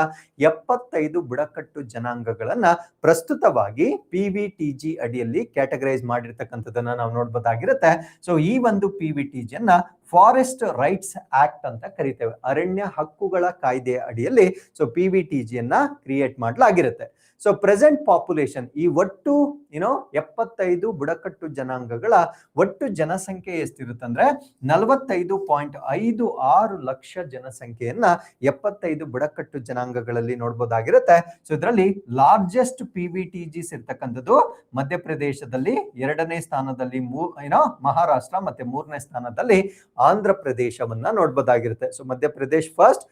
75 ಬುಡಕಟ್ಟು ಜನಾಂಗಗಳನ್ನ ಪ್ರಸ್ತುತವಾಗಿ PVTG ಅಡಿಯಲ್ಲಿ ಕ್ಯಾಟಗರೈಸ್ ಮಾಡಿರ್ತಕ್ಕಂಥದ್ದನ್ನ ನಾವು ನೋಡ್ಬೋದಾಗಿರುತ್ತೆ. ಸೊ ಈ ಒಂದು PVTG ಅನ್ನ ಫಾರೆಸ್ಟ್ ರೈಟ್ಸ್ ಆಕ್ಟ್ ಅಂತ ಕರಿತೇವೆ, ಅರಣ್ಯ ಹಕ್ಕುಗಳ ಕಾಯ್ದೆಯ ಅಡಿಯಲ್ಲಿ ಸೊ PVTG ಅನ್ನ ಕ್ರಿಯೇಟ್ ಮಾಡಲಾಗಿರುತ್ತೆ. ಸೊ ಪ್ರೆಸೆಂಟ್ ಪಾಪ್ಯುಲೇಷನ್, ಈ ಒಟ್ಟು 75 ಬುಡಕಟ್ಟು ಜನಾಂಗಗಳ ಒಟ್ಟು ಜನಸಂಖ್ಯೆ ಎಷ್ಟಿರುತ್ತಂದ್ರೆ 45.56 ಲಕ್ಷ ಜನಸಂಖ್ಯೆಯನ್ನ 75 ಬುಡಕಟ್ಟು ಜನಾಂಗಗಳಲ್ಲಿ ನೋಡ್ಬೋದಾಗಿರುತ್ತೆ. ಸೊ ಇದರಲ್ಲಿ ಲಾರ್ಜೆಸ್ಟ್ PVTGs ಇರ್ತಕ್ಕಂಥದ್ದು ಮಧ್ಯಪ್ರದೇಶದಲ್ಲಿ, 2ನೇ ಸ್ಥಾನದಲ್ಲಿ ಮಹಾರಾಷ್ಟ್ರ, ಮತ್ತೆ 3ನೇ ಸ್ಥಾನದಲ್ಲಿ ಆಂಧ್ರ ಪ್ರದೇಶವನ್ನ ನೋಡ್ಬೋದಾಗಿರುತ್ತೆ. So Madhya Pradesh first,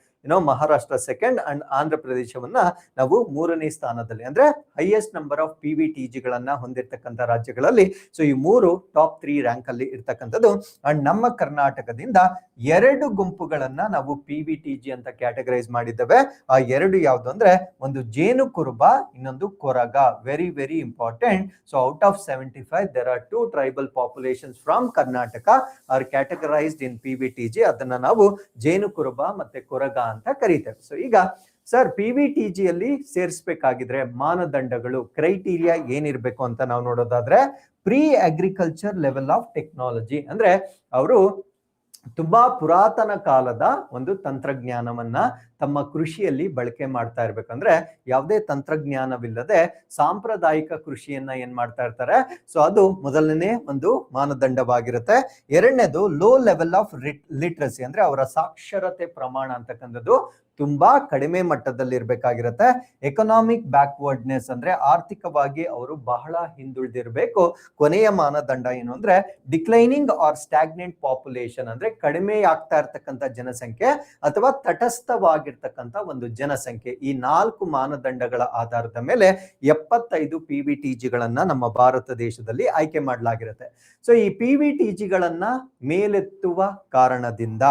Maharashtra second and Andhra ಪ್ರದೇಶವನ್ನ ನಾವು 3ನೇ ಸ್ಥಾನದಲ್ಲಿ, ಅಂದ್ರೆ ಹೈಯೆಸ್ಟ್ ನಂಬರ್ ಆಫ್ PVTG ಗಳನ್ನ ಹೊಂದಿರತಕ್ಕಂಥ ರಾಜ್ಯಗಳಲ್ಲಿ ಸೊ ಈ 3 ಟಾಪ್ 3 ರ್ಯಾಂಕ್ ಅಲ್ಲಿ ಇರ್ತಕ್ಕಂಥದ್ದು. ಅಂಡ್ ನಮ್ಮ ಕರ್ನಾಟಕದಿಂದ 2 ಗುಂಪುಗಳನ್ನ ನಾವು PVTG ಅಂತ ಕ್ಯಾಟಗರೈಸ್ ಮಾಡಿದ್ದೇವೆ. ಆ 2 ಯಾವ್ದು ಅಂದ್ರೆ ಒಂದು ಜೇನು ಕುರುಬ, ಇನ್ನೊಂದು Koraga. Very very important. So out of 75 there are 2 tribal populations from Karnataka are categorized in PVTG. ಅದನ್ನ ನಾವು ಜೇನು ಕುರುಬ ಮತ್ತೆ ಕೊರಗ ಅಂತ ಕರೀತೇವೆ. ಸೊ ಈಗ ಸರ್ PVTG ಅಲ್ಲಿ ಸೇರಿಸಬೇಕಾಗಿದ್ರೆ ಮಾನದಂಡಗಳು, ಕ್ರೈಟೀರಿಯಾ ಏನಿರ್ಬೇಕು ಅಂತ ನಾವು ನೋಡೋದಾದ್ರೆ, pre agriculture level of technology, ಅಂದ್ರೆ ಅವರು ತುಂಬಾ ಪುರಾತನ ಕಾಲದ ಒಂದು ತಂತ್ರಜ್ಞಾನವನ್ನ ತಮ್ಮ ಕೃಷಿಯಲ್ಲಿ ಬಳಕೆ ಮಾಡ್ತಾ ಇರ್ಬೇಕಂದ್ರೆ, ಯಾವುದೇ ತಂತ್ರಜ್ಞಾನವಿಲ್ಲದೆ ಸಾಂಪ್ರದಾಯಿಕ ಕೃಷಿಯನ್ನ ಏನ್ ಮಾಡ್ತಾ ಇರ್ತಾರೆ. ಸೊ ಅದು ಮೊದಲನೇ ಒಂದು ಮಾನದಂಡವಾಗಿರುತ್ತೆ. ಎರಡನೇದು ಲೋ ಲೆವೆಲ್ ಆಫ್ ಲಿಟ್ರಸಿ, ಅಂದ್ರೆ ಅವರ ಸಾಕ್ಷರತೆ ಪ್ರಮಾಣ ಅಂತಕ್ಕಂಥದ್ದು ತುಂಬಾ ಕಡಿಮೆ ಮಟ್ಟದಲ್ಲಿ ಇರ್ಬೇಕಾಗಿರುತ್ತೆ. ಎಕನಾಮಿಕ್ ಬ್ಯಾಕ್ವರ್ಡ್ನೆಸ್, ಅಂದ್ರೆ ಆರ್ಥಿಕವಾಗಿ ಅವರು ಬಹಳ ಹಿಂದುಳಿದಿರ್ಬೇಕು. ಕೊನೆಯ ಮಾನದಂಡ ಏನು ಅಂದ್ರೆ ಡಿಕ್ಲೈನಿಂಗ್ ಆರ್ ಸ್ಟಾಗ್ನೆಂಟ್ ಪಾಪ್ಯುಲೇಷನ್, ಅಂದ್ರೆ ಕಡಿಮೆ ಆಗ್ತಾ ಇರ್ತಕ್ಕಂಥ ಜನಸಂಖ್ಯೆ ಅಥವಾ ತಟಸ್ಥವಾಗಿರ್ತಕ್ಕಂಥ ಒಂದು ಜನಸಂಖ್ಯೆ. ಈ 4 ಮಾನದಂಡಗಳ ಆಧಾರದ ಮೇಲೆ 75 PVTG ಗಳನ್ನ ನಮ್ಮ ಭಾರತ ದೇಶದಲ್ಲಿ ಆಯ್ಕೆ ಮಾಡಲಾಗಿರುತ್ತೆ. ಸೊ ಈ PVTG ಗಳನ್ನ ಮೇಲೆತ್ತುವ ಕಾರಣದಿಂದ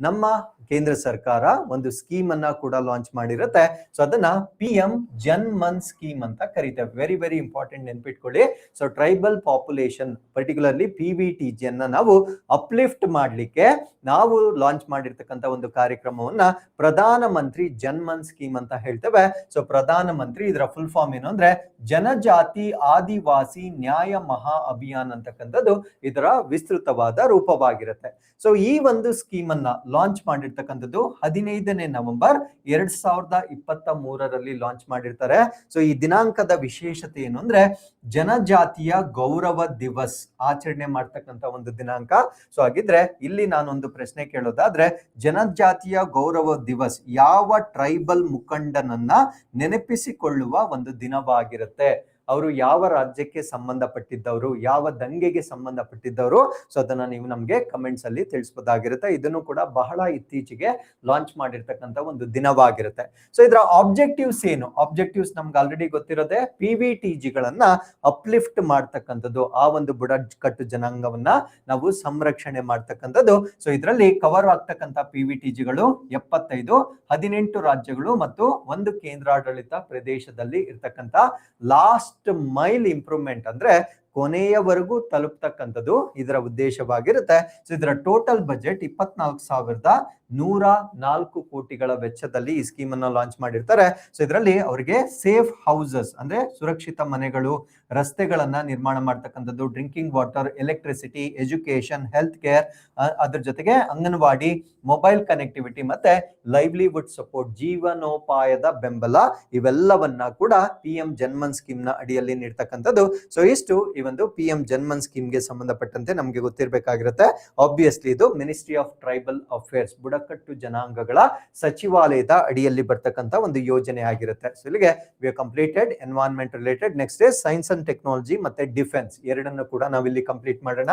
ನಮ್ಮ ಕೇಂದ್ರ ಸರ್ಕಾರ ಒಂದು ಸ್ಕೀಮ್ ಅನ್ನ ಕೂಡ ಲಾಂಚ್ ಮಾಡಿರುತ್ತೆ. ಸೊ ಅದನ್ನ PM ಜನ್ ಮನ್ ಸ್ಕೀಮ್ ಅಂತ ಕರೀತೇವೆ. ವೆರಿ ವೆರಿ ಇಂಪಾರ್ಟೆಂಟ್, ನೆನ್ಪಿಟ್ಕೊಳ್ಳಿ. So tribal population particularly PVTG ಅನ್ನ ನಾವು ಅಪ್ಲಿಫ್ಟ್ ಮಾಡ್ಲಿಕ್ಕೆ ನಾವು ಲಾಂಚ್ ಮಾಡಿರ್ತಕ್ಕಂಥ ಒಂದು ಕಾರ್ಯಕ್ರಮವನ್ನ ಪ್ರಧಾನ ಮಂತ್ರಿ ಜನ್ ಮನ್ ಸ್ಕೀಮ್ ಅಂತ ಹೇಳ್ತೇವೆ. ಸೊ ಪ್ರಧಾನ ಮಂತ್ರಿ, ಇದರ ಫುಲ್ ಫಾರ್ಮ್ ಏನು ಅಂದ್ರೆ ಜನಜಾತಿ ಆದಿವಾಸಿ ನ್ಯಾಯ ಮಹಾ ಅಭಿಯಾನ್ ಅಂತಕ್ಕಂಥದ್ದು ಇದರ ವಿಸ್ತೃತವಾದ ರೂಪವಾಗಿರುತ್ತೆ. ಸೊ ಈ ಒಂದು ಸ್ಕೀಮ್ ಅನ್ನ ಲಾಂಚ್ ಮಾಡಿರ್ತಕ್ಕಂಥದ್ದು 15ನೇ ನವೆಂಬರ್ 2023ರಲ್ಲಿ ಲಾಂಚ್ ಮಾಡಿರ್ತಾರೆ. ಸೊ ಈ ದಿನಾಂಕದ ವಿಶೇಷತೆ ಏನು ಅಂದ್ರೆ ಜನಜಾತಿಯ ಗೌರವ ದಿವಸ್ ಆಚರಣೆ ಮಾಡ್ತಕ್ಕಂಥ ಒಂದು ದಿನಾಂಕ. ಸೊ ಹಾಗಿದ್ರೆ ಇಲ್ಲಿ ನಾನೊಂದು ಪ್ರಶ್ನೆ ಕೇಳೋದಾದ್ರೆ, ಜನಜಾತಿಯ ಗೌರವ ದಿವಸ್ ಯಾವ ಟ್ರೈಬಲ್ ಮುಖಂಡನನ್ನ ನೆನಪಿಸಿಕೊಳ್ಳುವ ಒಂದು ದಿನವಾಗಿರುತ್ತೆ? ಅವರು ಯಾವ ರಾಜ್ಯಕ್ಕೆ ಸಂಬಂಧಪಟ್ಟಿದ್ದವರು, ಯಾವ ದಂಗೆಗೆ ಸಂಬಂಧಪಟ್ಟಿದ್ದವರು? ಸೊ ಅದನ್ನ ನೀವು ನಮ್ಗೆ ಕಮೆಂಟ್ಸ್ ಅಲ್ಲಿ ತಿಳಿಸಬಹುದಾಗಿರುತ್ತೆ. ಇದನ್ನು ಕೂಡ ಬಹಳ ಇತ್ತೀಚೆಗೆ ಲಾಂಚ್ ಮಾಡಿರ್ತಕ್ಕಂಥ ಒಂದು ದಿನವಾಗಿರುತ್ತೆ. ಸೊ ಇದರ ಆಬ್ಜೆಕ್ಟಿವ್ಸ್ ಏನು? ಆಬ್ಜೆಕ್ಟಿವ್ಸ್ ನಮ್ಗೆ ಆಲ್ರೆಡಿ ಗೊತ್ತಿರೋದೆ. PVTG ಗಳನ್ನ ಅಪ್ಲಿಫ್ಟ್ ಮಾಡ್ತಕ್ಕಂಥದ್ದು, ಆ ಒಂದು ಬುಡಕಟ್ಟು ಜನಾಂಗವನ್ನ ನಾವು ಸಂರಕ್ಷಣೆ ಮಾಡ್ತಕ್ಕಂಥದ್ದು. ಸೊ ಇದರಲ್ಲಿ ಕವರ್ ಆಗ್ತಕ್ಕಂಥ PVTG ಗಳು 75, 18 ರಾಜ್ಯಗಳು ಮತ್ತು 1 ಕೇಂದ್ರಾಡಳಿತ ಪ್ರದೇಶದಲ್ಲಿ ಇರ್ತಕ್ಕಂಥ ಲಾಸ್ಟ್ ಮೈಲ್ ಇಂಪ್ರೂವ್ಮೆಂಟ್, ಅಂದ್ರೆ ಕೊನೆಯವರೆಗೂ ತಲುಪ್ತಕ್ಕಂಥದ್ದು ಇದರ ಉದ್ದೇಶವಾಗಿರುತ್ತೆ. ಸೊ ಇದರ ಟೋಟಲ್ ಬಜೆಟ್ 24,104 ಕೋಟಿಗಳ ವೆಚ್ಚದಲ್ಲಿ ಈ ಸ್ಕೀಮ್ ಅನ್ನ ಲಾಂಚ್ ಮಾಡಿರ್ತಾರೆ. ಸೊ ಇದರಲ್ಲಿ ಅವರಿಗೆ ಸೇಫ್ ಹೌಸಸ್ ಅಂದ್ರೆ ಸುರಕ್ಷಿತ ಮನೆಗಳು, ರಸ್ತೆಗಳನ್ನ ನಿರ್ಮಾಣ ಮಾಡ್ತಕ್ಕಂಥದ್ದು, drinking water, electricity, education, health care, ಅದ್ರ ಜೊತೆಗೆ ಅಂಗನವಾಡಿ, ಮೊಬೈಲ್ ಕನೆಕ್ಟಿವಿಟಿ ಮತ್ತೆ ಲೈವ್ಲಿಹುಡ್ ಸಪೋರ್ಟ್, ಜೀವನೋಪಾಯದ ಬೆಂಬಲ, ಇವೆಲ್ಲವನ್ನ ಕೂಡ PM ಜನ್ಮನ್ ಸ್ಕೀಮ್ ನ ಅಡಿಯಲ್ಲಿ ನೀಡ್ತಕ್ಕಂಥದ್ದು. ಸೊ ಇಷ್ಟು ಈ ಒಂದು PM ಜನ್ಮನ್ ಸ್ಕೀಮ್ ಗೆ ಸಂಬಂಧಪಟ್ಟಂತೆ ನಮಗೆ ಗೊತ್ತಿರಬೇಕಾಗಿರುತ್ತೆ. ಆಬ್ವಿಯಸ್ಲಿ ಇದು ಮಿನಿಸ್ಟ್ರಿ ಆಫ್ ಟ್ರೈಬಲ್ ಅಫೇರ್ಸ್, ಬುಡಕಟ್ಟು ಜನಾಂಗಗಳ ಸಚಿವಾಲಯದ ಅಡಿಯಲ್ಲಿ ಬರ್ತಕ್ಕಂಥ ಒಂದು ಯೋಜನೆ ಆಗಿರುತ್ತೆ. ಸೊ ಇಲ್ಲಿಗೆ we have completed environment related. Next is science and technology ಮತ್ತೆ ಡಿಫೆನ್ಸ್, ಎರಡನ್ನು ಕೂಡ ನಾವಿಲ್ಲಿ ಕಂಪ್ಲೀಟ್ ಮಾಡೋಣ.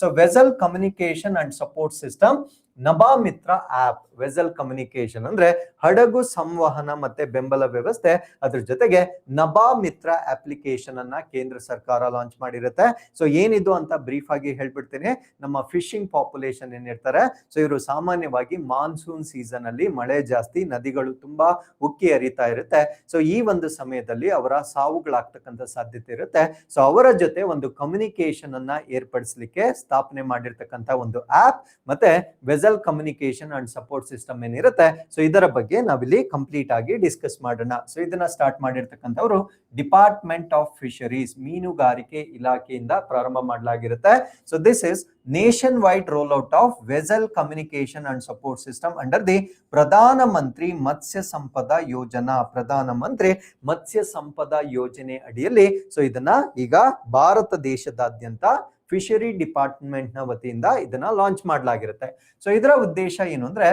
So vessel communication and support system, Nabhamitra app. Vessel communication ಅಂದ್ರೆ ಹಡಗು ಸಂವಹನ ಮತ್ತೆ ಬೆಂಬಲ ವ್ಯವಸ್ಥೆ, ಅದ್ರ ಜೊತೆಗೆ ನಭಾಮಿತ್ರ ಅಪ್ಲಿಕೇಶನ್ ಅನ್ನ ಕೇಂದ್ರ ಸರ್ಕಾರ ಲಾಂಚ್ ಮಾಡಿರುತ್ತೆ. ಸೊ ಏನಿದು ಅಂತ ಬ್ರೀಫ್ ಆಗಿ ಹೇಳ್ಬಿಡ್ತೀನಿ. ನಮ್ಮ ಫಿಶಿಂಗ್ ಪಾಪ್ಯುಲೇಷನ್ ಏನಿರ್ತಾರೆ, ಸೊ ಇವರು ಸಾಮಾನ್ಯವಾಗಿ ಮಾನ್ಸೂನ್ ಸೀಸನ್ ಅಲ್ಲಿ ಮಳೆ ಜಾಸ್ತಿ, ನದಿಗಳು ತುಂಬಾ ಉಕ್ಕಿ ಹರಿತಾ ಇರುತ್ತೆ. ಸೊ ಈ ಒಂದು ಸಮಯದಲ್ಲಿ ಅವರ ಸಾವುಗಳಾಗ್ತಕ್ಕಂಥ ಸಾಧ್ಯತೆ ಇರುತ್ತೆ. ಸೊ ಅವರ ಜೊತೆ ಒಂದು ಕಮ್ಯುನಿಕೇಶನ್ ಅನ್ನ ಏರ್ಪಡಿಸಲಿಕ್ಕೆ ಸ್ಥಾಪನೆ ಮಾಡಿರ್ತಕ್ಕಂಥ ಒಂದು ಆಪ್ ಮತ್ತೆ vessel communication and support system ಏನಿರುತ್ತೆ, ಸೊ ಇದರ ಬಗ್ಗೆ ನಾವಿಲ್ಲಿ ಕಂಪ್ಲೀಟ್ ಆಗಿ ಡಿಸ್ಕಸ್ ಮಾಡೋಣ. ಸೊ ಇದನ್ನ ಸ್ಟಾರ್ಟ್ ಮಾಡಿರ್ತಕ್ಕಂಥವರು ಡಿಪಾರ್ಟ್ಮೆಂಟ್ ಆಫ್ ಫಿಶರೀಸ್, ಮೀನುಗಾರಿಕೆ ಇಲಾಖೆಯಿಂದ ಪ್ರಾರಂಭ ಮಾಡಲಾಗಿರುತ್ತೆ. So this is nationwide roll out of vessel communication and support system under the Pradhan Mantri ಮತ್ಸ್ಯ ಸಂಪದ ಯೋಜನಾ, ಪ್ರಧಾನ ಮಂತ್ರಿ ಮತ್ಸ್ಯ ಸಂಪದ ಯೋಜನೆ ಅಡಿಯಲ್ಲಿ ಸೊ ಇದನ್ನ ಈಗ ಭಾರತ ದೇಶದಾದ್ಯಂತ ಫಿಶರಿ ಡಿಪಾರ್ಟ್ಮೆಂಟ್ ನ ವತಿಯಿಂದ ಇದನ್ನ ಲಾಂಚ್ ಮಾಡಲಾಗಿರುತ್ತೆ. ಸೊ ಇದರ ಉದ್ದೇಶ ಏನು ಅಂದ್ರೆ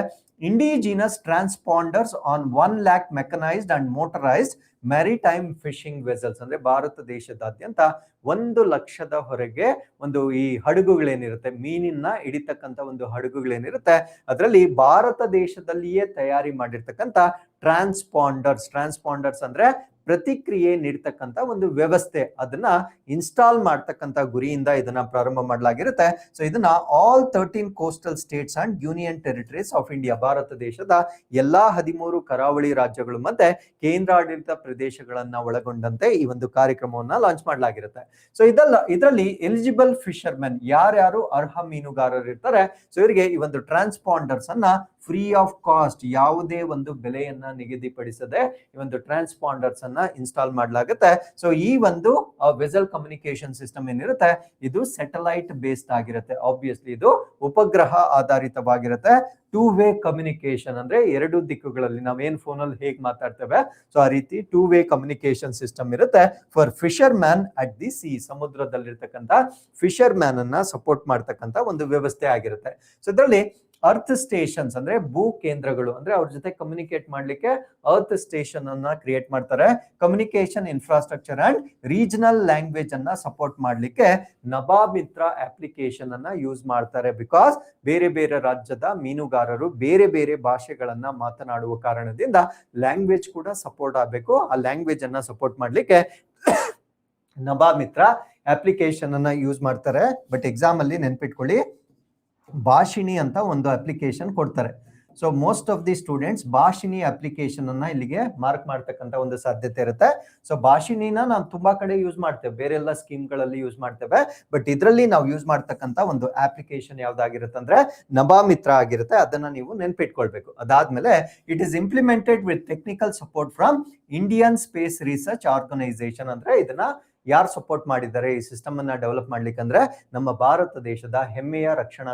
indigenous transponders on 1 lakh mechanised and motorised maritime fishing vessels, ಅಂದ್ರೆ ಭಾರತ ದೇಶದಾದ್ಯಂತ 1,00,000 ಹೊರಗೆ ಒಂದು ಈ ಹಡಗುಗಳೇನಿರುತ್ತೆ, ಮೀನಿನ ಹಿಡಿತಕ್ಕಂಥ ಒಂದು ಹಡಗುಗಳೇನಿರುತ್ತೆ, ಅದರಲ್ಲಿ ಭಾರತ ದೇಶದಲ್ಲಿಯೇ ತಯಾರಿ ಮಾಡಿರ್ತಕ್ಕಂಥ ಟ್ರಾನ್ಸ್ಪಾಂಡರ್ಸ್ ಅಂದ್ರೆ ಪ್ರತಿಕ್ರಿಯೆ ನೀಡ್ತಕ್ಕಂಥ ಒಂದು ವ್ಯವಸ್ಥೆ, ಅದನ್ನ ಇನ್ಸ್ಟಾಲ್ ಮಾಡ್ತಕ್ಕಂಥ ಗುರಿಯಿಂದ ಇದನ್ನ ಪ್ರಾರಂಭ ಮಾಡಲಾಗಿರುತ್ತೆ. ಸೊ ಇದನ್ನ all 13 coastal States and union territories of India, Bharat ದೇಶದ ಎಲ್ಲಾ 13 ಕರಾವಳಿ ರಾಜ್ಯಗಳು ಮತ್ತೆ ಕೇಂದ್ರಾಡಳಿತ ಪ್ರದೇಶಗಳನ್ನ ಒಳಗೊಂಡಂತೆ ಈ ಒಂದು ಕಾರ್ಯಕ್ರಮವನ್ನ ಲಾಂಚ್ ಮಾಡಲಾಗಿರುತ್ತೆ. ಸೊ ಇದರಲ್ಲಿ ಎಲಿಜಿಬಲ್ ಫಿಶರ್ಮೆನ್, ಯಾರ್ಯಾರು ಅರ್ಹ ಮೀನುಗಾರರು ಇರ್ತಾರೆ, ಸೊ ಇವರಿಗೆ ಈ ಒಂದು ಟ್ರಾನ್ಸ್ಪಾಂಡರ್ಸ್ ಅನ್ನ ಫ್ರೀ ಆಫ್ ಕಾಸ್ಟ್, ಯಾವುದೇ ಒಂದು ಬೆಲೆಯನ್ನ ನಿಗದಿಪಡಿಸದೆ ಈ ಒಂದು ಟ್ರಾನ್ಸ್ಪಾಂಡರ್ಸ್ ಅನ್ನ ಇನ್ಸ್ಟಾಲ್ ಮಾಡಲಾಗುತ್ತೆ. ಸೊ ಈ ಒಂದು ವೆಸಲ್ ಕಮ್ಯುನಿಕೇಶನ್ ಸಿಸ್ಟಮ್ ಏನಿರುತ್ತೆ ಇದು ಸ್ಯಾಟಲೈಟ್ ಬೇಸ್ಡ್ ಆಗಿರುತ್ತೆ. ಆಬ್ವಿಯಸ್ಲಿ ಇದು ಉಪಗ್ರಹ ಆಧಾರಿತವಾಗಿರುತ್ತೆ. 2-ವೇ ಕಮ್ಯುನಿಕೇಶನ್ ಅಂದ್ರೆ ಎರಡು ದಿಕ್ಕುಗಳಲ್ಲಿ ನಾವೇನ್ ಫೋನ್ ಅಲ್ಲಿ ಹೇಗೆ ಮಾತಾಡ್ತೇವೆ, ಸೊ ಆ ರೀತಿ 2-ವೇ ಕಮ್ಯುನಿಕೇಶನ್ ಸಿಸ್ಟಮ್ ಇರುತ್ತೆ for fisherman at the sea, ಸಮುದ್ರದಲ್ಲಿರ್ತಕ್ಕಂಥ ಫಿಶರ್ ಮ್ಯಾನ್ ಅನ್ನ ಸಪೋರ್ಟ್ ಮಾಡ್ತಕ್ಕಂಥ ಒಂದು ವ್ಯವಸ್ಥೆ ಆಗಿರುತ್ತೆ. ಸೊ ಇದರಲ್ಲಿ ಅರ್ತ್ ಸ್ಟೇಷನ್ಸ್ ಅಂದ್ರೆ ಭೂ ಕೇಂದ್ರಗಳು, ಅಂದ್ರೆ ಅವ್ರ ಜೊತೆ ಕಮ್ಯುನಿಕೇಟ್ ಮಾಡ್ಲಿಕ್ಕೆ ಅರ್ತ್ ಸ್ಟೇಷನ್ ಅನ್ನ ಕ್ರಿಯೇಟ್ ಮಾಡ್ತಾರೆ. Communication infrastructure and regional language ಅನ್ನ ಸಪೋರ್ಟ್ ಮಾಡ್ಲಿಕ್ಕೆ ನಭಾಮಿತ್ರ ಅಪ್ಲಿಕೇಶನ್ ಅನ್ನ ಯೂಸ್ ಮಾಡ್ತಾರೆ. ಬಿಕಾಸ್ ಬೇರೆ ಬೇರೆ ರಾಜ್ಯದ ಮೀನುಗಾರರು ಬೇರೆ ಬೇರೆ ಭಾಷೆಗಳನ್ನ ಮಾತನಾಡುವ ಕಾರಣದಿಂದ ಲ್ಯಾಂಗ್ವೇಜ್ ಕೂಡ ಸಪೋರ್ಟ್ ಆಗಬೇಕು. ಆ ಲ್ಯಾಂಗ್ವೇಜ್ ಅನ್ನ ಸಪೋರ್ಟ್ ಮಾಡ್ಲಿಕ್ಕೆ ನಭಾಮಿತ್ರ ಅಪ್ಲಿಕೇಶನ್ ಅನ್ನ ಯೂಸ್ ಮಾಡ್ತಾರೆ. ಬಟ್ ಎಕ್ಸಾಮ್ ಅಲ್ಲಿ ನೆನ್ಪಿಟ್ಕೊಳ್ಳಿ, ಭಾಷಿಣಿ ಅಂತ ಒಂದು ಅಪ್ಲಿಕೇಶನ್ ಕೊಡ್ತಾರೆ. So most of the students Bhashini application ಅನ್ನ ಇಲ್ಲಿಗೆ ಮಾರ್ಕ್ ಮಾಡ್ತಕ್ಕಂಥ ಒಂದು ಸಾಧ್ಯತೆ ಇರುತ್ತೆ. ಸೊ ಭಾಷಿಣಿನ ನಾವು ತುಂಬಾ ಕಡೆ ಯೂಸ್ ಮಾಡ್ತೇವೆ, ಬೇರೆ ಎಲ್ಲ ಸ್ಕೀಮ್ಗಳಲ್ಲಿ ಯೂಸ್ ಮಾಡ್ತೇವೆ. ಬಟ್ ಇದರಲ್ಲಿ ನಾವು ಯೂಸ್ ಮಾಡ್ತಕ್ಕಂಥ ಒಂದು ಅಪ್ಲಿಕೇಶನ್ ಯಾವ್ದಾಗಿರುತ್ತೆ ಅಂದ್ರೆ ನಭಾಮಿತ್ರ ಆಗಿರುತ್ತೆ. ಅದನ್ನ ನೀವು ನೆನ್ಪಿಟ್ಕೊಳ್ಬೇಕು. ಅದಾದ್ಮೇಲೆ it is implemented with technical support from Indian space research organisation. ಅಂದ್ರೆ ಇದನ್ನ ಯಾರು ಸಪೋರ್ಟ್ ಮಾಡಿದ್ದಾರೆ ಈ ಸಿಸ್ಟಮ್ ಅನ್ನ ಡೆವಲಪ್ ಮಾಡ್ಲಿಕ್ಕೆ ಅಂದ್ರೆ ನಮ್ಮ ಭಾರತ ದೇಶದ ಹೆಮ್ಮೆಯ ರಕ್ಷಣಾ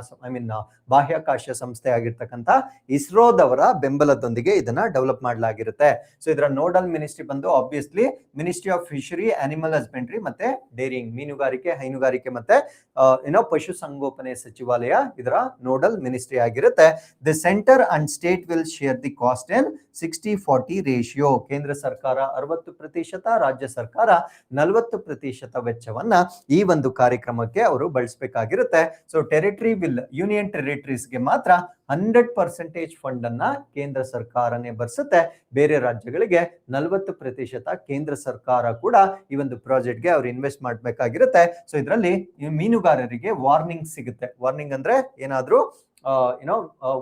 ಬಾಹ್ಯಾಕಾಶ ಸಂಸ್ಥೆ ಆಗಿರ್ತಕ್ಕಂಥ ಇಸ್ರೋದವರ ಬೆಂಬಲದೊಂದಿಗೆ ಇದನ್ನ ಡೆವಲಪ್ ಮಾಡಲಾಗಿರುತ್ತೆ. ಸೊ ಇದರ ನೋಡಲ್ ಮಿನಿಸ್ಟ್ರಿ ಬಂದು obviously ministry of fishery, animal husbandry ಮತ್ತೆ ಡೇರಿಂಗ್, ಮೀನುಗಾರಿಕೆ, ಹೈನುಗಾರಿಕೆ ಮತ್ತೆ ಪಶು ಸಂಗೋಪನೆ ಸಚಿವಾಲಯ ಇದರ ನೋಡಲ್ ಮಿನಿಸ್ಟ್ರಿ ಆಗಿರುತ್ತೆ. The centre and state will share the cost in 60-40 ratio. ಕೇಂದ್ರ ಸರ್ಕಾರ 60%, ರಾಜ್ಯ ಸರ್ಕಾರ 40% ವೆಚ್ಚವನ್ನ ಈ ಒಂದು ಕಾರ್ಯಕ್ರಮಕ್ಕೆ ಅವರು ಬಳಸಬೇಕಾಗಿರುತ್ತೆ. ಸೊ ಟೆರಿಟರಿ ವಿಲ್, ಯೂನಿಯನ್ ಟೆರಿಟರೀಸ್ಗೆ ಮಾತ್ರ 100% ಫಂಡ್ ಅನ್ನ ಕೇಂದ್ರ ಸರ್ಕಾರನೇ ಭರಿಸುತ್ತೆ. ಬೇರೆ ರಾಜ್ಯಗಳಿಗೆ 40% ಕೇಂದ್ರ ಸರ್ಕಾರ ಕೂಡ ಈ ಒಂದು ಪ್ರಾಜೆಕ್ಟ್ಗೆ ಅವ್ರು ಇನ್ವೆಸ್ಟ್ ಮಾಡಬೇಕಾಗಿರುತ್ತೆ. ಸೊ ಇದರಲ್ಲಿ ಮೀನುಗಾರರಿಗೆ ವಾರ್ನಿಂಗ್ ಸಿಗುತ್ತೆ. ವಾರ್ನಿಂಗ್ ಅಂದ್ರೆ ಏನಾದ್ರೂ ಏನೋ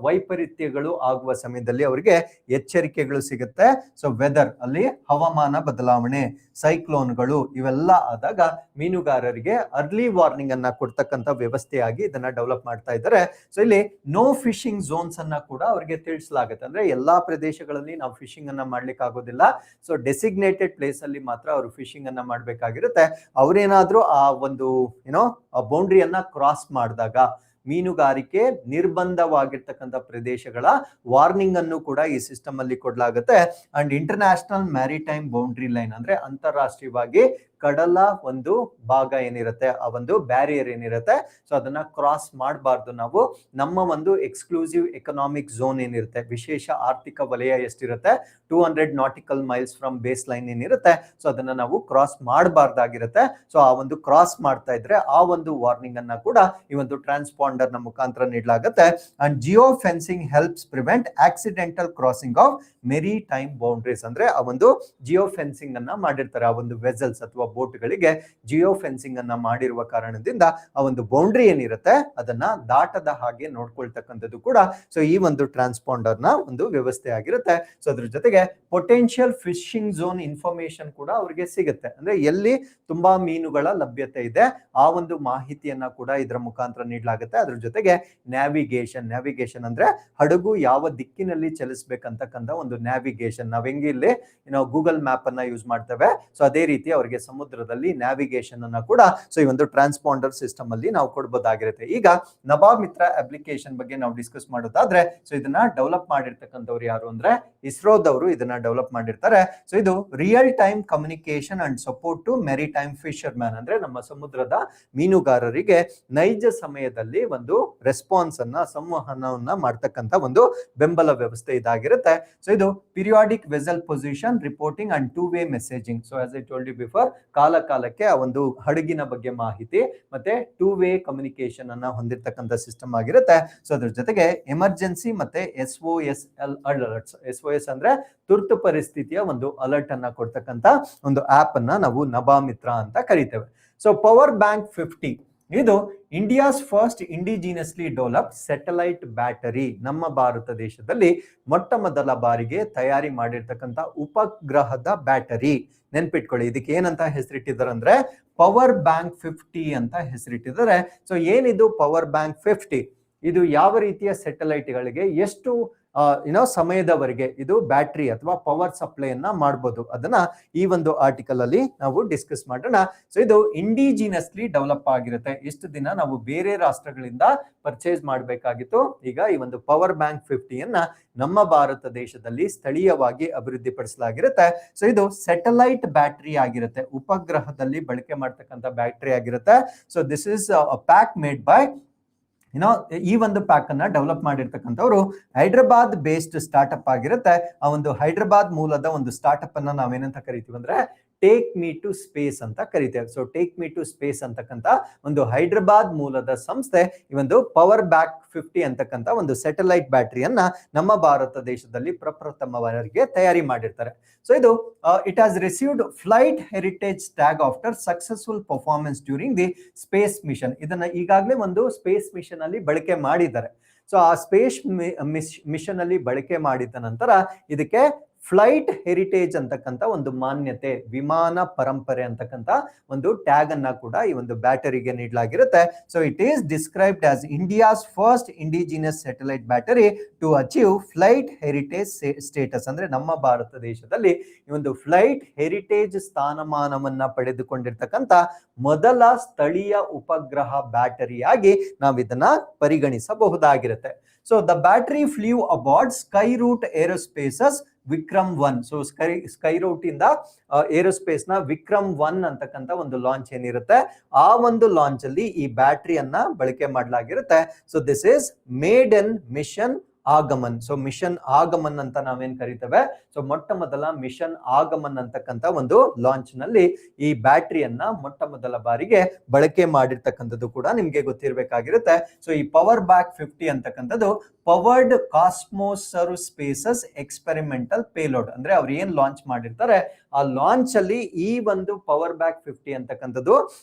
ವೈಪರೀತ್ಯಗಳು ಆಗುವ ಸಮಯದಲ್ಲಿ ಅವರಿಗೆ ಎಚ್ಚರಿಕೆಗಳು ಸಿಗುತ್ತೆ. ಸೊ ವೆದರ್ ಅಲ್ಲಿ ಹವಾಮಾನ ಬದಲಾವಣೆ, ಸೈಕ್ಲೋನ್ಗಳು ಇವೆಲ್ಲ ಆದಾಗ ಮೀನುಗಾರರಿಗೆ ಅರ್ಲಿ ವಾರ್ನಿಂಗ್ ಅನ್ನ ಕೊಡ್ತಕ್ಕಂಥ ವ್ಯವಸ್ಥೆಯಾಗಿ ಇದನ್ನ ಡೆವಲಪ್ ಮಾಡ್ತಾ ಇದ್ದಾರೆ. ಸೊ ಇಲ್ಲಿ ನೋ ಫಿಶಿಂಗ್ ಝೋನ್ಸ್ ಅನ್ನ ಕೂಡ ಅವರಿಗೆ ತಿಳಿಸಲಾಗುತ್ತೆ. ಅಂದ್ರೆ ಎಲ್ಲಾ ಪ್ರದೇಶಗಳಲ್ಲಿ ನಾವು ಫಿಶಿಂಗ್ ಅನ್ನ ಮಾಡ್ಲಿಕ್ಕೆ ಆಗೋದಿಲ್ಲ. ಸೊ ಡೆಸಿಗ್ನೇಟೆಡ್ ಪ್ಲೇಸ್ ಅಲ್ಲಿ ಮಾತ್ರ ಅವರು ಫಿಶಿಂಗ್ ಅನ್ನ ಮಾಡ್ಬೇಕಾಗಿರುತ್ತೆ. ಅವ್ರೇನಾದ್ರೂ ಆ ಒಂದು ಬೌಂಡ್ರಿಯನ್ನ ಕ್ರಾಸ್ ಮಾಡಿದಾಗ ಮೀನುಗಾರಿಕೆ ನಿರ್ಬಂಧವಾಗಿರ್ತಕ್ಕಂಥ ಪ್ರದೇಶಗಳ ವಾರ್ನಿಂಗ್ ಅನ್ನು ಕೂಡ ಈ ಸಿಸ್ಟಮ್ ಅಲ್ಲಿ ಕೊಡಲಾಗುತ್ತೆ. And international maritime boundary line ಅಂದ್ರೆ ಅಂತಾರಾಷ್ಟ್ರೀಯವಾಗಿ ಕಡಲ ಒಂದು ಭಾಗ ಏನಿರುತ್ತೆ, ಆ ಒಂದು ಬ್ಯಾರಿಯರ್ ಏನಿರುತ್ತೆ, ಸೊ ಅದನ್ನ ಕ್ರಾಸ್ ಮಾಡಬಾರ್ದು ನಾವು. ನಮ್ಮ ಒಂದು ಎಕ್ಸ್ಕ್ಲೂಸಿವ್ ಎಕನಾಮಿಕ್ ಝೋನ್ ಏನಿರುತ್ತೆ, ವಿಶೇಷ ಆರ್ಥಿಕ ವಲಯ ಎಷ್ಟಿರುತ್ತೆ, 200 nautical miles from base line ಏನಿರುತ್ತೆ, ಸೊ ಅದನ್ನ ನಾವು ಕ್ರಾಸ್ ಮಾಡಬಾರ್ದಾಗಿರುತ್ತೆ. ಸೊ ಆ ಒಂದು ಕ್ರಾಸ್ ಮಾಡ್ತಾ ಇದ್ರೆ ಆ ಒಂದು ವಾರ್ನಿಂಗ್ ಅನ್ನ ಕೂಡ ಈ ಒಂದು ಟ್ರಾನ್ಸ್ಪಾಂಡರ್ ನ ಮುಖಾಂತರ ನೀಡಲಾಗುತ್ತೆ. And geofencing helps prevent accidental crossing of maritime boundaries. ಅಂದ್ರೆ ಆ ಒಂದು ಜಿಯೋ ಫೆನ್ಸಿಂಗ್ ಅನ್ನ ಮಾಡಿರ್ತಾರೆ, ಆ ಒಂದು ವೆಸಲ್ಸ್ ಅಥವಾ ಬೋಟ್ಗಳಿಗೆ ಜಿಯೋ ಫೆನ್ಸಿಂಗ್ ಅನ್ನ ಮಾಡಿರುವ ಕಾರಣದಿಂದ ಆ ಒಂದು ಬೌಂಡ್ರಿ ಏನಿರುತ್ತೆ ಅದನ್ನ ದಾಟದ ಹಾಗೆ ನೋಡ್ಕೊಳ್ತಕ್ಕಂಥದ್ದು ಕೂಡ ಸೊ ಈ ಒಂದು ಟ್ರಾನ್ಸ್ಪಾಂಡರ್ ನ ಒಂದು ವ್ಯವಸ್ಥೆ ಆಗಿರುತ್ತೆ. ಸೊ ಅದ್ರ ಜೊತೆಗೆ ಪೊಟೆನ್ಶಿಯಲ್ ಫಿಶಿಂಗ್ ಝೋನ್ ಇನ್ಫಾರ್ಮೇಶನ್ ಕೂಡ ಅವರಿಗೆ ಸಿಗುತ್ತೆ. ಅಂದ್ರೆ ಎಲ್ಲಿ ತುಂಬಾ ಮೀನುಗಳ ಲಭ್ಯತೆ ಇದೆ ಆ ಒಂದು ಮಾಹಿತಿಯನ್ನ ಕೂಡ ಇದರ ಮುಖಾಂತರ ನೀಡಲಾಗುತ್ತೆ. ಅದ್ರ ಜೊತೆಗೆ ನ್ಯಾವಿಗೇಷನ್ ಅಂದ್ರೆ ಹಡಗು ಯಾವ ದಿಕ್ಕಿನಲ್ಲಿ ಚಲಿಸಬೇಕಂತಕ್ಕಂಥ ಒಂದು ನ್ಯಾವಿಗೇಷನ್. ನಾವ್ ಹೆಂಗೆ ಇಲ್ಲಿ ಗೂಗಲ್ ಮ್ಯಾಪ್ ಅನ್ನ ಯೂಸ್ ಮಾಡ್ತೇವೆ, ಸೊ ಅದೇ ರೀತಿ ಅವರಿಗೆ ಸಮುದ್ರದಲ್ಲಿ ನ್ಯಾವಿಗೇಷನ್ ಅನ್ನ ಕೂಡ ಸೊ ಈ ಒಂದು ಟ್ರಾನ್ಸ್ಪಾಂಡರ್ ಸಿಸ್ಟಮ್ ಅಲ್ಲಿ ನಾವು ಕೊಡಬಹುದಾಗಿರುತ್ತೆ. ಈಗ ನಭಾಮಿ ಮಿತ್ರ ಅಪ್ಲಿಕೇಶನ್ ಬಗ್ಗೆ ನಾವು ಡಿಸ್ಕಸ್ ಮಾಡೋದಾದ್ರೆ ಸೊ ಇದನ್ನ ಡೆವಲಪ್ ಮಾಡಿರ್ತಕ್ಕಂಥವ್ರು ಯಾರು ಅಂದ್ರೆ ಇಸ್ರೋದವರು ಇದನ್ನ ಡೆವಲಪ್ ಮಾಡಿರ್ತಾರೆ. ಸೊ ಇದು real time communication and support to maritime fisherman. ಅಂದ್ರೆ ನಮ್ಮ ಸಮುದ್ರದ ಮೀನುಗಾರರಿಗೆ ನೈಜ ಸಮಯದಲ್ಲಿ ಒಂದು ರೆಸ್ಪಾನ್ಸ್ ಅನ್ನ, ಸಂವಹನವನ್ನ ಮಾಡ್ತಕ್ಕಂಥ ಒಂದು ಬೆಂಬಲ ವ್ಯವಸ್ಥೆ ಇದಾಗಿರುತ್ತೆ. ಸೊ ಇದು periodic vessel position reporting and two way messaging. So as I told you before, ಕಾಲ ಕಾಲಕ್ಕೆ ಆ ಒಂದು ಹಡಗಿನ ಬಗ್ಗೆ ಮಾಹಿತಿ ಮತ್ತೆ ಟೂ ವೇ ಕಮ್ಯುನಿಕೇಶನ್ ಅನ್ನ ಹೊಂದಿರತಕ್ಕಂಥ ಸಿಸ್ಟಮ್ ಆಗಿರುತ್ತೆ. ಸೊ ಅದ್ರ ಜೊತೆಗೆ ಎಮರ್ಜೆನ್ಸಿ ಮತ್ತೆ SOS ಅಲರ್ಟ್ಸ್. SOS ಅಂದ್ರೆ ತುರ್ತು ಪರಿಸ್ಥಿತಿಯ ಒಂದು ಅಲರ್ಟ್ ಅನ್ನ ಕೊಡ್ತಕ್ಕಂಥ ಒಂದು ಆಪ್ ಅನ್ನ ನಾವು ನಭಾಮಿತ್ರ ಅಂತ ಕರಿತೇವೆ. ಸೊ ಪವರ್ ಬ್ಯಾಂಕ್ 50 ಇದು India's first indigenously develop satellite battery. ನಮ್ಮ ಭಾರತ ದೇಶದಲ್ಲಿ ಮೊಟ್ಟ ಮೊದಲ ಬಾರಿಗೆ ತಯಾರಿ ಮಾಡಿರ್ತಕ್ಕಂಥ ಉಪಗ್ರಹದ ಬ್ಯಾಟರಿ. ನೆನ್ಪಿಟ್ಕೊಳ್ಳಿ, ಇದಕ್ಕೆ ಏನಂತ ಹೆಸರಿಟ್ಟಿದ್ದಾರೆ ಅಂದ್ರೆ ಪವರ್ ಬ್ಯಾಂಕ್ 50 ಅಂತ ಹೆಸರಿಟ್ಟಿದ್ದಾರೆ. ಸೊ ಏನಿದು ಪವರ್ ಬ್ಯಾಂಕ್ 50? ಇದು ಯಾವ ರೀತಿಯ ಸ್ಯಾಟಲೈಟ್ಗಳಿಗೆ ಎಷ್ಟು ಸಮಯದವರೆಗೆ ಇದು ಬ್ಯಾಟ್ರಿ ಅಥವಾ ಪವರ್ ಸಪ್ಲೈ ಅನ್ನ ಮಾಡಬಹುದು ಅದನ್ನ ಈ ಒಂದು ಆರ್ಟಿಕಲ್ ಅಲ್ಲಿ ನಾವು ಡಿಸ್ಕಸ್ ಮಾಡೋಣ. ಸೊ ಇದು ಇಂಡಿಜಿನಿಯಸ್ಲಿ ಡೆವಲಪ್ ಆಗಿರುತ್ತೆ. ಇಷ್ಟು ದಿನ ನಾವು ಬೇರೆ ರಾಷ್ಟ್ರಗಳಿಂದ ಪರ್ಚೇಸ್ ಮಾಡಬೇಕಾಗಿತ್ತು. ಈಗ ಈ ಒಂದು ಪವರ್ ಬ್ಯಾಂಕ್ 50 ಅನ್ನ ನಮ್ಮ ಭಾರತ ದೇಶದಲ್ಲಿ ಸ್ಥಳೀಯವಾಗಿ ಅಭಿವೃದ್ಧಿ ಪಡಿಸಲಾಗಿರುತ್ತೆ. ಸೊ ಇದು ಸ್ಯಾಟಲೈಟ್ ಬ್ಯಾಟ್ರಿ ಆಗಿರುತ್ತೆ, ಉಪಗ್ರಹದಲ್ಲಿ ಬಳಕೆ ಮಾಡ್ತಕ್ಕಂಥ ಬ್ಯಾಟ್ರಿ ಆಗಿರುತ್ತೆ. So this is a pack made by ಈ ಒಂದು ಪ್ಯಾಕ್ ಅನ್ನ ಡೆವಲಪ್ ಮಾಡಿರ್ತಕ್ಕಂಥವ್ರು ಹೈದ್ರಾಬಾದ್ ಬೇಸ್ಡ್ ಸ್ಟಾರ್ಟ್ಅಪ್ ಆಗಿರುತ್ತೆ. ಆ ಒಂದು ಹೈದ್ರಾಬಾದ್ ಮೂಲದ ಒಂದು ಸ್ಟಾರ್ಟ್ಅಪ್ ಅನ್ನ ನಾವೇನಂತ ಕರಿತೀವಿ ಅಂದ್ರೆ ಟೇಕ್ ಮೀ ಟು ಸ್ಪೇಸ್ ಅಂತ ಕರಿತೇವೆ. So take me to space ಅಂತಕ್ಕಂಥ ಒಂದು ಹೈದ್ರಾಬಾದ್ ಮೂಲದ ಸಂಸ್ಥೆ ಈ ಒಂದು ಪವರ್ ಬ್ಯಾಕ್ 50 ಅಂತಕ್ಕಂಥ ಒಂದು ಸ್ಯಾಟಲೈಟ್ ಬ್ಯಾಟರಿಯನ್ನ ನಮ್ಮ ಭಾರತ ದೇಶದಲ್ಲಿ ಪ್ರಪ್ರಥಮವರೆಗೆ ತಯಾರಿ ಮಾಡಿರ್ತಾರೆ. ಸೊ ಇದು it has received flight heritage tag after successful performance during the space mission. ಇದನ್ನ ಈಗಾಗಲೇ ಒಂದು ಸ್ಪೇಸ್ ಮಿಷನ್ ಅಲ್ಲಿ ಬಳಕೆ ಮಾಡಿದ್ದಾರೆ. ಸೊ ಆ ಸ್ಪೇಸ್ ಮಿಷನ್ ಅಲ್ಲಿ ಬಳಕೆ ಮಾಡಿದ ನಂತರ ಇದಕ್ಕೆ ಫ್ಲೈಟ್ ಹೆರಿಟೇಜ್ ಅಂತಕ್ಕಂಥ ಒಂದು ಮಾನ್ಯತೆ, ವಿಮಾನ ಪರಂಪರೆ ಅಂತಕ್ಕಂಥ ಒಂದು ಟ್ಯಾಗ್ ಅನ್ನ ಕೂಡ ಈ ಒಂದು ಬ್ಯಾಟರಿಗೆ ನೀಡಲಾಗಿರುತ್ತೆ. So it is described as India's first indigenous satellite battery to achieve flight heritage status. ಅಂದ್ರೆ ನಮ್ಮ ಭಾರತ ದೇಶದಲ್ಲಿ ಈ ಒಂದು ಫ್ಲೈಟ್ ಹೆರಿಟೇಜ್ ಸ್ಥಾನಮಾನವನ್ನ ಪಡೆದುಕೊಂಡಿರ್ತಕ್ಕಂಥ ಮೊದಲ ಸ್ಥಳೀಯ ಉಪಗ್ರಹ ಬ್ಯಾಟರಿಯಾಗಿ ನಾವು ಇದನ್ನ ಪರಿಗಣಿಸಬಹುದಾಗಿರುತ್ತೆ. So the battery flew aboard Skyroot aerospace's Vikram 1. So Skyroot ಇಂದ ಏರೋಸ್ಪೇಸ್ ನ ವಿಕ್ರಮ್ 1 ಅಂತಕ್ಕಂಥ ಒಂದು ಲಾಂಚ್ ಏನಿರುತ್ತೆ ಆ ಒಂದು ಲಾಂಚ್ ಅಲ್ಲಿ ಈ ಬ್ಯಾಟರಿಯನ್ನ ಬಳಕೆ ಮಾಡಲಾಗಿರುತ್ತೆ. So this is made in mission Agaman. So mission Agaman ಅಂತ ನಾವೇನ್ ಕರಿತೇವೆ. ಸೊ ಮೊಟ್ಟ ಮೊದಲ ಮಿಷನ್ ಆಗಮನ್ ಅಂತಕ್ಕಂಥ ಒಂದು ಲಾಂಚ್ ನಲ್ಲಿ ಈ ಬ್ಯಾಟರಿಯನ್ನ ಮೊಟ್ಟ ಮೊದಲ ಬಾರಿಗೆ ಬಳಕೆ ಮಾಡಿರ್ತಕ್ಕಂಥದ್ದು ಕೂಡ ನಿಮ್ಗೆ ಗೊತ್ತಿರಬೇಕಾಗಿರುತ್ತೆ. ಸೊ ಈ ಪವರ್ ಬ್ಯಾಕ್ 50 ಅಂತಕ್ಕಂಥದ್ದು ಪವರ್ಡ್ ಕಾಸ್ಮೋಸರ್ ಸ್ಪೇಸಸ್ ಎಕ್ಸ್ಪೆರಿಮೆಂಟಲ್ ಪೇಲೋಡ್. ಅಂದ್ರೆ ಅವ್ರು ಏನ್ ಲಾಂಚ್ ಮಾಡಿರ್ತಾರೆ ಆ ಲಾಂಚ್ ಅಲ್ಲಿ ಈ ಒಂದು ಪವರ್ ಬ್ಯಾಕ್ 50 ಅಂತಕ್ಕಂಥದ್ದು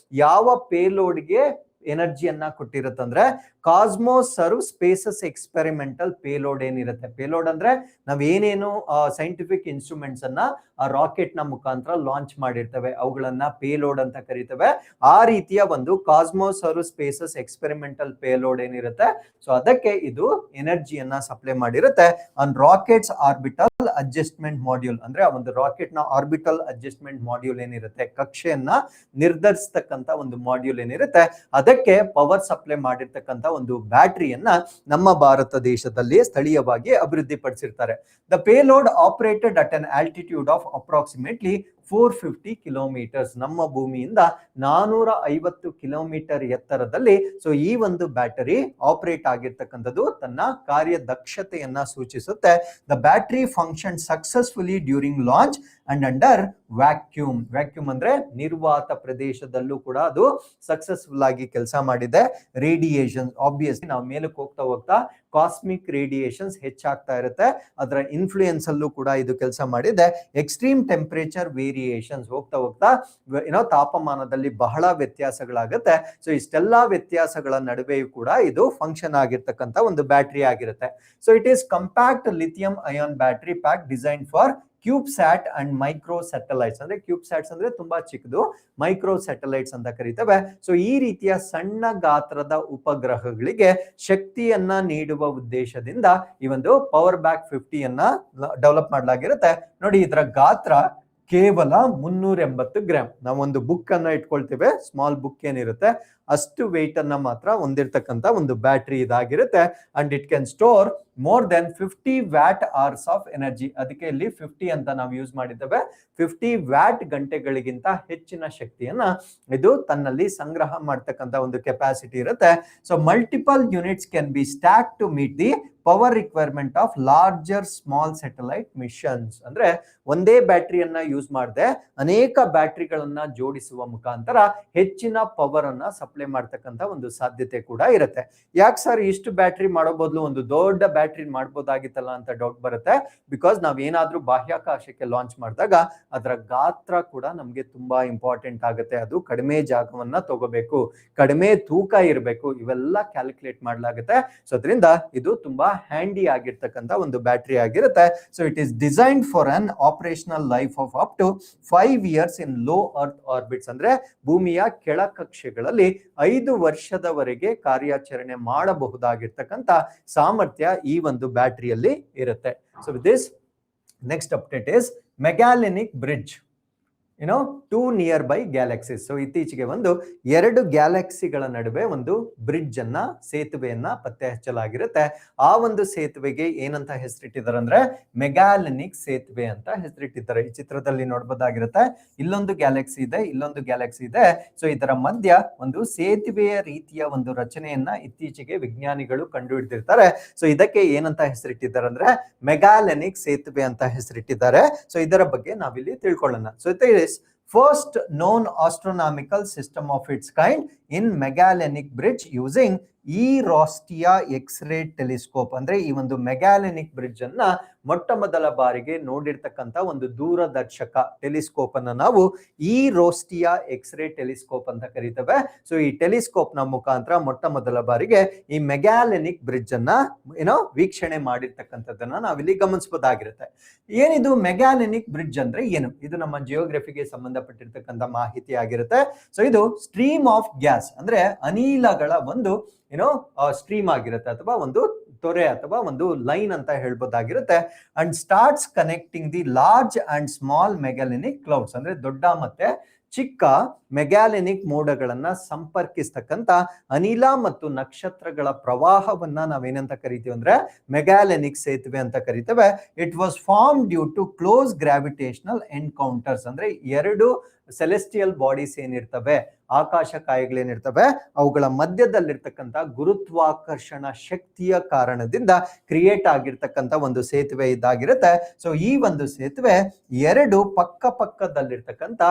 ಯಾವ ಪೇಲೋಡ್ಗೆ ಎನರ್ಜಿಯನ್ನ ಕೊಟ್ಟಿರುತ್ತಂದ್ರೆ cosmos serve spaces experimental payload ಏನಿರುತ್ತೆ. ಪೇಲೋಡ್ ಅಂದ್ರೆ ನಾವ್ ಏನೇನು ಸೈಂಟಿಫಿಕ್ ಇನ್ಸ್ಟ್ರೂಮೆಂಟ್ಸ್ ಅನ್ನ ಆ ರಾಕೆಟ್ ನ ಮುಖಾಂತರ ಲಾಂಚ್ ಮಾಡಿರ್ತೇವೆ ಅವುಗಳನ್ನ ಪೇಲೋಡ್ ಅಂತ ಕರೀತೇವೆ. ಆ ರೀತಿಯ ಒಂದು cosmos serve spaces experimental payload ಏನಿರುತ್ತೆ, ಸೊ ಅದಕ್ಕೆ ಇದು ಎನರ್ಜಿಯನ್ನ ಸಪ್ಲೈ ಮಾಡಿರುತ್ತೆ on rockets orbital adjustment module. ಅಂದ್ರೆ ಆ ಒಂದು ರಾಕೆಟ್ ನ ಆರ್ಬಿಟಲ್ ಅಡ್ಜಸ್ಟ್ಮೆಂಟ್ ಮಾಡ್ಯೂಲ್ ಏನಿರುತ್ತೆ, ಕಕ್ಷೆಯನ್ನ ನಿರ್ಧರಿಸತಕ್ಕಂತ ಒಂದು ಮಾಡ್ಯೂಲ್ ಏನಿರುತ್ತೆ, ಅದಕ್ಕೆ ಪವರ್ ಸಪ್ಲೈ ಮಾಡಿರ್ತಕ್ಕಂತ ಒಂದು ಬ್ಯಾಟರಿಯನ್ನ ನಮ್ಮ ಭಾರತ ದೇಶದಲ್ಲಿ ಸ್ಥಳೀಯವಾಗಿ ಅಭಿವೃದ್ಧಿಪಡಿಸಿರ್ತಾರೆ. The payload operated at an altitude of approximately 450 kilometres. ನಮ್ಮ ಭೂಮಿಯಿಂದ 450 ಕಿಲೋಮೀಟರ್ ಎತ್ತರದಲ್ಲಿ ಸೊ ಈ ಒಂದು ಬ್ಯಾಟರಿ ಆಪರೇಟ್ ಆಗಿರ್ತಕ್ಕಂಥದ್ದು ತನ್ನ ಕಾರ್ಯದಕ್ಷತೆಯನ್ನ ಸೂಚಿಸುತ್ತೆ. The battery function successfully during launch and under vacuum. Vacuum ಅಂದ್ರೆ ನಿರ್ವಾತ ಪ್ರದೇಶದಲ್ಲೂ ಕೂಡ ಅದು ಸಕ್ಸಸ್ಫುಲ್ ಆಗಿ ಕೆಲಸ ಮಾಡಿದೆ. ರೇಡಿಯೇಷನ್ ಆಬ್ವಿಯಸ್ಲಿ ನಾವು ಮೇಲಕ್ಕೆ ಹೋಗ್ತಾ ಹೋಗ್ತಾ ಕಾಸ್ಮಿಕ್ ರೇಡಿಯೇಷನ್ಸ್ ಹೆಚ್ಚಾಗ್ತಾ ಇರುತ್ತೆ, ಅದರ ಇನ್ಫ್ಲೂಯೆನ್ಸ್ ಅಲ್ಲೂ ಕೂಡ ಇದು ಕೆಲಸ ಮಾಡಿದೆ. ಎಕ್ಸ್ಟ್ರೀಮ್ ಟೆಂಪರೇಚರ್ ವೇರಿಯೇಷನ್ಸ್ ಹೋಗ್ತಾ ಹೋಗ್ತಾ ತಾಪಮಾನದಲ್ಲಿ ಬಹಳ ವ್ಯತ್ಯಾಸಗಳಾಗುತ್ತೆ. ಸೊ ಇಷ್ಟೆಲ್ಲಾ ವ್ಯತ್ಯಾಸಗಳ ನಡುವೆಯೂ ಕೂಡ ಇದು ಫಂಕ್ಷನ್ ಆಗಿರ್ತಕ್ಕಂಥ ಒಂದು ಬ್ಯಾಟರಿ ಆಗಿರುತ್ತೆ. So it is compact lithium ion battery pack design for cubesat and micro satellites. ಅಂದ್ರೆ ಕ್ಯೂಬ್ಸ್ಯಾಟ್ಸ್ ಅಂದ್ರೆ ತುಂಬಾ ಚಿಕ್ಕದು, ಮೈಕ್ರೋ ಸ್ಯಾಟಲೈಟ್ಸ್ ಅಂತ ಕರೀತೇವೆ. ಸೊ ಈ ರೀತಿಯ ಸಣ್ಣ ಗಾತ್ರದ ಉಪಗ್ರಹಗಳಿಗೆ ಶಕ್ತಿಯನ್ನ ನೀಡುವ ಉದ್ದೇಶದಿಂದ ಈ ಒಂದು ಪವರ್ ಬ್ಯಾಕ್ 50 ಡೆವಲಪ್ ಮಾಡಲಾಗಿರುತ್ತೆ. ನೋಡಿ, ಇದರ ಗಾತ್ರ ಕೇವಲ 380 ಗ್ರಾಮ್. ನಾವೊಂದು ಬುಕ್ ಅನ್ನ ಇಟ್ಕೊಳ್ತೇವೆ, ಸ್ಮಾಲ್ ಬುಕ್ ಏನಿರುತ್ತೆ ಅಷ್ಟು ವೆಯ್ಟ್ ಅನ್ನ ಮಾತ್ರ ಹೊಂದಿರತಕ್ಕಂತ ಒಂದು ಬ್ಯಾಟರಿ ಇದಾಗಿರುತ್ತೆ. And it can store more than 50 watt hours of energy. ಅದಕ್ಕೆ ಇಲ್ಲಿ 50 ಅಂತ ನಾವು ಯೂಸ್ ಮಾಡಿದ್ದೇವೆ. 50 ವ್ಯಾಟ್ ಗಂಟೆಗಳಿಗಿಂತ ಹೆಚ್ಚಿನ ಶಕ್ತಿಯನ್ನ ಇದು ತನ್ನಲ್ಲಿ ಸಂಗ್ರಹ ಮಾಡ್ತಕ್ಕಂತ ಒಂದು ಕೆಪಾಸಿಟಿ ಇರುತ್ತೆ. So multiple units can be stack to meet the power requirement of larger small satellite missions. ಅಂದ್ರೆ ಒಂದೇ ಬ್ಯಾಟರಿಯನ್ನ ಯೂಸ್ ಮಾಡದೆ ಅನೇಕ ಬ್ಯಾಟರಿಗಳನ್ನ ಜೋಡಿಸುವ ಮುಖಾಂತರ ಹೆಚ್ಚಿನ ಪವರ್ ಅನ್ನ ಸಪ್ಲೈ ಮಾಡ್ತಕ್ಕಂತ ಒಂದು ಸಾಧ್ಯತೆ ಕೂಡ ಇರುತ್ತೆ. ಯಾಕೆ ಸರ್ ಇಷ್ಟು ಬ್ಯಾಟರಿ ಮಾಡೋ ಬದಲು ಒಂದು ದೊಡ್ಡ ಬ್ಯಾಟರಿ ಮಾಡಬಹುದಾಗಿತ್ತಲ್ಲ ಅಂತ ಡೌಟ್ ಬರುತ್ತೆ. ಬಿಕಾಸ್ ನಾವ್ ಏನಾದ್ರೂ ಬಾಹ್ಯಾಕಾಶಕ್ಕೆ ಲಾಂಚ್ ಮಾಡಿದಾಗ ಅದರ ಗಾತ್ರ ಕೂಡ ನಮ್ಗೆ ತುಂಬಾ ಇಂಪಾರ್ಟೆಂಟ್ ಆಗುತ್ತೆ. ಅದು ಕಡಿಮೆ ಜಾಗವನ್ನ ತಗೋಬೇಕು, ಕಡಿಮೆ ತೂಕ ಇರಬೇಕು, ಇವೆಲ್ಲ ಕ್ಯಾಲ್ಕುಲೇಟ್ ಮಾಡಲಾಗುತ್ತೆ. ಸೊ ಅದರಿಂದ ಇದು ತುಂಬಾ ಹ್ಯಾಂಡಿ ಆಗಿರ್ತಕ್ಕಂಥ ಒಂದು ಬ್ಯಾಟರಿ ಆಗಿರುತ್ತೆ. So it is designed for an operational life of up to 5 years in low earth orbits. ಅಂದ್ರೆ ಭೂಮಿಯ ಕೆಳ ಕಕ್ಷೆಗಳಲ್ಲಿ 5 ವರ್ಷದವರೆಗೆ ಕಾರ್ಯಾಚರಣೆ ಮಾಡಬಹುದಾಗಿರ್ತಕ್ಕಂಥ ಸಾಮರ್ಥ್ಯ ಈ ಒಂದು ಬ್ಯಾಟರಿಯಲ್ಲಿ ಇರುತ್ತೆ. So with this next update is Magellanic bridge, two nearby galaxies. So ಇತ್ತೀಚೆಗೆ ಒಂದು 2 ಗ್ಯಾಲಕ್ಸಿಗಳ ನಡುವೆ ಒಂದು ಬ್ರಿಡ್ಜ್ ಅನ್ನ, ಸೇತುವೆಯನ್ನ ಪತ್ತೆ ಹಚ್ಚಲಾಗಿರುತ್ತೆ. ಆ ಒಂದು ಸೇತುವೆಗೆ ಏನಂತ ಹೆಸರಿಟ್ಟಿದ್ದಾರೆ ಅಂದ್ರೆ ಮೆಗಾಲೆನಿಕ್ ಸೇತುವೆ ಅಂತ ಹೆಸರಿಟ್ಟಿದ್ದಾರೆ. ಈ ಚಿತ್ರದಲ್ಲಿ ನೋಡಬಹುದಾಗಿರುತ್ತೆ, ಇಲ್ಲೊಂದು ಗ್ಯಾಲಕ್ಸಿ ಇದೆ, ಇಲ್ಲೊಂದು ಗ್ಯಾಲಕ್ಸಿ ಇದೆ. ಸೊ ಇದರ ಮಧ್ಯ ಒಂದು ಸೇತುವೆಯ ರೀತಿಯ ಒಂದು ರಚನೆಯನ್ನ ಇತ್ತೀಚೆಗೆ ವಿಜ್ಞಾನಿಗಳು ಕಂಡು ಹಿಡಿದಿರ್ತಾರೆ. ಸೊ ಇದಕ್ಕೆ ಏನಂತ ಹೆಸರಿಟ್ಟಿದ್ದಾರೆ ಅಂದ್ರೆ ಮೆಗಾಲೆನಿಕ್ ಸೇತುವೆ ಅಂತ ಹೆಸರಿಟ್ಟಿದ್ದಾರೆ. ಸೊ ಇದರ ಬಗ್ಗೆ ನಾವಿಲ್ಲಿ ತಿಳ್ಕೊಳ್ಳೋಣ. So it is first known astronomical system of its kind in Magellanic Bridge using eROSITA X ray telescope. ಅಂದ್ರೆ ಈ ಒಂದು ಮೆಗಾಲೆನಿಕ್ ಬ್ರಿಡ್ಜ್ ಅನ್ನ ಮೊಟ್ಟ ಮೊದಲ ಬಾರಿಗೆ ನೋಡಿರ್ತಕ್ಕಂಥ ಒಂದು ದೂರದರ್ಶಕ ಟೆಲಿಸ್ಕೋಪ್ ಅನ್ನ ನಾವು ಈರೋಸ್ಟಿಯಾ ಎಕ್ಸ್-ರೇ ಟೆಲಿಸ್ಕೋಪ್ ಅಂತ ಕರೀತೇವೆ. ಸೊ ಈ ಟೆಲಿಸ್ಕೋಪ್ ನ ಮುಖಾಂತರ ಮೊಟ್ಟ ಮೊದಲ ಬಾರಿಗೆ ಈ ಮೆಗಾಲೆನಿಕ್ ಬ್ರಿಡ್ಜ್ ಅನ್ನ ವೀಕ್ಷಣೆ ಮಾಡಿರ್ತಕ್ಕಂಥದ್ದನ್ನ ನಾವಿಲ್ಲಿ ಗಮನಿಸಬಹುದಾಗಿರುತ್ತೆ. ಏನಿದು ಮೆಗಾಲೆನಿಕ್ ಬ್ರಿಡ್ಜ್ ಅಂದ್ರೆ ಏನು? ಇದು ನಮ್ಮ ಜಿಯೋಗ್ರಫಿಗೆ ಸಂಬಂಧಪಟ್ಟಿರ್ತಕ್ಕಂಥ ಮಾಹಿತಿ ಆಗಿರುತ್ತೆ. ಸೊ ಇದು ಸ್ಟ್ರೀಮ್ ಆಫ್ ಗ್ಯಾಸ್ ಅಂದ್ರೆ ಅನಿಲಗಳ ಒಂದು ಸ್ಟ್ರೀಮ್ ಆಗಿರುತ್ತೆ, ಅಥವಾ ಒಂದು ತೊರೆ ಅಥವಾ ಒಂದು ಲೈನ್ ಅಂತ ಹೇಳ್ಬೋದಾಗಿರುತ್ತೆ. And starts connecting the large and small Magellanic clouds. ಅಂದ್ರೆ ದೊಡ್ಡ ಮತ್ತೆ ಚಿಕ್ಕ ಮೆಗಾಲೆನಿಕ್ ಮೋಡಗಳನ್ನ ಸಂಪರ್ಕಿಸ್ತಕ್ಕಂಥ ಅನಿಲ ಮತ್ತು ನಕ್ಷತ್ರಗಳ ಪ್ರವಾಹವನ್ನ ನಾವೇನಂತ ಕರಿತೀವಿ ಅಂದ್ರೆ ಮೆಗಾಲೆನಿಕ್ ಸೇತುವೆ ಅಂತ ಕರಿತೇವೆ. It was form due to close gravitational encounters. ಅಂದ್ರೆ 2 ಸೆಲೆಸ್ಟಿಯಲ್ ಬಾಡೀಸ್ ಏನಿರ್ತವೆ, ಆಕಾಶ ಕಾಯಗಳೇನಿರ್ತವೆ, ಅವುಗಳ ಮಧ್ಯದಲ್ಲಿರ್ತಕ್ಕಂಥ ಗುರುತ್ವಾಕರ್ಷಣ ಶಕ್ತಿಯ ಕಾರಣದಿಂದ ಕ್ರಿಯೇಟ್ ಆಗಿರ್ತಕ್ಕಂಥ ಒಂದು ಸೇತುವೆ ಇದಾಗಿರುತ್ತೆ. ಸೊ ಈ ಒಂದು ಸೇತುವೆ 2 ಪಕ್ಕದಲ್ಲಿರ್ತಕ್ಕಂಥ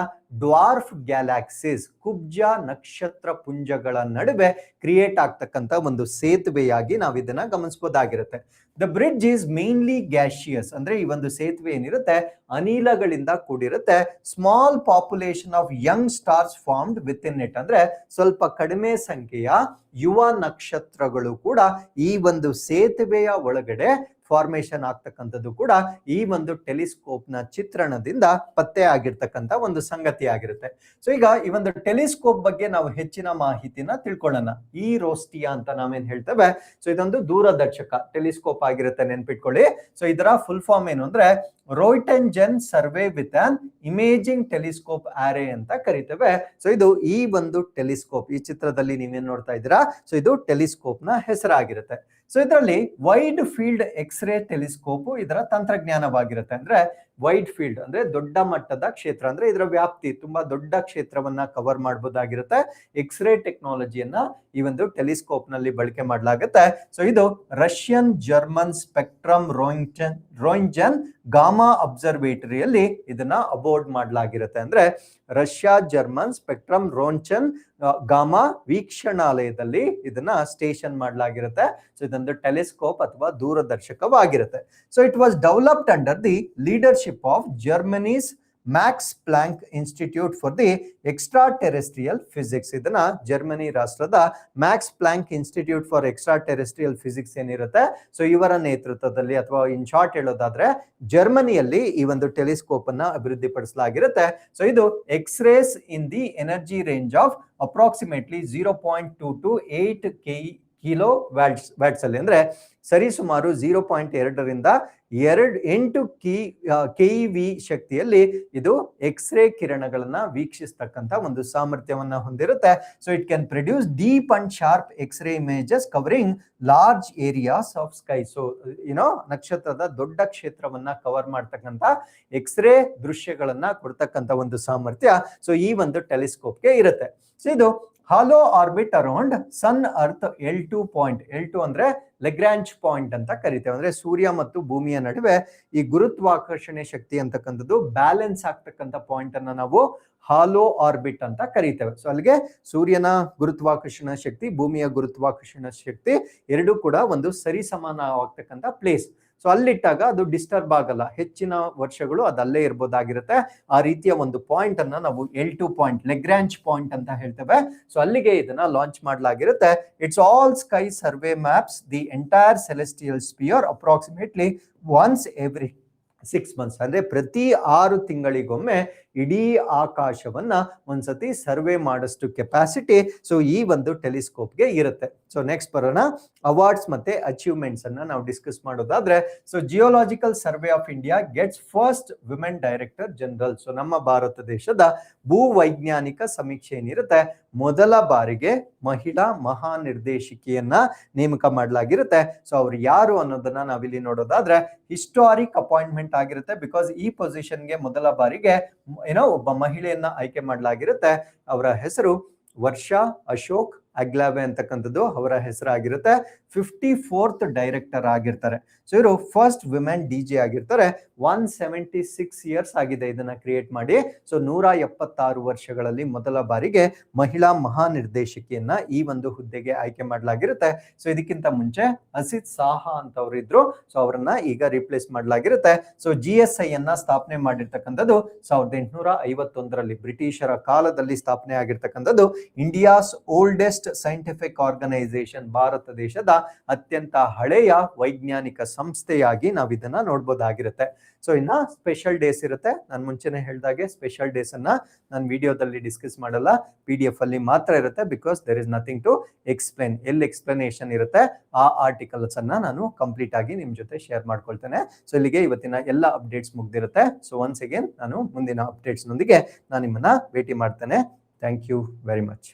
ಡ್ವಾರ್ಫ್ ಗ್ಯಾಲಾಕ್ಸೀಸ್, ಕುಬ್ಜ ನಕ್ಷತ್ರ ಪುಂಜಗಳ ನಡುವೆ ಕ್ರಿಯೇಟ್ ಆಗ್ತಕ್ಕಂಥ ಒಂದು ಸೇತುವೆಯಾಗಿ ನಾವು ಇದನ್ನ ಗಮನಿಸಬಹುದಾಗಿರುತ್ತೆ. The bridge is mainly gaseous, ಅಂದ್ರೆ ಈ ಒಂದು ಸೇತುವೆ ಏನಿರುತ್ತೆ ಅನಿಲಗಳಿಂದ ಕೂಡಿರುತ್ತೆ. Small population of young stars formed within it, ಅಂದ್ರೆ ಸ್ವಲ್ಪ ಕಡಿಮೆ ಸಂಖ್ಯೆಯ ಯುವ ನಕ್ಷತ್ರಗಳು ಕೂಡ ಈ ಒಂದು ಸೇತುವೆಯ ಒಳಗಡೆ ಫಾರ್ಮೇಶನ್ ಆಗ್ತಕ್ಕಂಥದ್ದು ಕೂಡ ಈ ಒಂದು ಟೆಲಿಸ್ಕೋಪ್ ನ ಚಿತ್ರಣದಿಂದ ಪತ್ತೆ ಆಗಿರ್ತಕ್ಕಂಥ ಒಂದು ಸಂಗತಿ ಆಗಿರುತ್ತೆ. ಸೊ ಈಗ ಈ ಒಂದು ಟೆಲಿಸ್ಕೋಪ್ ಬಗ್ಗೆ ನಾವು ಹೆಚ್ಚಿನ ಮಾಹಿತಿನ ತಿಳ್ಕೊಳ್ಳೋಣ. ಈ ರೋಸ್ಟಿಯಾ ಅಂತ ನಾವೇನ್ ಹೇಳ್ತೇವೆ, ಸೊ ಇದೊಂದು ದೂರದರ್ಶಕ ಟೆಲಿಸ್ಕೋಪ್ ಆಗಿರುತ್ತೆ, ನೆನ್ಪಿಟ್ಕೊಳ್ಳಿ. ಸೊ ಇದರ ಫುಲ್ ಫಾರ್ಮ್ ಏನು ಅಂದ್ರೆ Roentgen survey with an imaging telescope array ಅಂತ ಕರಿತೇವೆ. ಸೊ ಇದು ಈ ಒಂದು ಟೆಲಿಸ್ಕೋಪ್, ಈ ಚಿತ್ರದಲ್ಲಿ ನೀವೇನ್ ನೋಡ್ತಾ ಇದ್ದೀರಾ, ಸೊ ಇದು ಟೆಲಿಸ್ಕೋಪ್ ನ ಹೆಸರಾಗಿರುತ್ತೆ. ಸೊ ಇದರಲ್ಲಿ ವೈಡ್ ಫೀಲ್ಡ್ ಎಕ್ಸ್ರೇ ಟೆಲಿಸ್ಕೋಪ್ ಇದರ ತಂತ್ರಜ್ಞಾನವಾಗಿರುತ್ತೆ. ಅಂದ್ರೆ ವೈಡ್ ಫೀಲ್ಡ್ ಅಂದ್ರೆ ದೊಡ್ಡ ಮಟ್ಟದ ಕ್ಷೇತ್ರ, ಅಂದ್ರೆ ಇದರ ವ್ಯಾಪ್ತಿ ತುಂಬಾ ದೊಡ್ಡ ಕ್ಷೇತ್ರವನ್ನ ಕವರ್ ಮಾಡಬಹುದಾಗಿರುತ್ತೆ. ಎಕ್ಸ್ರೇ ಟೆಕ್ನಾಲಜಿಯನ್ನ ಈ ಒಂದು ಟೆಲಿಸ್ಕೋಪ್ ನಲ್ಲಿ ಬಳಕೆ ಮಾಡಲಾಗುತ್ತೆ. ಸೊ ಇದು Russian German spectrum Roentgen gamma ಅಬ್ಸರ್ವೇಟರಿಯಲ್ಲಿ ಇದನ್ನ ಅಬೋರ್ಡ್ ಮಾಡಲಾಗಿರುತ್ತೆ. ಅಂದ್ರೆ Russia German spectrum Roentgen gamma ವೀಕ್ಷಣಾಲಯದಲ್ಲಿ ಇದನ್ನ ಸ್ಟೇಷನ್ ಮಾಡಲಾಗಿರುತ್ತೆ. ಸೊ ಇದೊಂದು ಟೆಲಿಸ್ಕೋಪ್ ಅಥವಾ ದೂರದರ್ಶಕವಾಗಿರುತ್ತೆ. So it was developed under the leadership of Germany's Max Planck Institute for the extraterrestrial physics. ಇದನ್ನ ಜರ್ಮನಿ ರಾಷ್ಟ್ರದ Max Planck Institute for extraterrestrial physics ಏನಿರುತ್ತೆ, ಸೊ ಇವರ ನೇತೃತ್ವದಲ್ಲಿ, ಅಥವಾ ಇನ್ ಶಾರ್ಟ್ ಹೇಳೋದಾದ್ರೆ ಜರ್ಮನಿಯಲ್ಲಿ ಈ ಒಂದು ಟೆಲಿಸ್ಕೋಪ್ ಅನ್ನ ಅಭಿವೃದ್ಧಿಪಡಿಸಲಾಗಿರುತ್ತೆ. ಸೊ ಇದು X-rays in the energy range of approximately 0.2 to 8 kilo watts ಅಲ್ಲಿ, ಅಂದ್ರೆ ಸರಿಸುಮಾರು 0.2 8 ಕೆಇವಿ ಶಕ್ತಿಯಲ್ಲಿ ಇದು ಎಕ್ಸ್ರೇ ಕಿರಣಗಳನ್ನ ವೀಕ್ಷಿಸ್ತಕ್ಕಂಥ ಒಂದು ಸಾಮರ್ಥ್ಯವನ್ನ ಹೊಂದಿರುತ್ತೆ. So it can produce deep and sharp x ray images covering large areas of sky. So ನಕ್ಷತ್ರದ ದೊಡ್ಡ ಕ್ಷೇತ್ರವನ್ನ ಕವರ್ ಮಾಡ್ತಕ್ಕಂಥ ಎಕ್ಸ್ರೇ ದೃಶ್ಯಗಳನ್ನ ಕೊಡ್ತಕ್ಕಂಥ ಒಂದು ಸಾಮರ್ಥ್ಯ ಸೊ ಈ ಒಂದು ಟೆಲಿಸ್ಕೋಪ್ಗೆ ಇರುತ್ತೆ. ಸೊ ಇದು ಹಾಲೋ ಆರ್ಬಿಟ್ ಅರೌಂಡ್ ಸನ್ ಅರ್ತ್ L2 ಪಾಯಿಂಟ್, L2 ಅಂದ್ರೆ ಲೆಗ್ರಾಂಜ್ ಪಾಯಿಂಟ್ ಅಂತ ಕರಿತೇವೆ. ಅಂದ್ರೆ ಸೂರ್ಯ ಮತ್ತು ಭೂಮಿಯ ನಡುವೆ ಈ ಗುರುತ್ವಾಕರ್ಷಣೆ ಶಕ್ತಿ ಅಂತಕ್ಕಂಥದ್ದು ಬ್ಯಾಲೆನ್ಸ್ ಆಗ್ತಕ್ಕಂಥ ಪಾಯಿಂಟ್ ಅನ್ನ ನಾವು ಹಾಲೋ ಆರ್ಬಿಟ್ ಅಂತ ಕರಿತೇವೆ. ಸೊ ಅಲ್ಲಿಗೆ ಸೂರ್ಯನ ಗುರುತ್ವಾಕರ್ಷಣ ಶಕ್ತಿ, ಭೂಮಿಯ ಗುರುತ್ವಾಕರ್ಷಣ ಶಕ್ತಿ ಎರಡೂ ಕೂಡ ಒಂದು ಸರಿ ಸಮಾನವಾಗ್ತಕ್ಕಂಥ ಪ್ಲೇಸ್. ಸೊ ಅಲ್ಲಿಟ್ಟಾಗ ಅದು ಡಿಸ್ಟರ್ಬ್ ಆಗಲ್ಲ, ಹೆಚ್ಚಿನ ವರ್ಷಗಳು ಅದು ಅಲ್ಲೇ ಇರ್ಬೋದಾಗಿರುತ್ತೆ. ಆ ರೀತಿಯ ಒಂದು ಪಾಯಿಂಟ್ ಅನ್ನ ನಾವು L2 ಪಾಯಿಂಟ್, ಲೆಗ್ರಾಂಜ್ ಪಾಯಿಂಟ್ ಅಂತ ಹೇಳ್ತೇವೆ. ಸೊ ಅಲ್ಲಿಗೆ ಇದನ್ನ ಲಾಂಚ್ ಮಾಡಲಾಗಿರುತ್ತೆ. It's all sky survey maps the entire celestial sphere approximately once every 6 months, ಅಂದ್ರೆ ಪ್ರತಿ 6 ತಿಂಗಳಿಗೊಮ್ಮೆ ಇಡೀ ಆಕಾಶವನ್ನ ಒಂದ್ಸತಿ ಸರ್ವೆ ಮಾಡಷ್ಟು ಕೆಪಾಸಿಟಿ ಸೊ ಈ ಒಂದು ಟೆಲಿಸ್ಕೋಪ್ಗೆ ಇರುತ್ತೆ. ಸೊ ನೆಕ್ಸ್ಟ್ ಬರೋಣ, ಅವಾರ್ಡ್ಸ್ ಮತ್ತೆ ಅಚೀವ್ಮೆಂಟ್ಸ್ ಅನ್ನ ನಾವು ಡಿಸ್ಕಸ್ ಮಾಡೋದಾದ್ರೆ, so geological survey of India gets first women director general. So ನಮ್ಮ ಭಾರತ ದೇಶದ ಭೂ ವೈಜ್ಞಾನಿಕ ಸಮೀಕ್ಷೆ ಏನಿರುತ್ತೆ, ಮೊದಲ ಬಾರಿಗೆ ಮಹಿಳಾ ಮಹಾನಿರ್ದೇಶಕಿಯನ್ನ ನೇಮಕ ಮಾಡಲಾಗಿರುತ್ತೆ. ಸೊ ಅವ್ರು ಯಾರು ಅನ್ನೋದನ್ನ ನಾವಿಲ್ಲಿ ನೋಡೋದಾದ್ರೆ ಹಿಸ್ಟಾರಿಕ್ ಅಪಾಯಿಂಟ್ಮೆಂಟ್ ಆಗಿರುತ್ತೆ. ಬಿಕಾಸ್ ಈ ಪೊಸಿಷನ್ಗೆ ಮೊದಲ ಬಾರಿಗೆ ಒಬ್ಬ ಮಹಿಳೆಯನ್ನ ಆಯ್ಕೆ ಮಾಡಲಾಗಿರುತ್ತೆ. ಅವರ ಹೆಸರು ವರ್ಷಾ ಅಶೋಕ್ ಅಗ್ಲಾವೆ ಅಂತಕ್ಕಂಥದ್ದು ಅವರ ಹೆಸರಾಗಿರುತ್ತೆ. 54th ಡೈರೆಕ್ಟರ್ ಆಗಿರ್ತಾರೆ. ಸೊ ಇವರು ಫಸ್ಟ್ ವಿಮೆನ್ DJ ಆಗಿರ್ತಾರೆ. 176 ಇಯರ್ಸ್ ಆಗಿದೆ ಇದನ್ನ ಕ್ರಿಯೇಟ್ ಮಾಡಿ. ಸೊ 176 ವರ್ಷಗಳಲ್ಲಿ ಮೊದಲ ಬಾರಿಗೆ ಮಹಿಳಾ ಮಹಾನಿರ್ದೇಶಕಿಯನ್ನ ಈ ಒಂದು ಹುದ್ದೆಗೆ ಆಯ್ಕೆ ಮಾಡಲಾಗಿರುತ್ತೆ. ಸೊ ಇದಕ್ಕಿಂತ ಮುಂಚೆ ಅಸಿತ್ ಸಾಹಾ ಅಂತವ್ರು ಇದ್ರು. ಸೊ ಅವರನ್ನ ಈಗ ರಿಪ್ಲೇಸ್ ಮಾಡಲಾಗಿರುತ್ತೆ. ಸೊ GSI ಅನ್ನ ಸ್ಥಾಪನೆ ಮಾಡಿರ್ತಕ್ಕಂಥದ್ದು 1851ರಲ್ಲಿ ಬ್ರಿಟಿಷರ ಕಾಲದಲ್ಲಿ ಸ್ಥಾಪನೆ ಆಗಿರ್ತಕ್ಕಂಥದ್ದು. India's oldest scientific organisation, Bharat ದೇಶದ ಅತ್ಯಂತ ಹಳೆಯ ವೈಜ್ಞಾನಿಕ ಸಂಸ್ಥೆಯಾಗಿ ನಾವು ಇದನ್ನ ನೋಡ್ಬೋದಾಗಿರುತ್ತೆ. ಸೊ ಇನ್ನ ಸ್ಪೆಷಲ್ ಡೇಸ್ ಇರುತ್ತೆ. ನಾನು ಮುಂಚೆನೆ ಹೇಳ್ದಾಗೆ ಸ್ಪೆಷಲ್ ಡೇಸ್ ಅನ್ನ ನಾನು ವಿಡಿಯೋದಲ್ಲಿ ಡಿಸ್ಕಸ್ ಮಾಡಲ್ಲ, PDF ಅಲ್ಲಿ ಮಾತ್ರ ಇರುತ್ತೆ. Because there is nothing to explain. ಎಲ್ಲಿ ಎಕ್ಸ್ಪ್ಲನೇಷನ್ ಇರುತ್ತೆ ಆ ಆರ್ಟಿಕಲ್ಸ್ ಅನ್ನ ನಾನು ಕಂಪ್ಲೀಟ್ ಆಗಿ ನಿಮ್ ಜೊತೆ ಶೇರ್ ಮಾಡ್ಕೊಳ್ತೇನೆ. ಸೊ ಇಲ್ಲಿಗೆ ಇವತ್ತಿನ ಎಲ್ಲ ಅಪ್ಡೇಟ್ಸ್ ಮುಗ್ದಿರುತ್ತೆ. ಸೊ ಒನ್ಸ್ ಅಗೇನ್ ನಾನು ಮುಂದಿನ ಅಪ್ಡೇಟ್ಸ್ ನೊಂದಿಗೆ ನಾನು ನಿಮ್ಮನ್ನ ಭೇಟಿ ಮಾಡ್ತೇನೆ. Thank you very much.